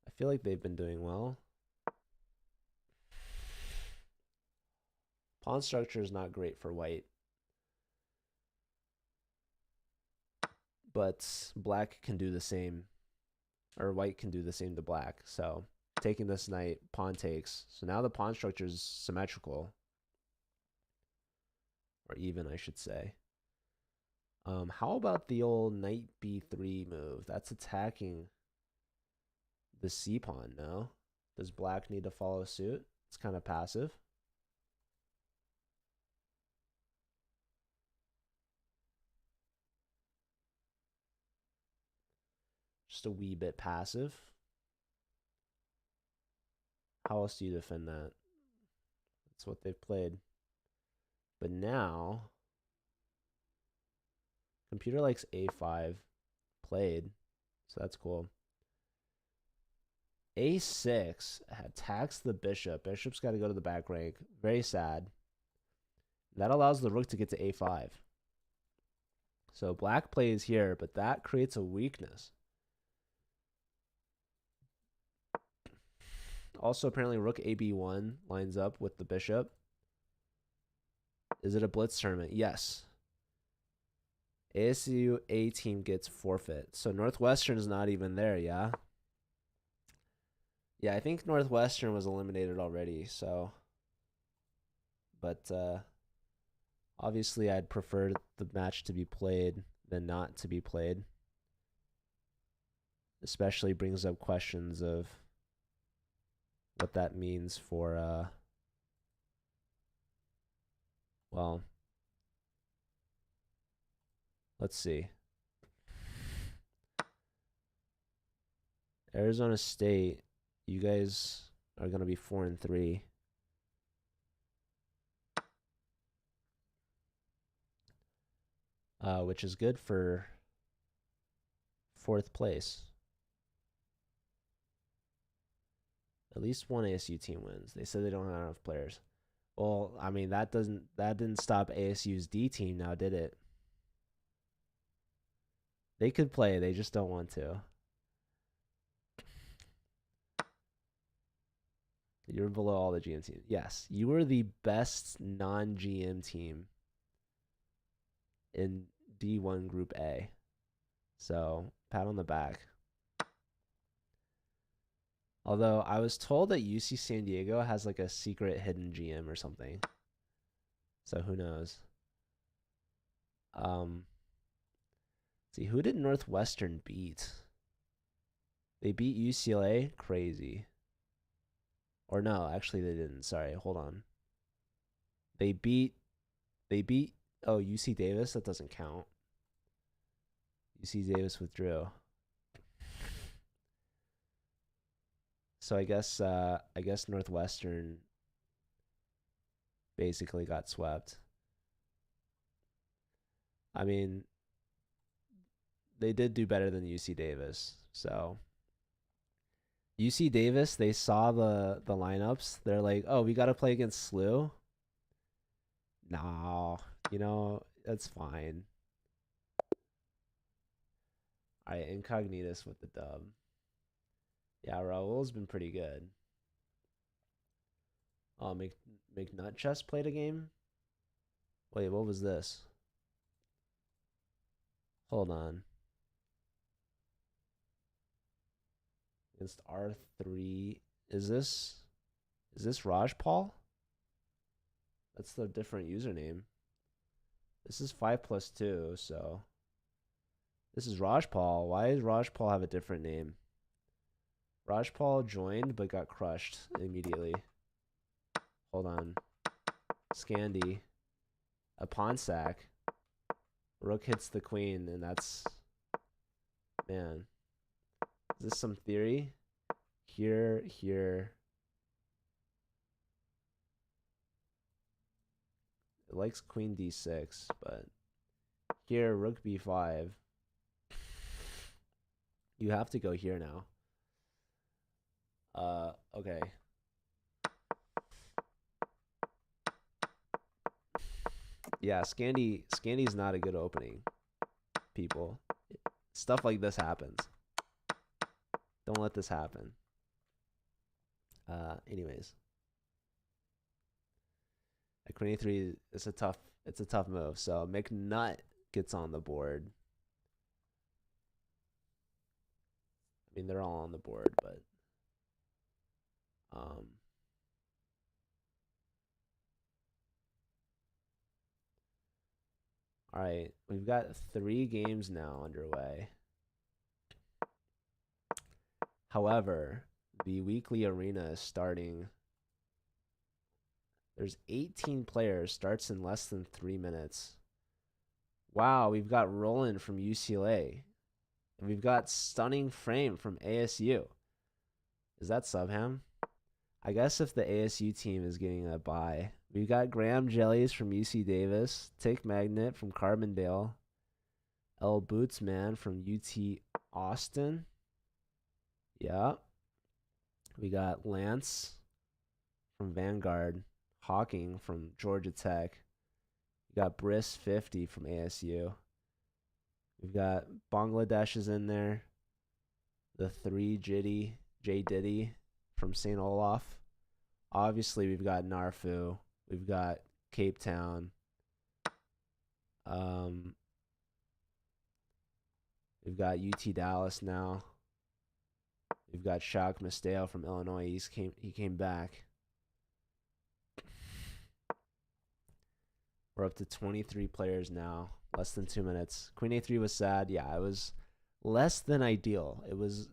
I feel like they've been doing well. Pawn structure is not great for white, but black can do the same, or white can do the same to black. So taking this knight, pawn takes. So now the pawn structure is symmetrical. Or even, I should say. How about the old knight b3 move? That's attacking the c pawn, no? Does black need to follow suit? It's kind of passive. Just a wee bit passive. How else do you defend that? That's what they've played. But now, computer likes a5 played, so that's cool. a6 attacks the bishop. Bishop's got to go to the back rank. Very sad. That allows the rook to get to a5. So black plays here, but that creates a weakness. Also, apparently, rook ab1 lines up with the bishop. Is it a blitz tournament? Yes. ASU A team gets forfeit. So Northwestern is not even there, yeah? Yeah, I think Northwestern was eliminated already, so. But obviously, I'd prefer the match to be played than not to be played. Especially brings up questions of what that means for, well, let's see. Arizona State, you guys are going to be 4-3. Which is good for 4th place. At least one ASU team wins. They said they don't have enough players. Well, I mean, that didn't stop ASU's D team now, did it? They could play, they just don't want to. You're below all the GM teams. Yes, you were the best non-GM team in D1 Group A. So, pat on the back. Although I was told that UC San Diego has like a secret hidden GM or something. So who knows? See, who did Northwestern beat? They beat UCLA? Crazy. Or no, actually they didn't. Sorry, hold on. They beat oh, UC Davis, that doesn't count. UC Davis withdrew. So I guess Northwestern basically got swept. I mean, they did do better than UC Davis. So UC Davis, they saw the lineups. They're like, "Oh, we got to play against SLU." No, that's fine. All right, Incognitus with the dub. Yeah, Raul's been pretty good. Oh, McNutchess played a game? Wait, what was this? Hold on. Against R3. Is this Rajpal? That's the different username. This is 5+2, so this is Rajpal. Why does Rajpal have a different name? Rajpal joined but got crushed immediately. Hold on. Scandi. A pawn sack. Rook hits the queen, and that's... Man. Is this some theory? Here. It likes queen d6, but... Here, rook b5. You have to go here now. Okay. Yeah, Scandi's not a good opening, people. Stuff like this happens. Don't let this happen. Anyways. At queen e3, it's a tough move. So McNutt gets on the board. I mean, they're all on the board, but Um, all right, we've got 3 games now underway. However, the weekly arena is starting. There's 18 players, starts in less than 3 minutes. Wow, we've got Roland from UCLA. And we've got Stunning Frame from ASU. Is that Subham? I guess if the ASU team is getting a bye. We've got Graham Jellies from UC Davis, Tick Magnet from Carbondale, L Bootsman from UT Austin. Yeah. We got Lance from Vanguard, Hawking from Georgia Tech. We got Briss 50 from ASU. We've got Bangladesh is in there. The 3 J Diddy from St. Olaf. Obviously, we've got Narfu. We've got Cape Town. We've got UT Dallas now. We've got Shaq Misteo from Illinois. He came back. We're up to 23 players now. Less than 2 minutes. Queen A3 was sad. Yeah, it was less than ideal. It was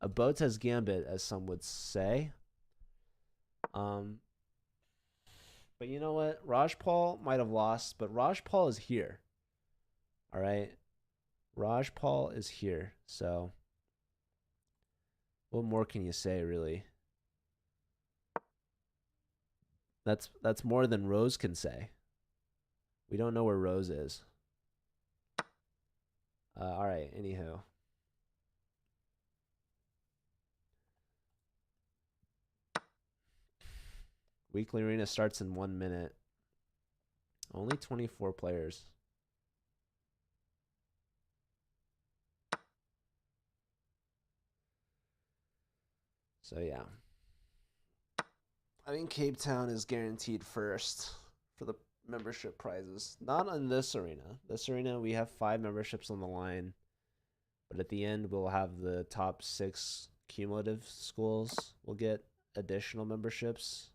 a Botez gambit, as some would say. But you know what? Rajpal might have lost, but Rajpal is here. All right. Rajpal is here. So what more can you say, really? That's more than Rose can say. We don't know where Rose is. All right. Anywho. Weekly Arena starts in 1 minute. Only 24 players. So, yeah. I think Cape Town is guaranteed first for the membership prizes. Not on this arena. This arena, we have 5 memberships on the line. But at the end, we'll have the top 6 cumulative schools will get additional memberships.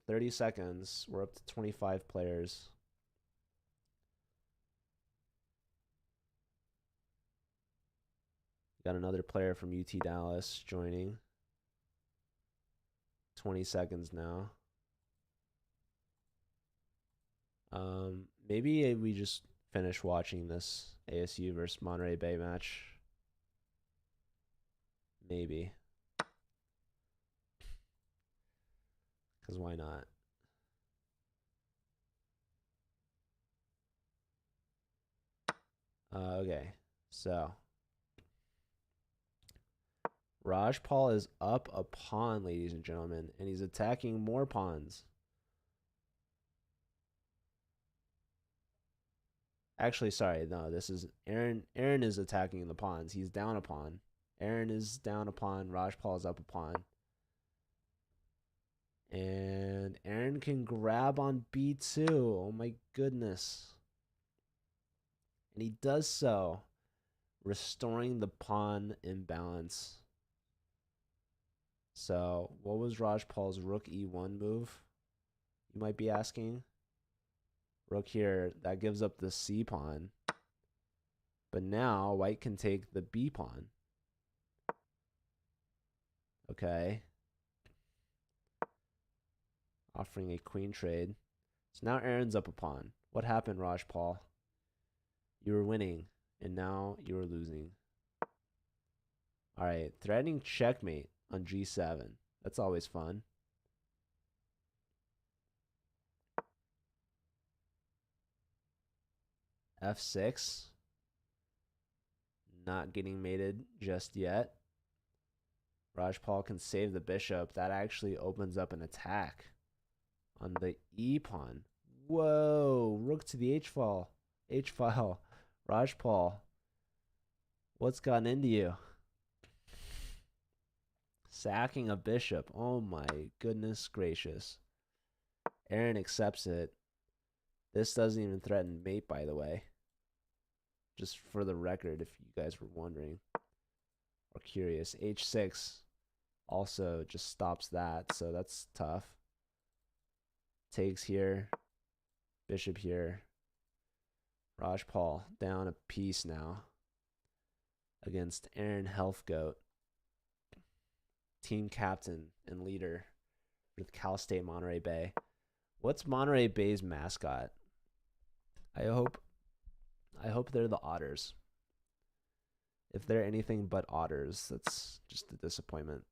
30 seconds. We're up to 25 players. Got another player from UT Dallas joining. 20 seconds now. Maybe we just finish watching this ASU versus Monterey Bay match. Maybe. Because why not? Okay, so Rajpal is up a pawn, ladies and gentlemen, and he's attacking more pawns. Actually, sorry, no, this is Aaron. Aaron is attacking the pawns. He's down a pawn. Aaron is down a pawn. Rajpal is up a pawn. And Aaron can grab on B2. Oh my goodness. And he does so, restoring the pawn imbalance. So, what was Rajpal's rook E1 move? You might be asking. Rook here, that gives up the C pawn. But now white can take the B pawn. Okay. Offering a queen trade. So now Aaron's up a pawn. What happened, Rajpal? You were winning, and now you are losing. All right, threatening checkmate on G7. That's always fun. F6. Not getting mated just yet. Rajpal can save the bishop. That actually opens up an attack on the E pawn. Whoa, rook to the H file. H file. Rajpal, what's gotten into you? Sacking a bishop. Oh my goodness gracious. Aaron accepts it. This doesn't even threaten mate, by the way. Just for the record, if you guys were wondering. or curious. H6 also just stops that, so that's tough. Takes here, bishop here. Rajpal down a piece now against Aaron Healthgoat, team captain and leader with Cal State Monterey Bay. What's Monterey Bay's mascot? I hope they're the Otters. If they're anything but Otters, that's just a disappointment.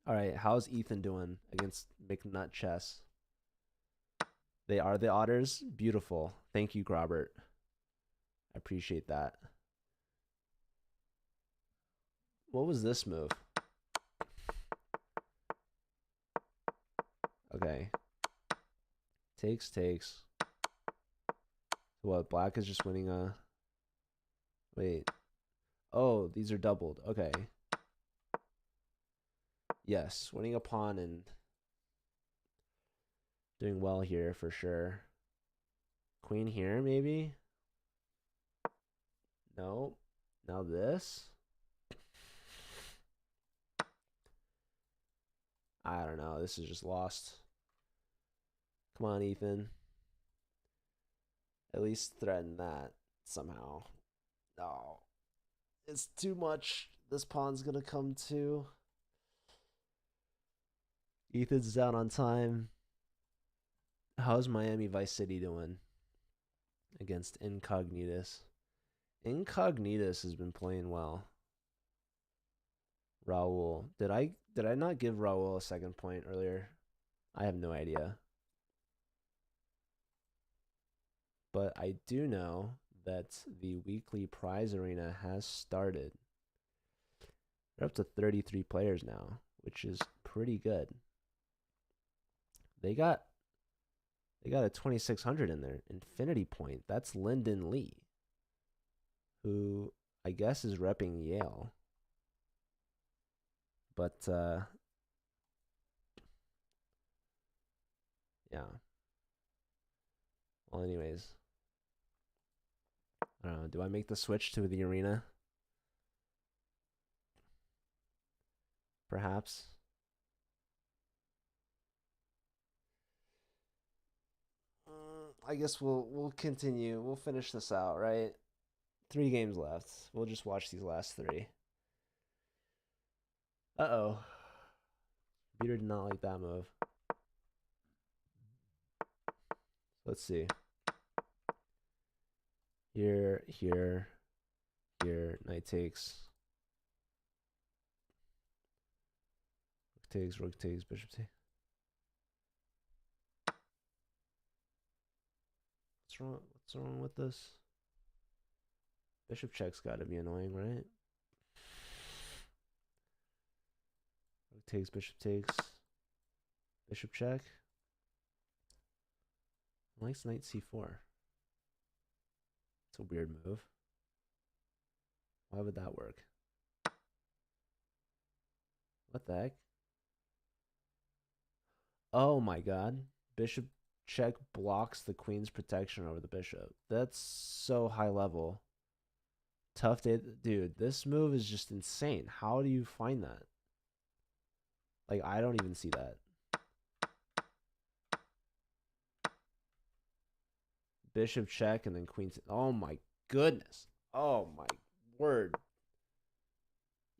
All right, how's Ethan doing against McNut Chess? They are the Otters. Beautiful. Thank you, Grobert. I appreciate that. What was this move? Okay. Takes. What? Black is just winning a... Wait. Oh, these are doubled. Okay. Yes, winning a pawn and doing well here for sure. Queen here, maybe? No. Now this? I don't know. This is just lost. Come on, Ethan. At least threaten that somehow. No. It's too much. This pawn's going to come too. Ethan's down on time. How's Miami Vice City doing against Incognitus? Incognitus has been playing well. Raul. Did I not give Raul a second point earlier? I have no idea. But I do know that the weekly prize arena has started. They're up to 33 players now, which is pretty good. They got a 2600 in there. Infinity point. That's Lyndon Lee, who I guess is repping Yale. But yeah. Well, anyways, I don't know. Do I make the switch to the arena? Perhaps. I guess we'll continue. We'll finish this out, right? 3 games left. We'll just watch these last 3. Uh-oh. Peter did not like that move. Let's see. Here. Knight takes. Rook takes, bishop takes. What's wrong with this? Bishop check's gotta be annoying, right? Rook takes, bishop takes. Bishop check. Likes knight c4. It's a weird move. Why would that work? What the heck? Oh my god. Bishop check blocks the queen's protection over the bishop. That's so high level. Tough day. Dude, this move is just insane. How do you find that? Like, I don't even see that. Bishop check and then queen. Oh my goodness. Oh my word.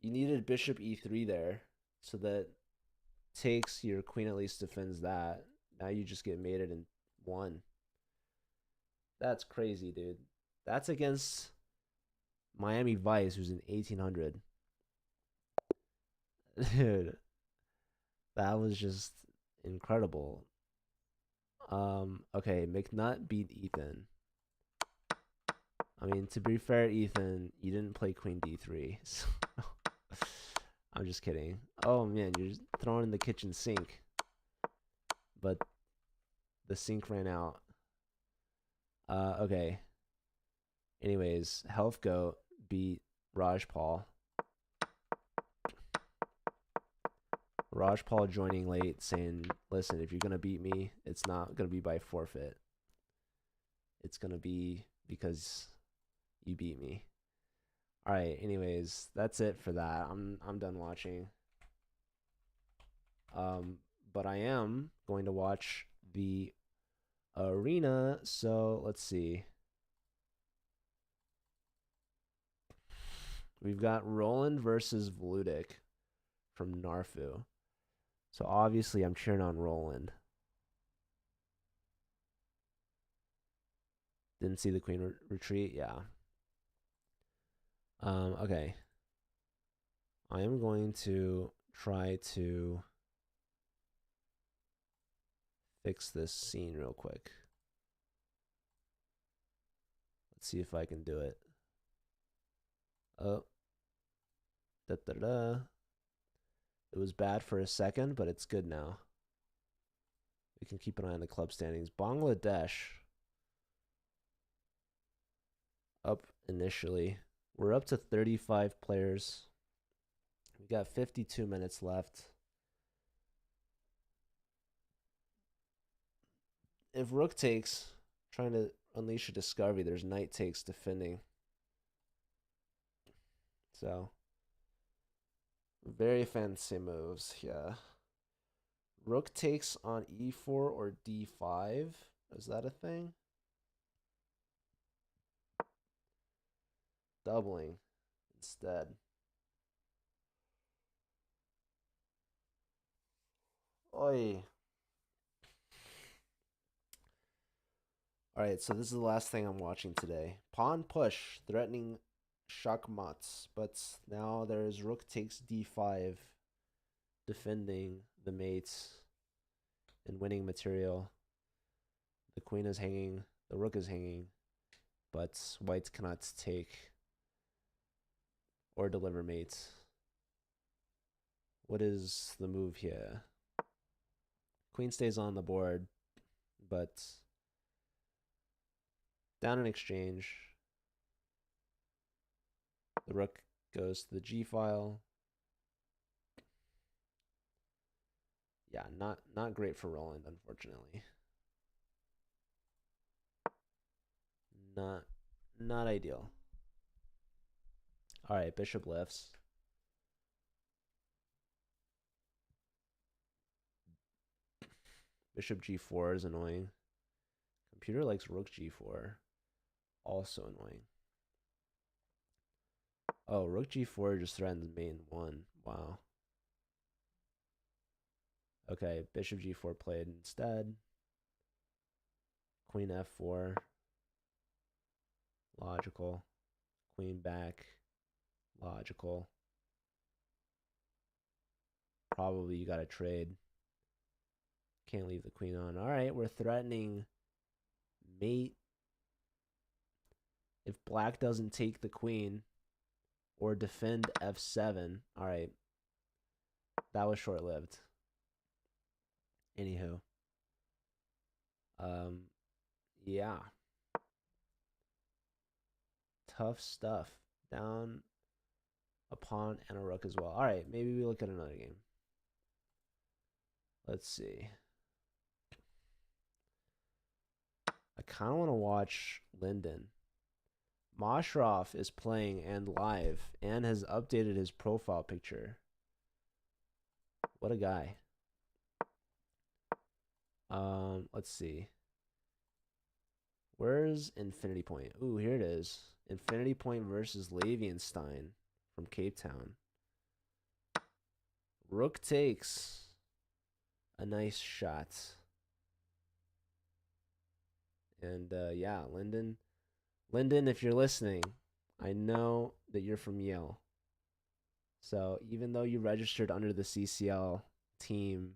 You needed bishop e3 there so that takes your queen at least defends that. Now you just get mated in 1. That's crazy, dude. That's against Miami Vice, who's in 1800. Dude, that was just incredible. Okay, McNutt beat Ethan. I mean, to be fair, Ethan, you didn't play queen d3. So I'm just kidding. Oh man, you're just throwing in the kitchen sink. But the sink ran out. Okay. Anyways, Healthgoat beat Rajpal. Rajpal joining late saying, listen, if you're going to beat me, it's not going to be by forfeit. It's going to be because you beat me. All right, anyways, that's it for that. I'm done watching. Um, but I am going to watch the arena. So let's see. We've got Roland versus Vludic from Narfu. So obviously I'm cheering on Roland. Didn't see the queen retreat. Yeah. Okay. I am going to try to fix this scene real quick. Let's see if I can do it. Oh. Da da da. It was bad for a second, but it's good now. We can keep an eye on the club standings. Bangladesh up initially. We're up to 35 players. We got 52 minutes left. If rook takes, trying to unleash a discovery, there's knight takes defending. So, very fancy moves, yeah. Rook takes on e4 or d5. Is that a thing? Doubling instead. Oi. Alright, so this is the last thing I'm watching today. Pawn push, threatening Shachmats, but now there's rook takes d5, defending the mates and winning material. The queen is hanging, the rook is hanging, but whites cannot take or deliver mates. What is the move here? Queen stays on the board, but down in exchange. The rook goes to the g file. Yeah, not great for Roland, unfortunately. Not ideal. All right, bishop lifts. Bishop g4 is annoying. Computer likes rook g4. Also annoying. Oh, rook g4 just threatens mate in 1. Wow. Okay, bishop g4 played instead. Queen f4. Logical. Queen back. Logical. Probably you got to trade. Can't leave the queen on. All right, we're threatening mate. If black doesn't take the queen or defend f7. All right. That was short-lived. Anywho. Yeah. Tough stuff. Down a pawn and a rook as well. All right, maybe we look at another game. Let's see. I kind of want to watch Linden. Moshrov is playing and live and has updated his profile picture. What a guy. Let's see. Where's Infinity Point? Ooh, here it is. Infinity Point versus Lavienstein from Cape Town. Rook takes. A nice shot. And yeah, Linden, if you're listening, I know that you're from Yale. So even though you registered under the CCL team,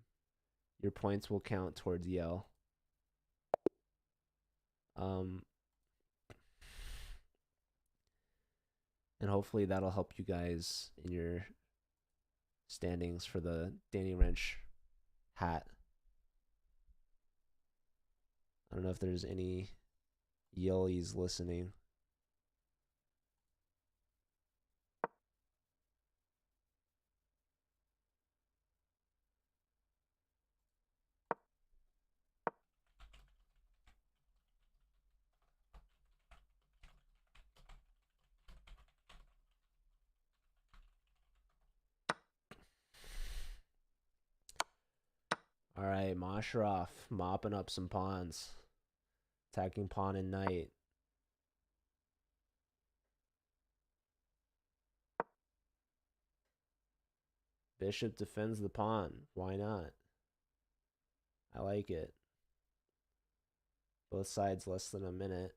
your points will count towards Yale. And hopefully that'll help you guys in your standings for the Danny Wrench hat. I don't know if there's any Yaleys listening. All right, Mashroff mopping up some pawns. Attacking pawn and knight. Bishop defends the pawn. Why not? I like it. Both sides less than a minute.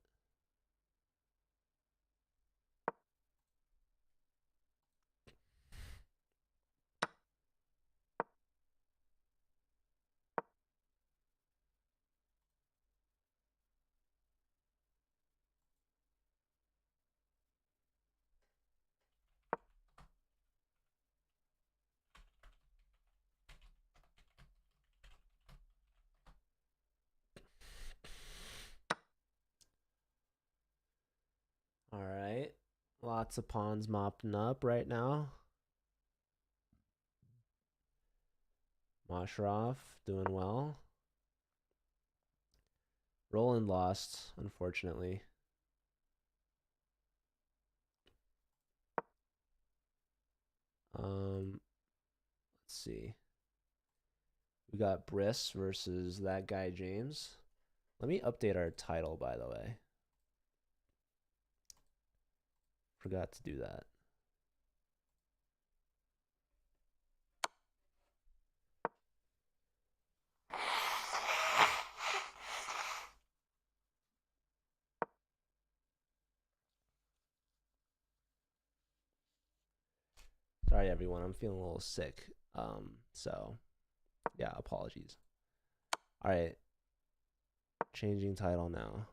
All right. Lots of pawns mopping up right now. Mashroff doing well. Roland lost, unfortunately. Let's see. We got Briss versus that guy James. Let me update our title, by the way. Forgot to do that. Sorry, everyone. I'm feeling a little sick. So yeah, apologies. All right, changing title now.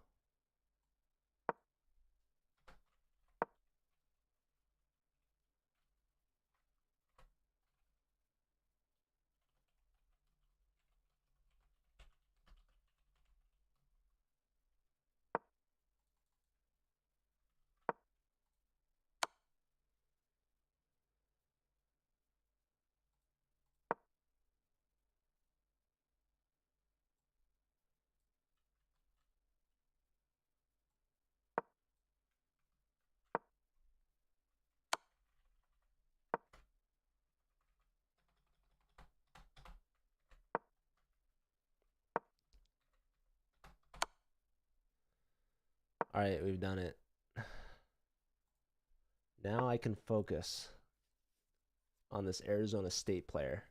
All right, we've done it. Now I can focus on this Arizona State player.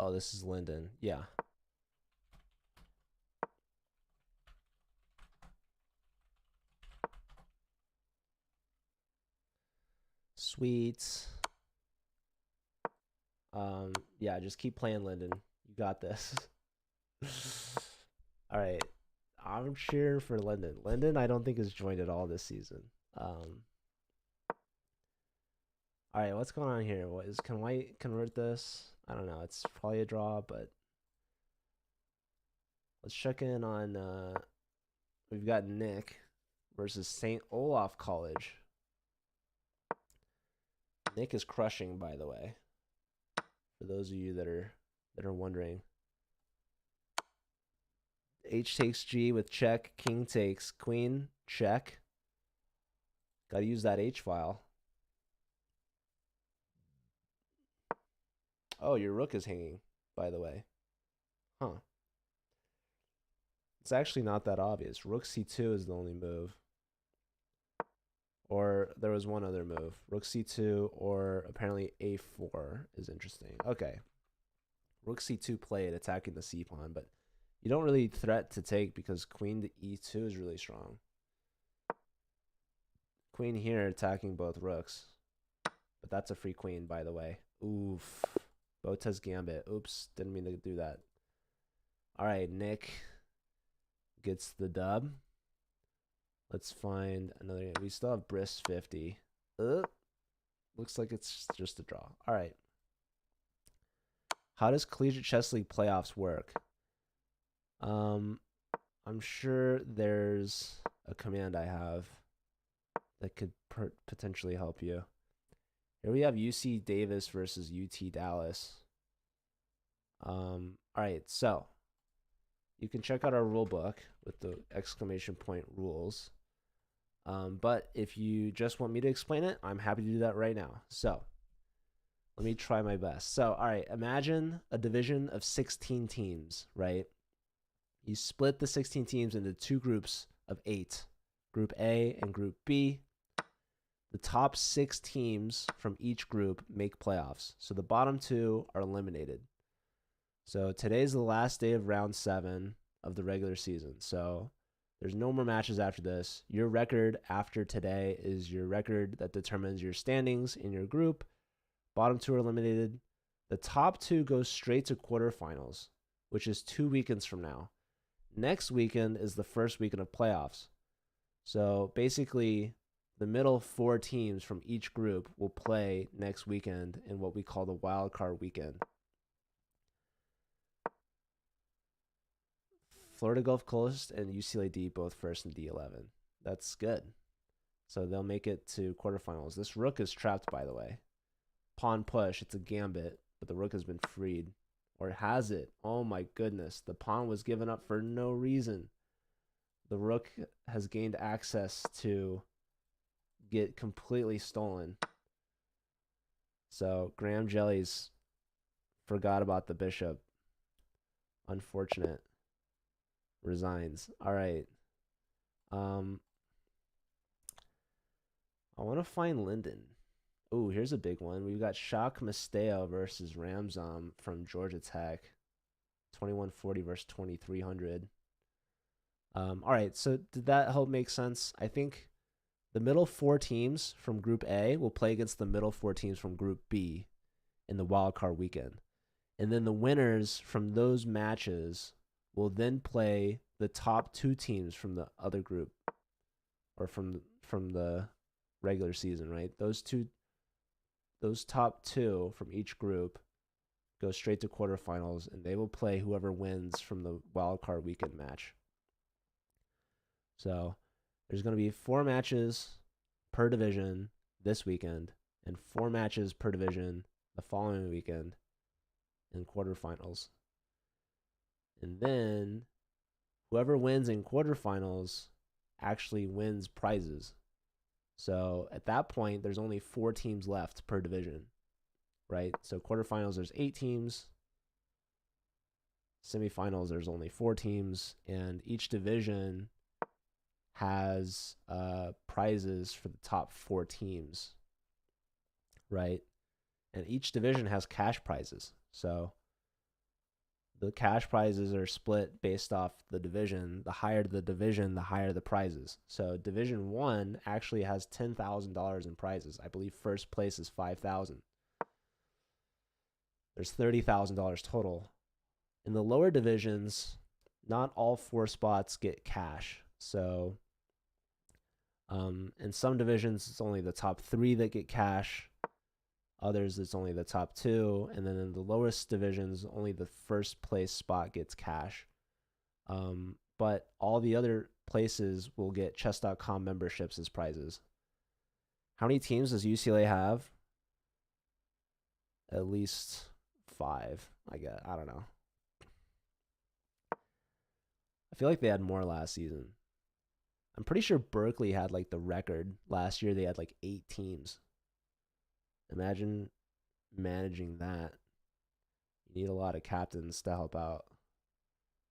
Oh, this is Linden. Yeah. Sweet. Yeah, just keep playing, Linden. You got this. All right. I'm cheering for Linden. Linden, I don't think has joined at all this season. All right, what's going on here? Can White convert this? I don't know. It's probably a draw, but let's check in on we've got Nick versus St. Olaf College. Nick is crushing, by the way. For those of you that are wondering. H takes G with check, king takes queen, check. Gotta use that H file. Oh, your rook is hanging, by the way. Huh. It's actually not that obvious. Rook c2 is the only move. Or there was one other move. Rook c2 or apparently a4 is interesting. Okay. Rook c2 played, attacking the c pawn, but you don't really threat to take because queen to e2 is really strong. Queen here attacking both rooks. But that's a free queen, by the way. Oof. Botez Gambit. Oops, didn't mean to do that. All right, Nick. gets the dub. Let's find another game. We still have Brisk 50. Looks like it's just a draw. All right. How does Collegiate Chess League playoffs work? I'm sure there's a command I have that could potentially help you. Here we have UC Davis versus UT Dallas. All right, so you can check out our rule book with the exclamation point rules. But if you just want me to explain it, I'm happy to do that right now. So let me try my best. So, all right, imagine a division of 16 teams, right? You split the 16 teams into two groups of 8, Group A and Group B. The top 6 teams from each group make playoffs. So the bottom 2 are eliminated. So today's the last day of round 7 of the regular season. So there's no more matches after this. Your record after today is your record that determines your standings in your group. Bottom 2 are eliminated. The top 2 go straight to quarterfinals, which is 2 weekends from now. Next weekend is the first weekend of playoffs. So basically, the middle 4 teams from each group will play next weekend in what we call the wild card weekend. Florida Gulf Coast and UCLA both first in D11. That's good. So they'll make it to quarterfinals. This rook is trapped, by the way. Pawn push. It's a gambit, but the rook has been freed. Or has it? Oh my goodness. The pawn was given up for no reason. The rook has gained access to get completely stolen. So Graham Jellies forgot about the bishop. Unfortunate. Resigns. All right. I want to find Linden. Oh, here's a big one. We've got Shock Masteo versus Ramzan from Georgia Tech. 2140 versus 2300. All right, so did that help make sense? I think the middle 4 teams from Group A will play against the middle 4 teams from Group B in the wild card weekend. And then the winners from those matches will then play the top 2 teams from the other group, or from the regular season, right? Those top 2 from each group go straight to quarterfinals, and they will play whoever wins from the wild card weekend match. So there's going to be 4 matches per division this weekend, and 4 matches per division the following weekend in quarterfinals. And then whoever wins in quarterfinals actually wins prizes. So at that point, there's only 4 teams left per division, right? So quarterfinals, there's 8 teams. Semifinals, there's only 4 teams. And each division has prizes for the top 4 teams, right? And each division has cash prizes. So the cash prizes are split based off the division. The higher the division, the higher the prizes. So Division 1 actually has $10,000 in prizes. I believe first place is $5,000. There's $30,000 total. In the lower divisions, not all 4 spots get cash. So in some divisions, it's only the top 3 that get cash. Others, it's only the top 2. And then in the lowest divisions, only the first place spot gets cash. But all the other places will get chess.com memberships as prizes. How many teams does UCLA have? At least 5, I guess. I don't know. I feel like they had more last season. I'm pretty sure Berkeley had like the record. Last year they had like 8 teams. Imagine managing that. You need a lot of captains to help out.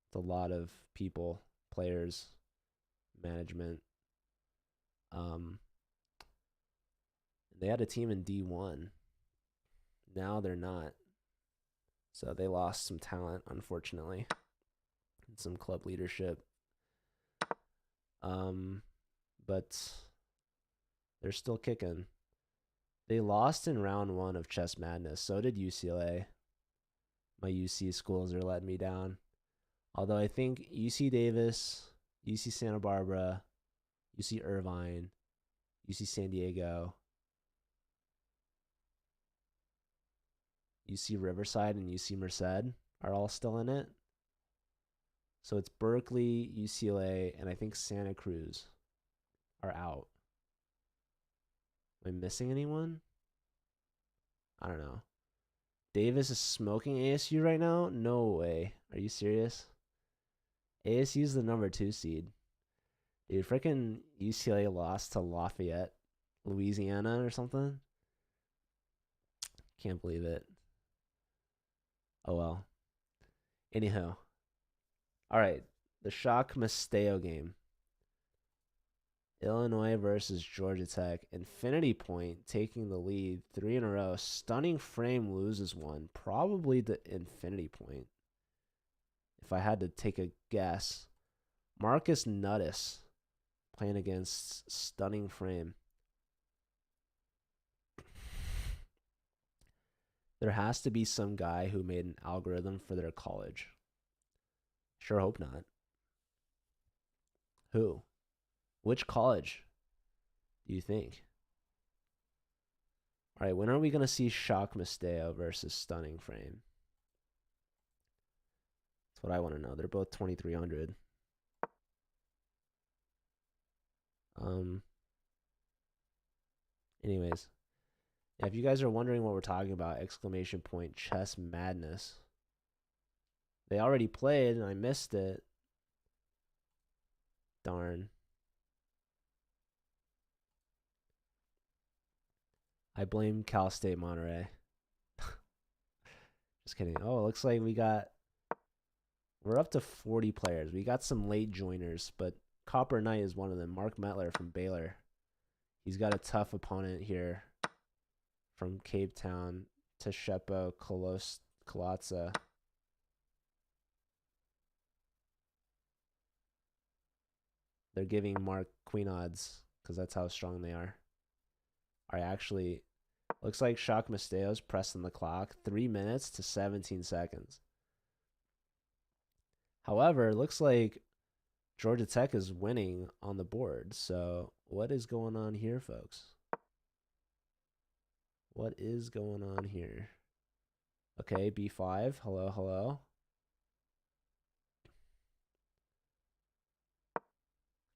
It's a lot of people, players, management. They had a team in D1. Now they're not. So they lost some talent, unfortunately, and some club leadership. But they're still kicking. They lost in round 1 of Chess Madness. So did UCLA. My UC schools are letting me down. Although I think UC Davis UC Santa Barbara, UC Irvine, UC San Diego, UC Riverside, and UC Merced are all still in it. So it's Berkeley, UCLA, and I think Santa Cruz are out. Am I missing anyone? I don't know. Davis is smoking ASU right now? No way. Are you serious? ASU is the number 2 seed. Dude, freaking UCLA lost to Lafayette, Louisiana or something. Can't believe it. Oh well. Anyhow. All right. The Shock Masteo game. Illinois versus Georgia Tech. Infinity Point taking the lead 3 in a row. Stunning Frame loses one. Probably the Infinity Point. If I had to take a guess. Marcus Nuttis playing against Stunning Frame. There has to be some guy who made an algorithm for their college. Sure hope not. Who? Which college do you think? All right, when are we going to see Shock Masteo versus Stunning Frame? That's what I want to know. They're both 2,300. Anyways, yeah, if you guys are wondering what we're talking about, exclamation point chess madness. They already played and I missed it. Darn. I blame Cal State Monterey. Just kidding. Oh, it looks like we're up to 40 players. We got some late joiners, but Copper Knight is one of them. Mark Metler from Baylor. He's got a tough opponent here from Cape Town, Teshepo Kolotsa. They're giving Mark queen odds because that's how strong they are. All right, actually, looks like Shock Masteo's pressing the clock. 3 minutes to 17 seconds. However, it looks like Georgia Tech is winning on the board. So what is going on here, folks? What is going on here? Okay, B5. Hello, hello.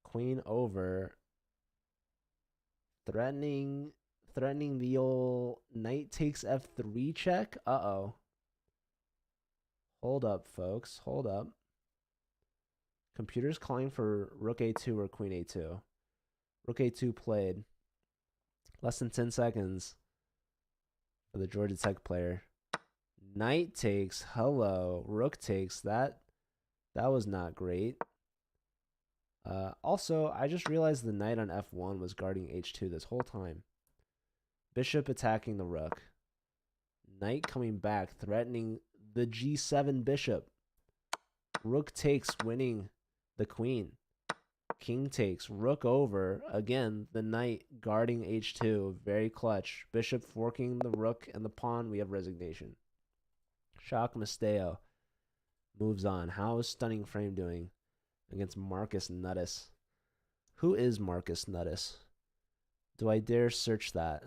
Queen over. Threatening the old knight takes F3 check. Uh-oh. Hold up, folks. Hold up. Computer's calling for rook A2 or queen A2. Rook A2 played. Less than 10 seconds for the Georgia Tech player. Knight takes. Hello. Rook takes. That was not great. Also, I just realized the knight on F1 was guarding H2 this whole time. Bishop attacking the rook. Knight coming back, threatening the G7 bishop. Rook takes, winning the queen. King takes, rook over. Again, the knight guarding H2. Very clutch. Bishop forking the rook and the pawn. We have resignation. Shock Masteo moves on. How is Stunning Frame doing against Marcus Nuttis? Who is Marcus Nuttis? Do I dare search that?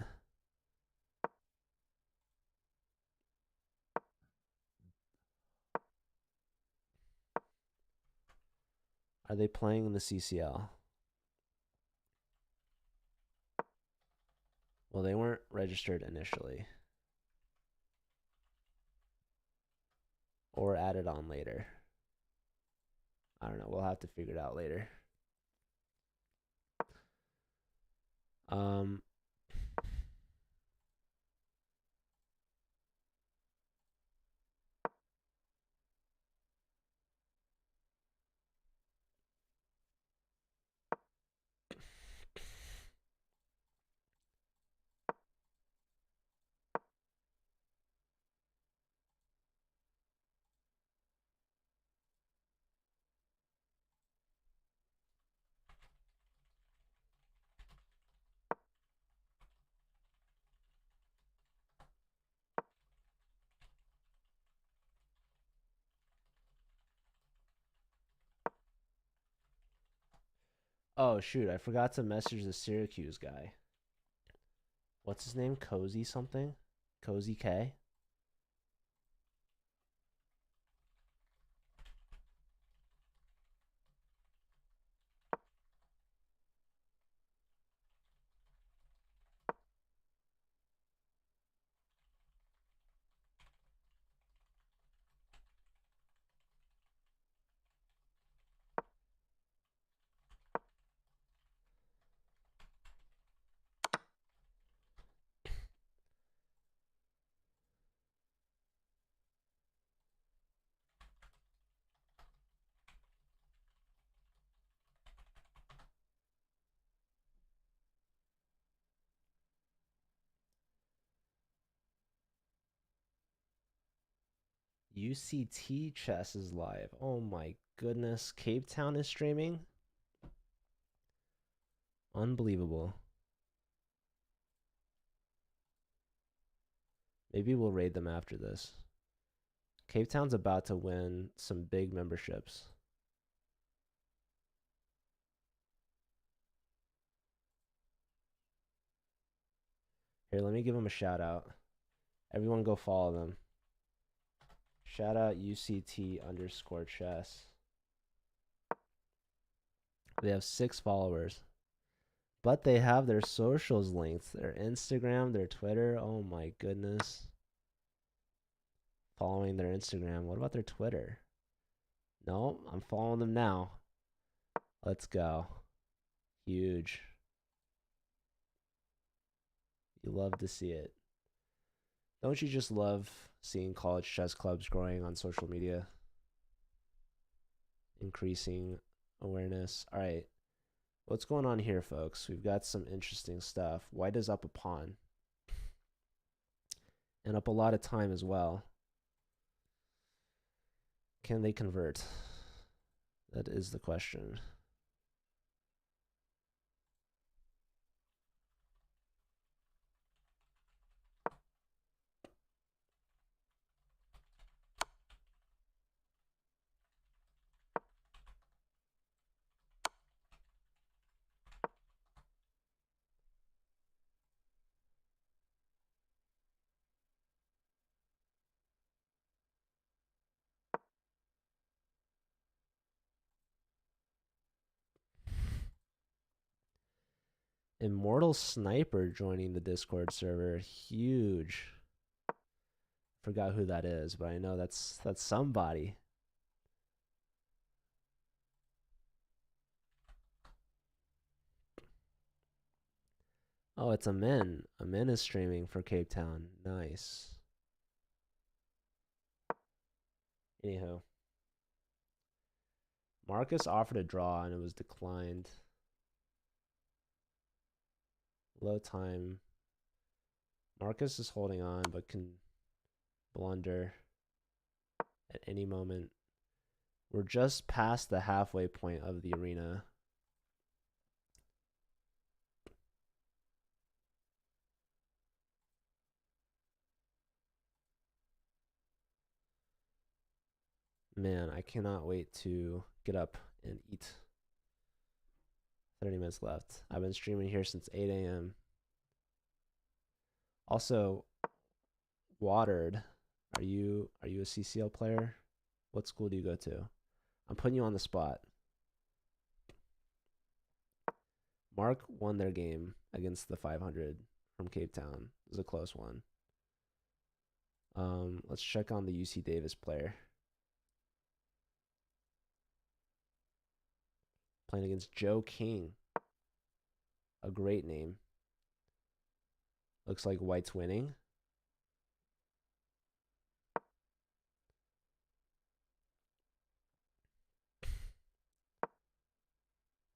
Are they playing in the CCL? Well, they weren't registered initially. Or added on later. I don't know. We'll have to figure it out later. Oh shoot, I forgot to message the Syracuse guy. What's his name? Cozy something? Cozy K? UCT chess is live. Oh my goodness. Cape Town is streaming? Unbelievable. Maybe we'll raid them after this. Cape Town's about to win some big memberships. Here, let me give them a shout out. Everyone go follow them. Shout out UCT_chess. They have 6 followers. But they have their socials linked. Their Instagram, their Twitter. Oh my goodness. Following their Instagram. What about their Twitter? No, I'm following them now. Let's go. Huge. You love to see it. Don't you just love seeing college chess clubs growing on social media? Increasing awareness. All right. What's going on here, folks? We've got some interesting stuff. White is up a pawn. And up a lot of time as well. Can they convert? That is the question. Immortal Sniper joining the Discord server. Huge. Forgot who that is, but I know that's somebody. Oh, it's Amin. Amin is streaming for Cape Town. Nice. Anywho. Marcus offered a draw and it was declined. Low time. Marcus is holding on but can blunder at any moment. We're just past the halfway point of the arena. Man, I cannot wait to get up and eat. 30 minutes left. I've been streaming here since 8 a.m. Also, Watered, are you a CCL player? What school do you go to? I'm putting you on the spot. Mark won their game against the 500 from Cape Town. It was a close one. Let's check on the UC Davis player. Playing against Joe King. A great name. Looks like White's winning.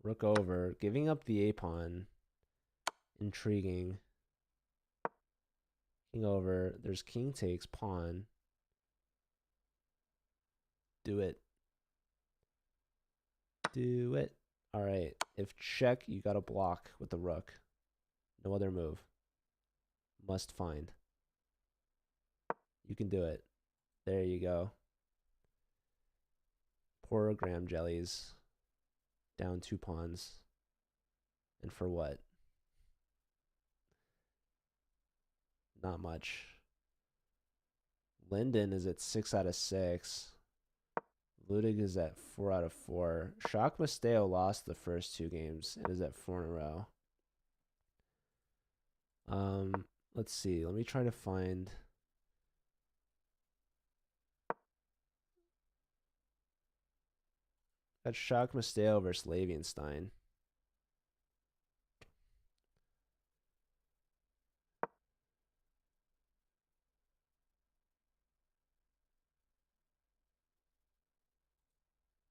Rook over. Giving up the A-pawn. Intriguing. King over. There's king takes pawn. Do it. Do it. All right. If check, you got to block with the rook. No other move. Must find. You can do it. There you go. Poor Graham Jellies. Down 2 pawns. And for what? Not much. Linden is at 6 out of 6. Ludig is at 4 out of 4. Shock Masteo lost the first 2 games and is at 4 in a row. Let's see. Let me try to find. That's Shock Masteo versus Lavienstein.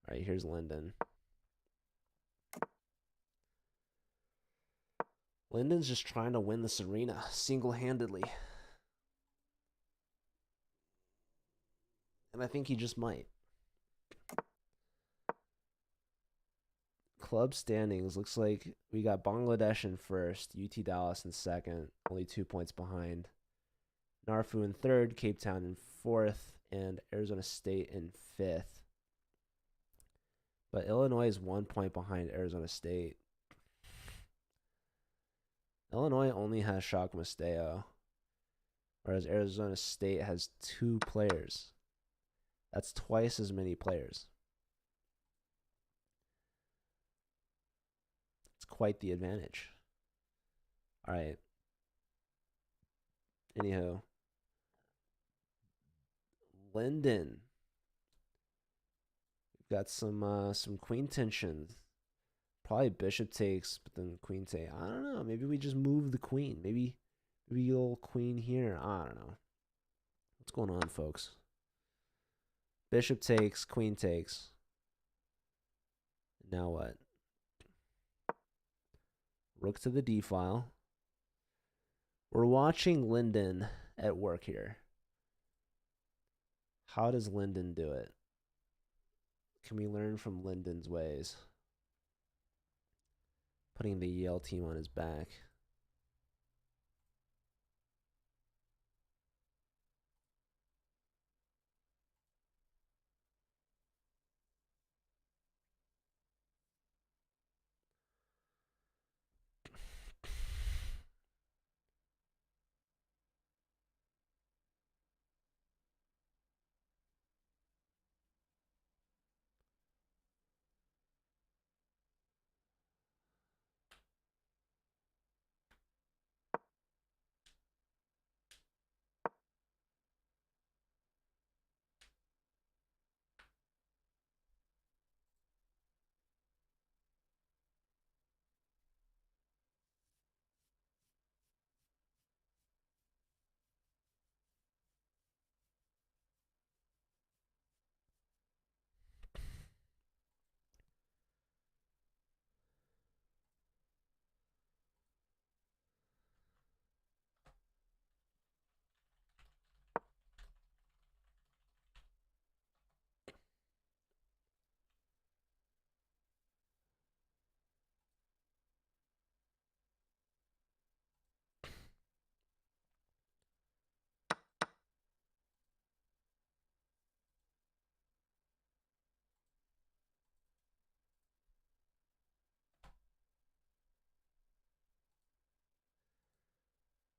All right, here's Linden. Linden's just trying to win this arena single-handedly. And I think he just might. Club standings looks like we got Bangladesh in first, UT Dallas in second, only 2 points behind. Narfu in third, Cape Town in fourth, and Arizona State in fifth. But Illinois is 1 point behind Arizona State. Illinois only has Shock Masteo, whereas Arizona State has 2 players. That's twice as many players. It's quite the advantage. All right. Anywho. Linden. We've got some queen tension. Probably bishop takes, but then queen take. I don't know. Maybe we just move the queen. Maybe you'll queen here. I don't know. What's going on, folks? Bishop takes, queen takes. Now what? Rook to the d file. We're watching Linden at work here. How does Linden do it? Can we learn from Linden's ways? Putting the Yale team on his back.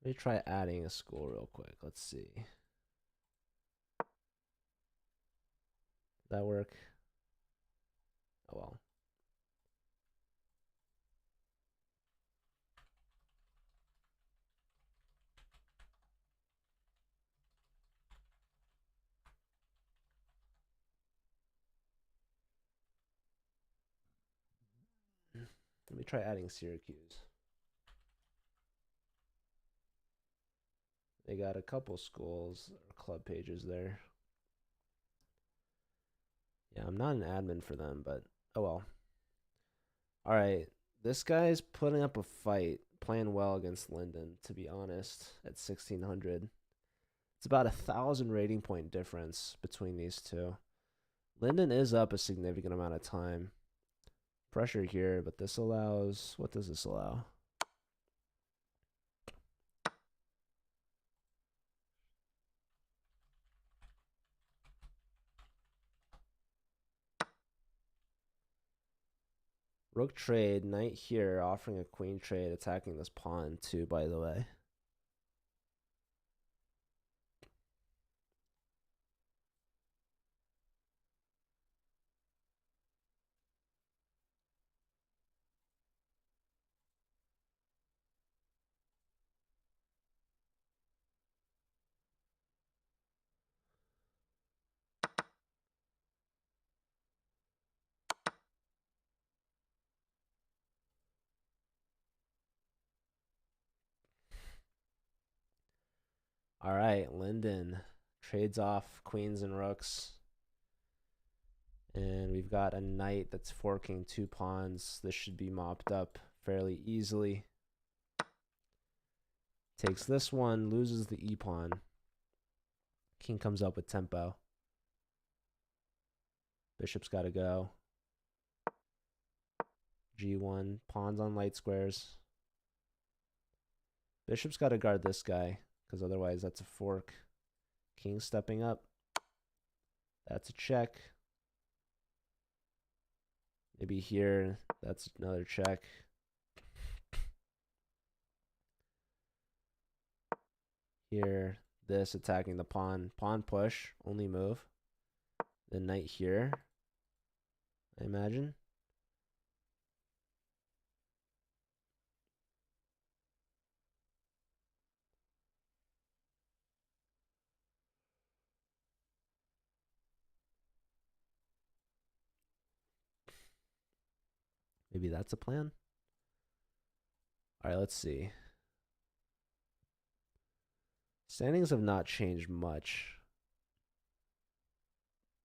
Let me try adding a school real quick. Let's see. Did that work? Oh well. Let me try adding Syracuse. They got a couple schools or club pages there. Yeah, I'm not an admin for them, but oh well. All right, this guy's putting up a fight, playing well against Linden, to be honest, at 1600. It's about 1,000 rating point difference between these two. Linden is up a significant amount of time. Pressure here, but this allows, what does this allow? Rook trade, knight here, offering a queen trade, attacking this pawn too, by the way. All right, Linden trades off queens and rooks. And we've got a knight that's forking 2 pawns. This should be mopped up fairly easily. Takes this one, loses the e-pawn. King comes up with tempo. Bishop's got to go. G1, pawns on light squares. Bishop's got to guard this guy, because otherwise that's a fork. King stepping up. That's a check. Maybe here, that's another check. Here, this attacking the pawn. Pawn push, only move. The knight here, I imagine. Maybe that's a plan. All right, let's see. Standings have not changed much.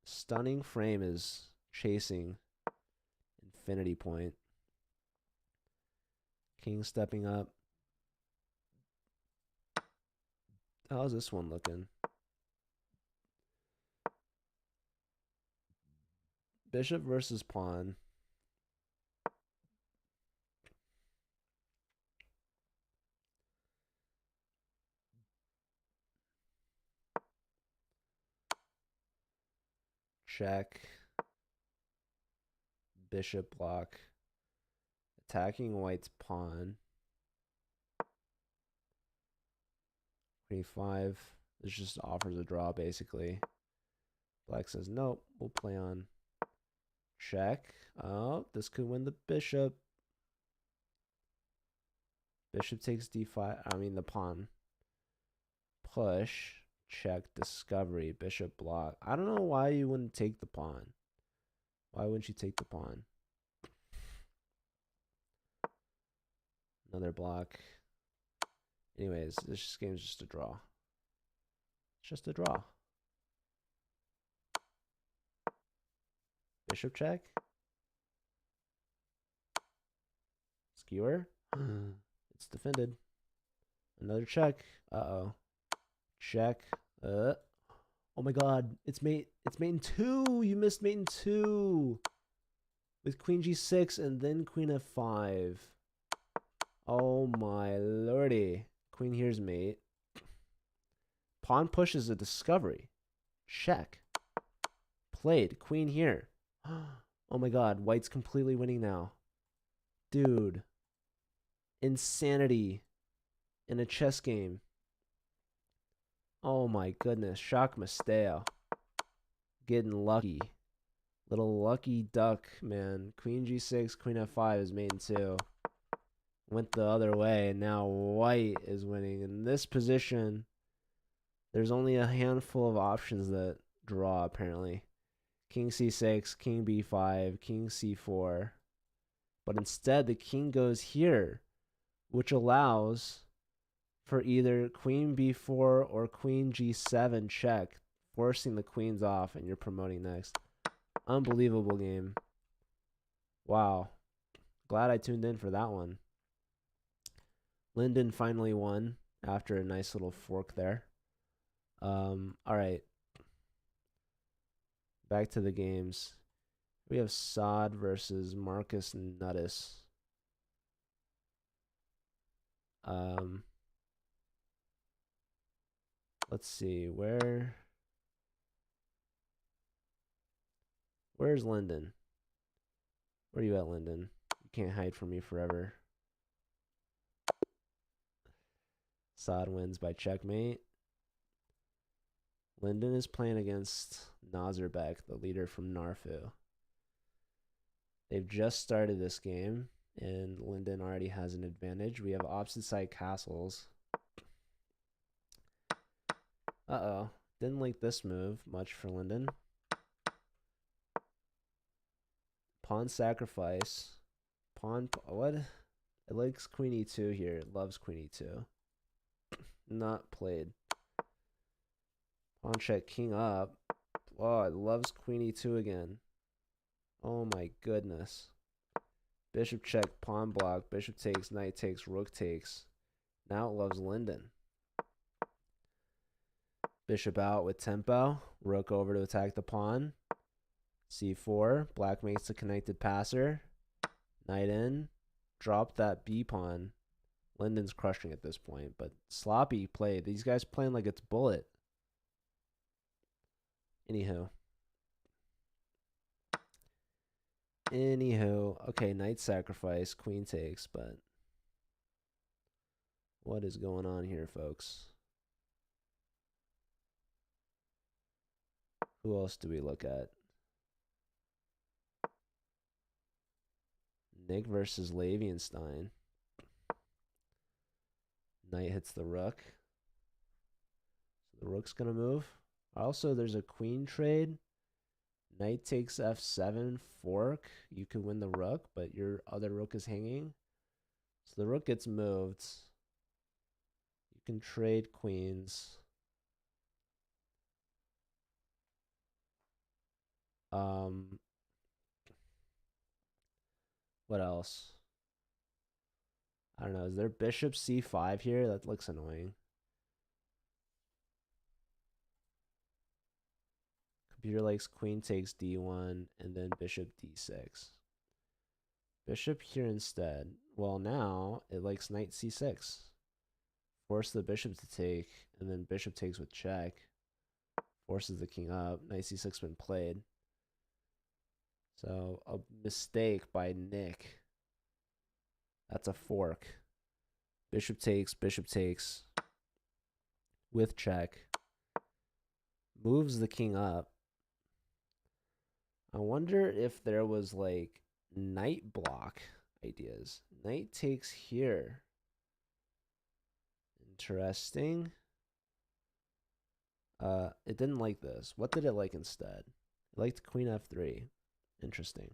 Stunning Frame is chasing Infinity Point. King stepping up. How's this one looking? Bishop versus pawn. Check. Bishop block. Attacking white's pawn. Queen 5. This just offers a draw, basically. Black says, nope, we'll play on check. Oh, this could win the bishop. Bishop takes d5. I mean, the pawn. Push. Check. Discovery. Bishop block. I don't know why you wouldn't take the pawn. Why wouldn't you take the pawn? Another block. Anyways, this game's just a draw. It's just a draw. Bishop check. Skewer. It's defended. Another check. Uh-oh. Check. Oh my god. It's mate in 2. You missed mate in 2. With queen g6 and then queen f5. Oh my lordy. Queen here's mate. Pawn push is a discovery. Check. Played. Queen here. Oh my god. White's completely winning now. Dude. Insanity. In a chess game. Oh my goodness. Shock Masteo. Getting lucky. Little lucky duck, man. Queen g6, queen f5 is mate in 2. Went the other way, and now white is winning. In this position, there's only a handful of options that draw, apparently. King c6, king b5, king c4. But instead, the king goes here, which allows for either queen b4 or queen g7 check, forcing the queens off, and you're promoting next. Unbelievable game. Wow. Glad I tuned in for that one. Linden finally won after a nice little fork there. All right. Back to the games. We have Saad versus Marcus Nuttis. Let's see. Where's Linden? Where are you at, Linden? can't hide from me forever. Saad wins by checkmate. Linden is playing against Nazarbek, the leader from Narfu. They've just started this game, and Linden already has an advantage. We have opposite side castles. Uh-oh. Didn't like this move much for Linden. Pawn sacrifice. Pawn, what? It likes queen e2 here. It loves queen e2. Not played. Pawn check, king up. Oh, it loves queen e2 again. Oh my goodness. Bishop check, pawn block, bishop takes, knight takes, rook takes. Now it loves Linden. Bishop out with tempo. Rook over to attack the pawn. c4. Black makes the connected passer. Knight in. Drop that b pawn. Linden's crushing at this point, but sloppy play. These guys playing like it's bullet. Anywho, okay, knight sacrifice, queen takes, but what is going on here, folks? Who else do we look at? Nick versus Lavienstein. Knight hits the rook. So the rook's going to move. Also, there's a queen trade. Knight takes f7, fork. You could win the rook, but your other rook is hanging. So the rook gets moved. You can trade queens. What else? I don't know. Is there bishop c5 here? That looks annoying. Computer likes queen takes d1 and then bishop d6. Bishop here instead. Well, now it likes knight c6. Force the bishop to take, and then bishop takes with check. Forces the king up. Knight c6 been played. So a mistake by Nick. That's a fork. Bishop takes with check. Moves the king up. I wonder if there was like knight block ideas. Knight takes here. Interesting. It didn't like this. What did it like instead? It liked queen f3. Interesting.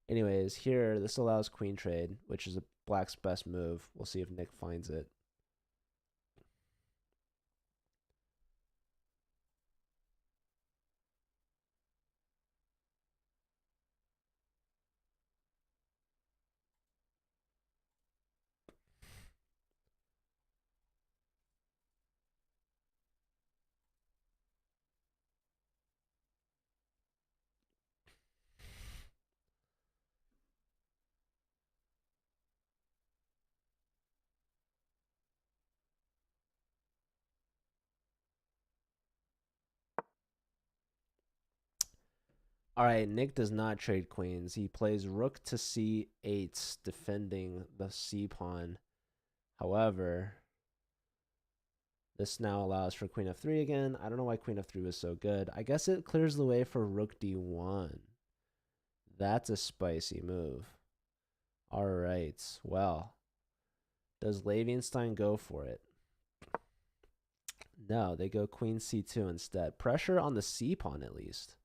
Anyways, here, this allows queen trade, which is a black's best move. We'll see if Nick finds it. All right, Nick does not trade queens. He plays rook to c8, defending the c pawn. However, this now allows for queen f3 again. I don't know why queen f3 was so good. I guess it clears the way for rook d1. That's a spicy move. All right, well, does Lavienstein go for it? No, they go queen c2 instead. Pressure on the c pawn at least.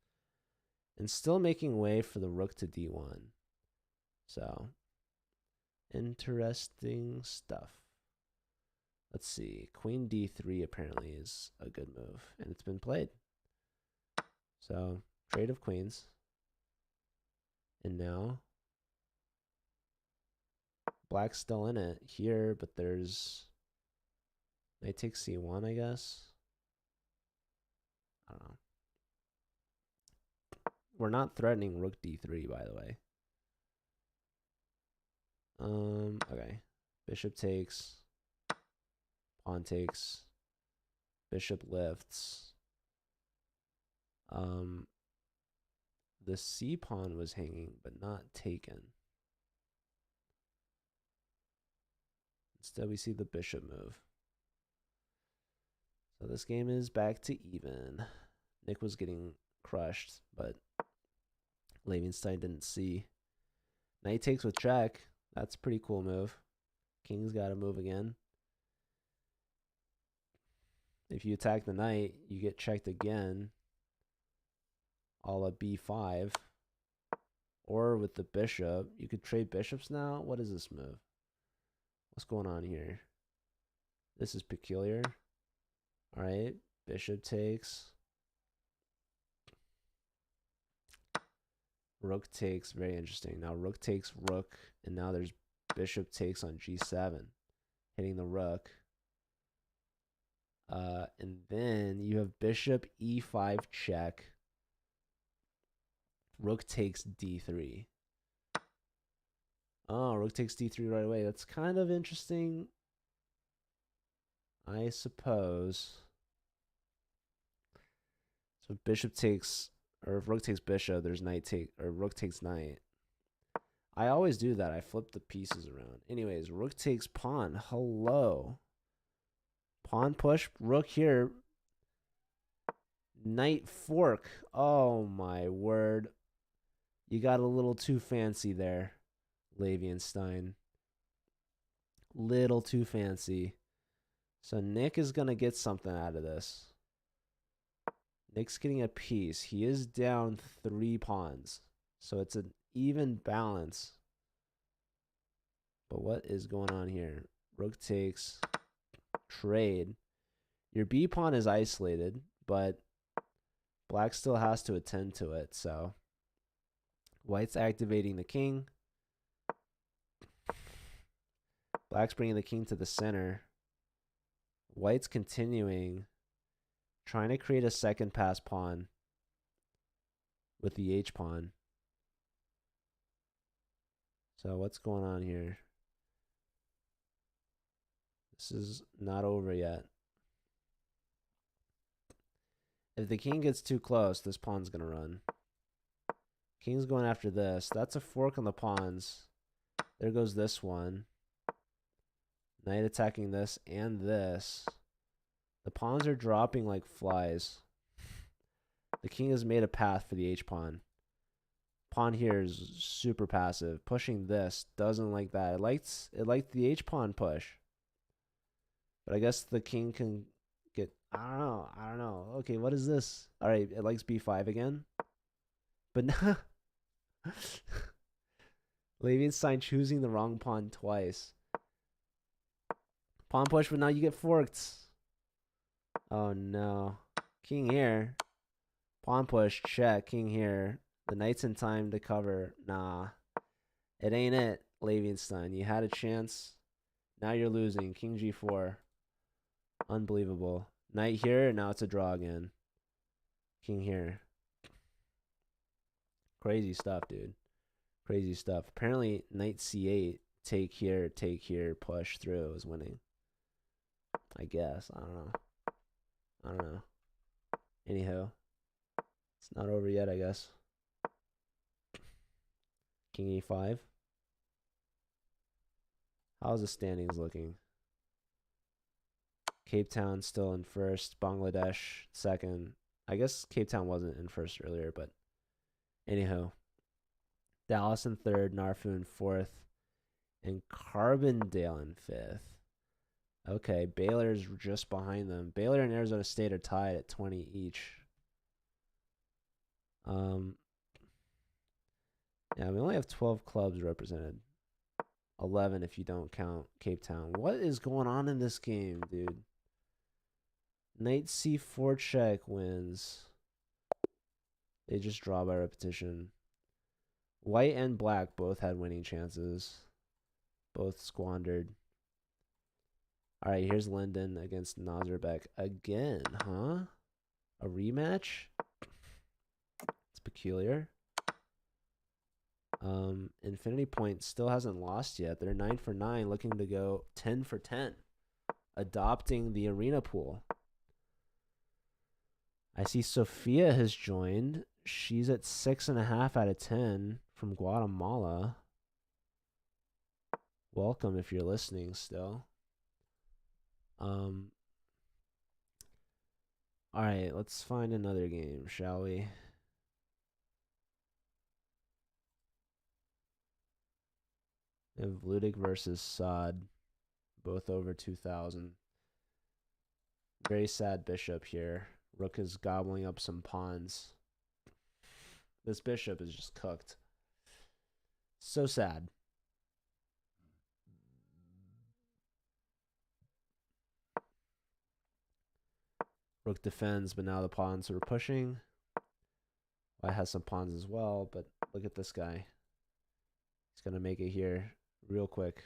And still making way for the rook to d1. So, interesting stuff. Let's see. Queen d3 apparently is a good move, and it's been played. So, trade of queens. And now, black's still in it here, but there's knight takes c1, I guess. I don't know. We're not threatening rook d3, by the way. Okay. Bishop takes. Pawn takes. Bishop lifts. The c pawn was hanging, but not taken. Instead, we see the bishop move. So this game is back to even. Nick was getting crushed, but Levenstein didn't see. Knight takes with check. That's a pretty cool move. King's got to move again. If you attack the knight, you get checked again. A la b5. Or with the bishop. You could trade bishops now. What is this move? What's going on here? This is peculiar. Alright. Bishop takes. Rook takes. Very interesting. Now rook takes rook. And now there's bishop takes on g7. Hitting the rook. And then you have bishop e5 check. Rook takes d3. Oh, rook takes d3 right away. That's kind of interesting, I suppose. So if bishop takes, or if rook takes bishop, there's knight take, or rook takes knight. I always do that. I flip the pieces around. Anyways, rook takes pawn. Hello. Pawn push, rook here. Knight fork. Oh my word. You got a little too fancy there, Levenstein. Little too fancy. So Nick is going to get something out of this. Nick's getting a piece. He is down 3 pawns. So it's an even balance. But what is going on here? Rook takes. Trade. Your B pawn is isolated, but black still has to attend to it, so white's activating the king. Black's bringing the king to the center. White's continuing, trying to create a second pass pawn with the H pawn. So what's going on here? This is not over yet. If the king gets too close, this pawn's going to run. King's going after this. That's a fork on the pawns. There goes this one. Knight attacking this and this. The pawns are dropping like flies. The king has made a path for the H-pawn. Pawn here is super passive. Pushing this doesn't like that. It liked the H-pawn push. But I guess the king can get... I don't know. Okay, what is this? Alright, it likes b5 again. But now... Levenstein choosing the wrong pawn twice. Pawn push, but now you get forked. Oh no. King here. Pawn push, check. King here. The knight's in time to cover. Nah. It ain't it, Levenstein. You had a chance. Now you're losing. King g4. Unbelievable. Knight here, now it's a draw again. King here. Crazy stuff, dude. Crazy stuff. Apparently, knight c8, take here, push through is winning. I guess. I don't know. Anyhow. It's not over yet, I guess. King e5. How's the standings looking? Cape Town still in first. Bangladesh second. I guess Cape Town wasn't in first earlier, but anyhow. Dallas in third. Narfu in fourth. And Carbondale in fifth. Okay, Baylor's just behind them. Baylor and Arizona State are tied at 20 each. Yeah, we only have 12 clubs represented. 11 if you don't count Cape Town. What is going on in this game, dude? Knight c4 check wins. They just draw by repetition. White and black both had winning chances. Both squandered. Alright, here's Linden against Nazarbek again, huh? A rematch? It's peculiar. Infinity Point still hasn't lost yet. They're 9 for 9, looking to go 10 for 10. Adopting the arena pool. I see Sophia has joined. She's at 6.5 out of 10 from Guatemala. Welcome if you're listening still. Um. All right, let's find another game, shall we? We have Ludic versus Sod, both over 2,000. Very sad bishop here. Rook is gobbling up some pawns. This bishop is just cooked. So sad. Rook defends, but now the pawns are pushing. White has some pawns as well, but look at this guy. He's going to make it here real quick.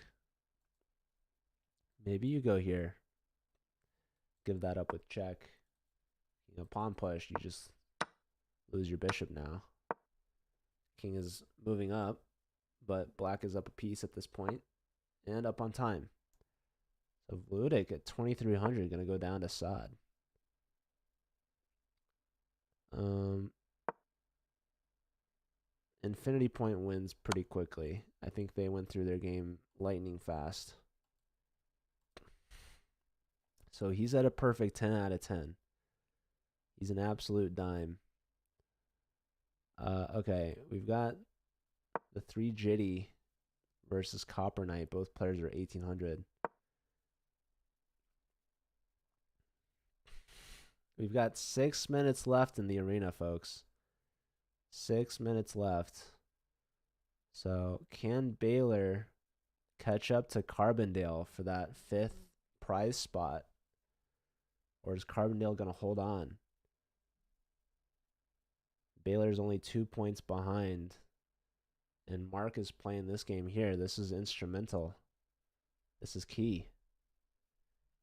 Maybe you go here. Give that up with check. You know, pawn push, you just lose your bishop now. King is moving up, but black is up a piece at this point and up on time. So Ludic at 2,300 going to go down to Sod. Infinity Point wins pretty quickly. I think they went through their game lightning fast. So he's at a perfect 10 out of 10. He's an absolute dime. Okay, we've got the 3 Jitty versus Copper Knight. Both players are 1,800. We've got 6 minutes left in the arena, folks. 6 minutes left. So can Baylor catch up to Carbondale for that 5th prize spot? Or is Carbondale going to hold on? Baylor's only 2 points behind. And Mark is playing this game here. This is instrumental. This is key.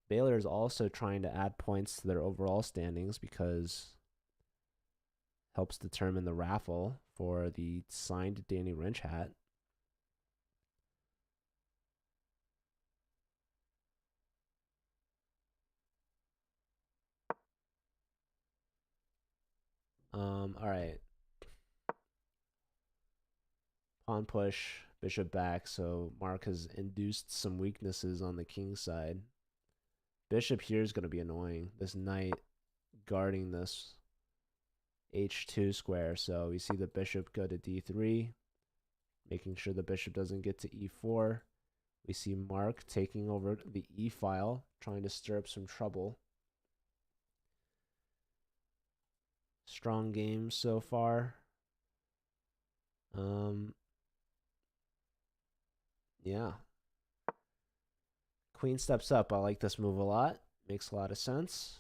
Baylor is also trying to add points to their overall standings because helps determine the raffle for the signed Danny Wrench hat. All right. Pawn push, bishop back. So Mark has induced some weaknesses on the king side. Bishop here is going to be annoying. This knight guarding this h2 square. So we see the bishop go to d3, making sure the bishop doesn't get to e4. We see Mark taking over the e file, trying to stir up some trouble. Strong game so far. Yeah. Queen steps up. I like this move a lot. Makes a lot of sense.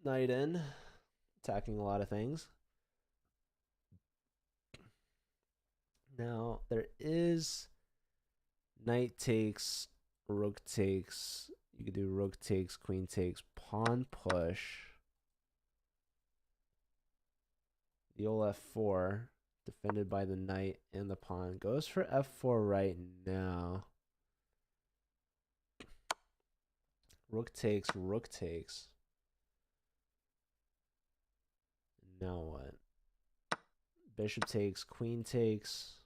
Knight in. Attacking a lot of things. Now, there is knight takes, rook takes. You could do rook takes, queen takes, pawn push. The old f4, defended by the knight and the pawn. Goes for f4 right now. Rook takes, rook takes. Now what? Bishop takes, queen takes.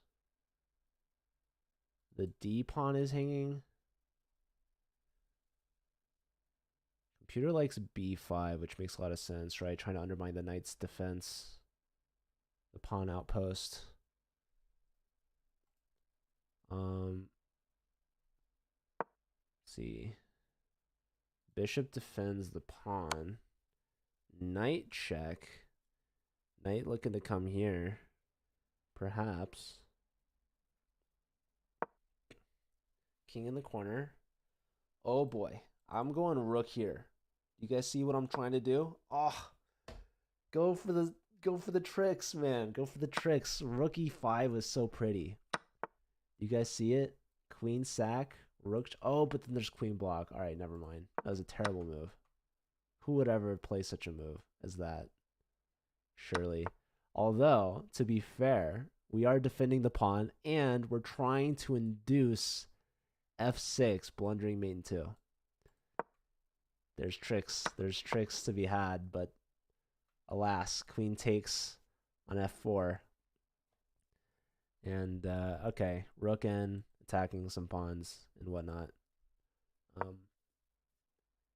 The D pawn is hanging. Computer likes b5, which makes a lot of sense, right? Trying to undermine the knight's defense. The pawn outpost. Let's see. Bishop defends the pawn. Knight check. Knight looking to come here. Perhaps. King in the corner. Oh boy. I'm going rook here. You guys see what I'm trying to do? Oh, go for the tricks, man. Go for the tricks. Rook e5 was so pretty. You guys see it? Queen sack. Rook. Oh, but then there's queen block. All right, never mind. That was a terrible move. Who would ever play such a move as that? Surely. Although, to be fair, we are defending the pawn and we're trying to induce f6, blundering mate in 2. There's tricks to be had, but alas, queen takes on f4. And okay, rook in, attacking some pawns and whatnot.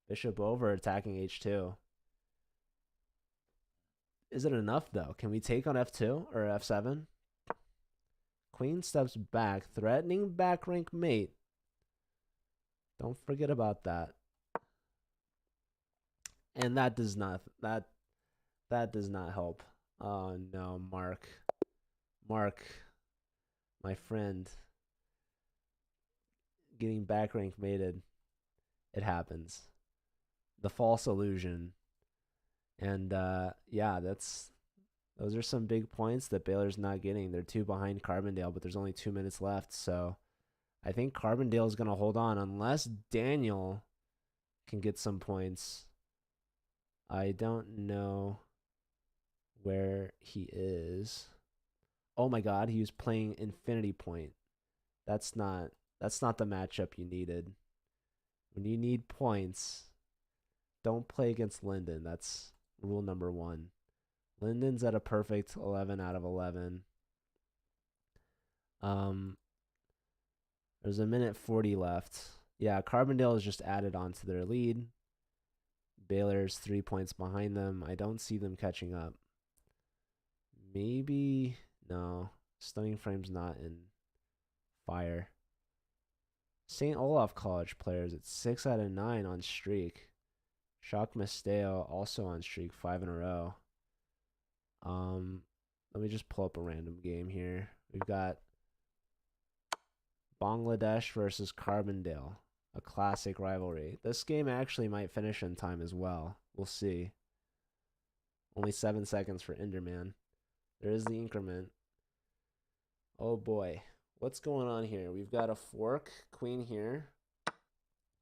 Bishop over, attacking h2. Is it enough though? Can we take on f2 or f7? Queen steps back, threatening back rank mate. Don't forget about that. And that does not help. Oh no, Mark, my friend, getting back rank mated. It happens. The false illusion. And yeah, those are some big points that Baylor's not getting. They're 2 behind Carbondale, but there's only 2 minutes left. So I think Carbondale is going to hold on unless Daniel can get some points. I don't know where he is. Oh my god, he was playing Infinity Point. That's not the matchup you needed. When you need points, don't play against Linden. That's rule number 1. Linden's at a perfect 11 out of 11. There's a minute 40 left. Yeah, Carbondale has just added on to their lead. Baylor's 3 points behind them. I don't see them catching up. Maybe, no. Stunning Frame's not in fire. St. Olaf College players at 6 out of 9 on streak. Shock Misteo also on streak, 5 in a row. Let me just pull up a random game here. We've got Bangladesh versus Carbondale, a classic rivalry. This game actually might finish in time as well. We'll see. Only 7 seconds for Enderman. There is the increment. Oh boy. What's going on here? We've got a fork, queen here.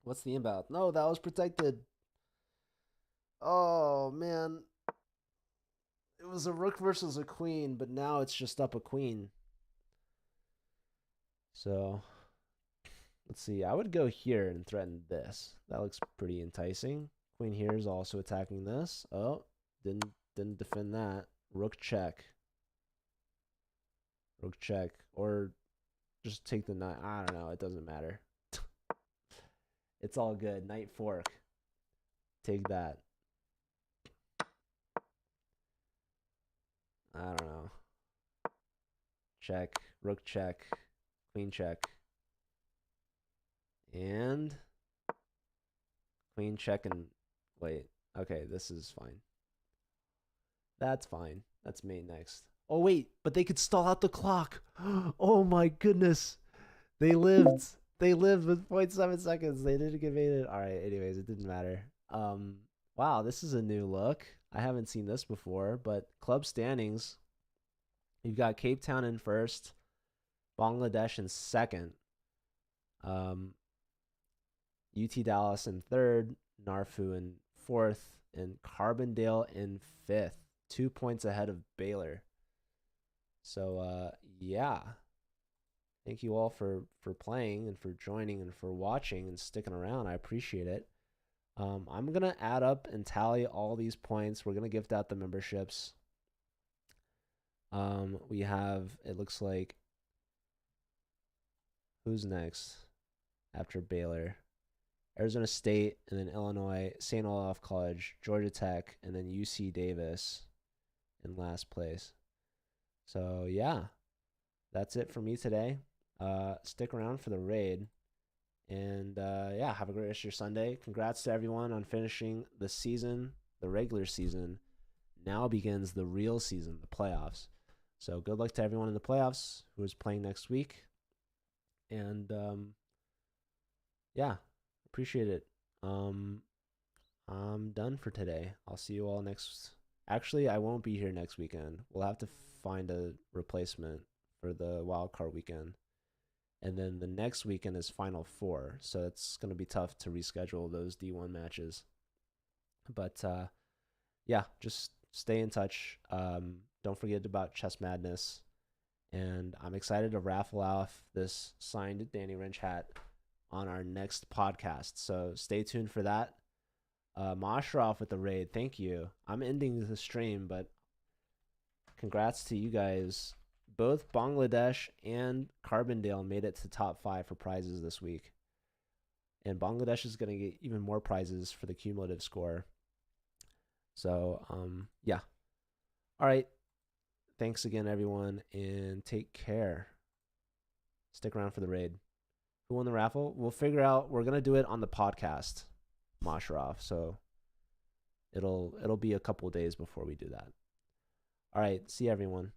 What's the inbound? No, that was protected. Oh, man. It was a rook versus a queen, but now it's just up a queen. So, let's see. I would go here and threaten this. That looks pretty enticing. Queen here is also attacking this. Oh, didn't defend that. Rook check. Rook check. Or just take the knight. I don't know. It doesn't matter. It's all good. Knight fork. Take that. I don't know. Check. Rook check. Queen check. And queen check and wait. Okay, this is fine. That's fine. That's mate next. Oh, wait, but they could stall out the clock. Oh, my goodness. They lived. They lived with 0.7 seconds. They didn't get mated. All right, anyways, it didn't matter. Wow, this is a new look. I haven't seen this before, but club standings. You've got Cape Town in first, Bangladesh in second, UT Dallas in third, Narfu in fourth, and Carbondale in fifth. 2 points ahead of Baylor. So, yeah. Thank you all for playing and for joining and for watching and sticking around. I appreciate it. I'm going to add up and tally all these points. We're going to gift out the memberships. We have, it looks like, who's next after Baylor? Arizona State, and then Illinois, St. Olaf College, Georgia Tech, and then UC Davis in last place. So, yeah, that's it for me today. Stick around for the raid. And, yeah, have a great rest of your Sunday. Congrats to everyone on finishing the season, the regular season. Now begins the real season, the playoffs. So good luck to everyone in the playoffs who is playing next week. And, yeah, appreciate it. I'm done for today. I'll see you all next. Actually, I won't be here next weekend. We'll have to find a replacement for the wild card weekend. And then the next weekend is Final Four. So it's going to be tough to reschedule those D1 matches. But, yeah, just stay in touch. Don't forget about Chess Madness. And I'm excited to raffle off this signed Danny Wrench hat on our next podcast. So stay tuned for that. Moshrov with the raid. Thank you. I'm ending the stream, but congrats to you guys both Bangladesh and Carbondale made it to top 5 for prizes this week. And Bangladesh is going to get even more prizes for the cumulative score. So, yeah. All right. Thanks again, everyone, and take care. Stick around for the raid. Who won the raffle? We'll figure out. We're going to do it on the podcast, Mosharov. So it'll be a couple days before we do that. All right. See everyone.